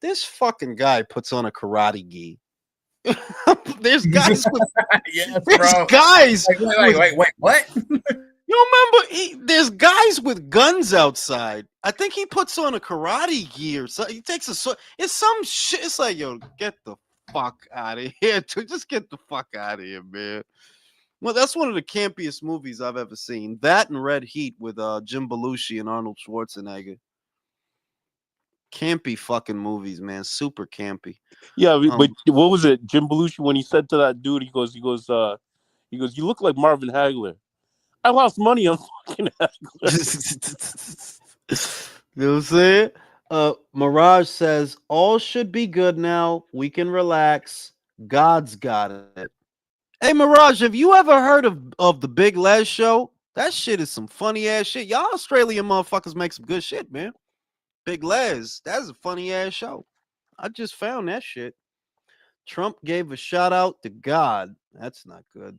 This fucking guy puts on a karate gi. There's guys with guys. Wait, what? You remember there's guys with guns outside. I think he puts on a karate gi or something. He takes it's some shit. It's like, yo, get the fuck out of here, dude. Just get the fuck out of here, man. Well, that's one of the campiest movies I've ever seen. That and Red Heat with Jim Belushi and Arnold Schwarzenegger. Campy fucking movies, man. Super campy. Yeah, but what was it? Jim Belushi, when he said to that dude, he goes, you look like Marvin Hagler. I lost money on fucking Hagler. You know what I'm saying? Mirage says, all should be good now. We can relax. God's got it. Hey, Mirage, have you ever heard of the Big Les show? That shit is some funny ass shit. Y'all Australian motherfuckers make some good shit, man. Big Les, that's a funny ass show. I just found that shit. Trump gave a shout out to God. That's not good.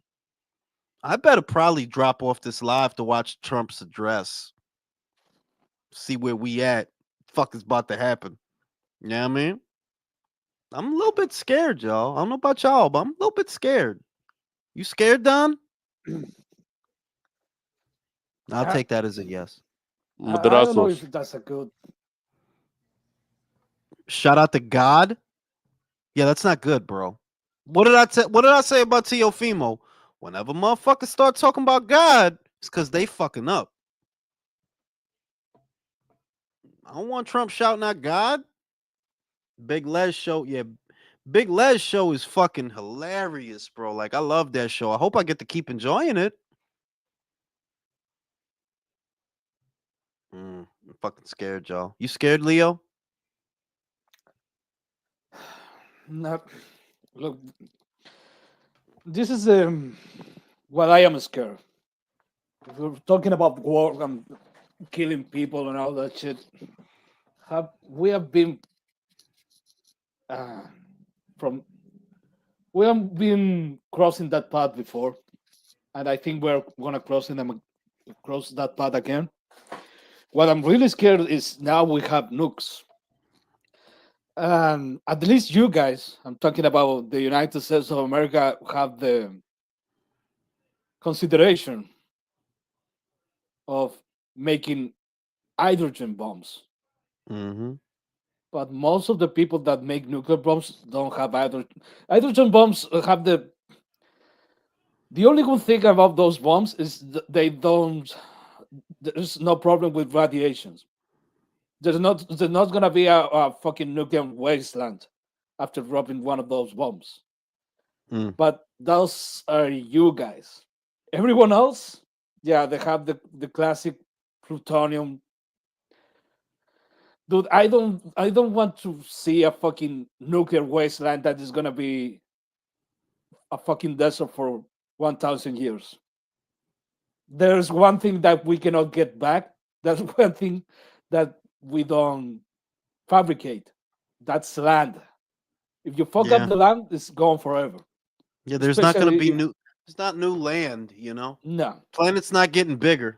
I better probably drop off this live to watch Trump's address. See where we at. Fuck is about to happen. You know what I mean? I'm a little bit scared, y'all. I don't know about y'all, but I'm a little bit scared. You scared, Don? I'll take that as a yes. I don't know if that's a good. Shout out to God. Yeah, that's not good, bro. What did I say about Teofimo? Whenever motherfuckers start talking about God, it's because they fucking up. I don't want Trump shouting out God. Big Les show, yeah. Big Les show is fucking hilarious, bro. Like, I love that show. I hope I get to keep enjoying it. I'm fucking scared, y'all. You scared, Leo? Not. Look, this is what I am scared. If we're talking about war and killing people and all that shit. We have been crossing that path before, and I think we're gonna cross that path again. What I'm really scared is now we have nukes. At least you guys, I'm talking about the United States of America, have the consideration of making hydrogen bombs. Mm-hmm. But most of the people that make nuclear bombs don't have hydrogen bombs. Have the only good thing about those bombs is they don't. There's no problem with radiations. There's not going to be a fucking nuclear wasteland after dropping one of those bombs. But those are you guys. Everyone else, yeah, they have the classic plutonium. Dude, I don't want to see a fucking nuclear wasteland that is gonna be a fucking desert for 1,000 years. There's one thing that we cannot get back. That's one thing that we don't fabricate. That's land. If you fuck up the land, it's gone forever. Yeah, there's not going to Especially be new. It's not new land, you know. No. Planet's not getting bigger.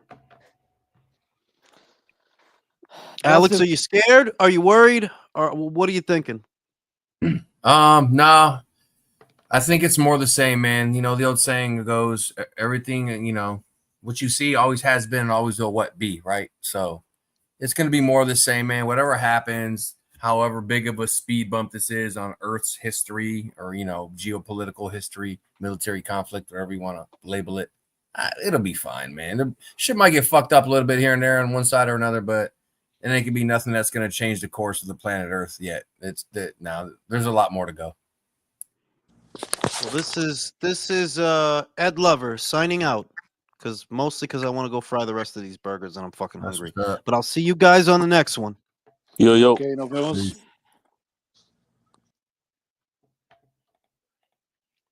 Alex, are you scared? Are you worried? Or what are you thinking? No. I think it's more the same, man. You know, the old saying goes, everything, you know, what you see always has been and always will what be, right? So it's going to be more of the same, man. Whatever happens, however big of a speed bump this is on Earth's history or, you know, geopolitical history, military conflict, whatever you want to label it, it'll be fine, man. The shit might get fucked up a little bit here and there on one side or another, but it ain't going to be nothing that's going to change the course of the planet Earth yet. Now there's a lot more to go. Well, this is Ed Lover signing out mostly because I want to go fry the rest of these burgers and I'm fucking hungry. But I'll see you guys on the next one. Yo. Okay, nos vemos.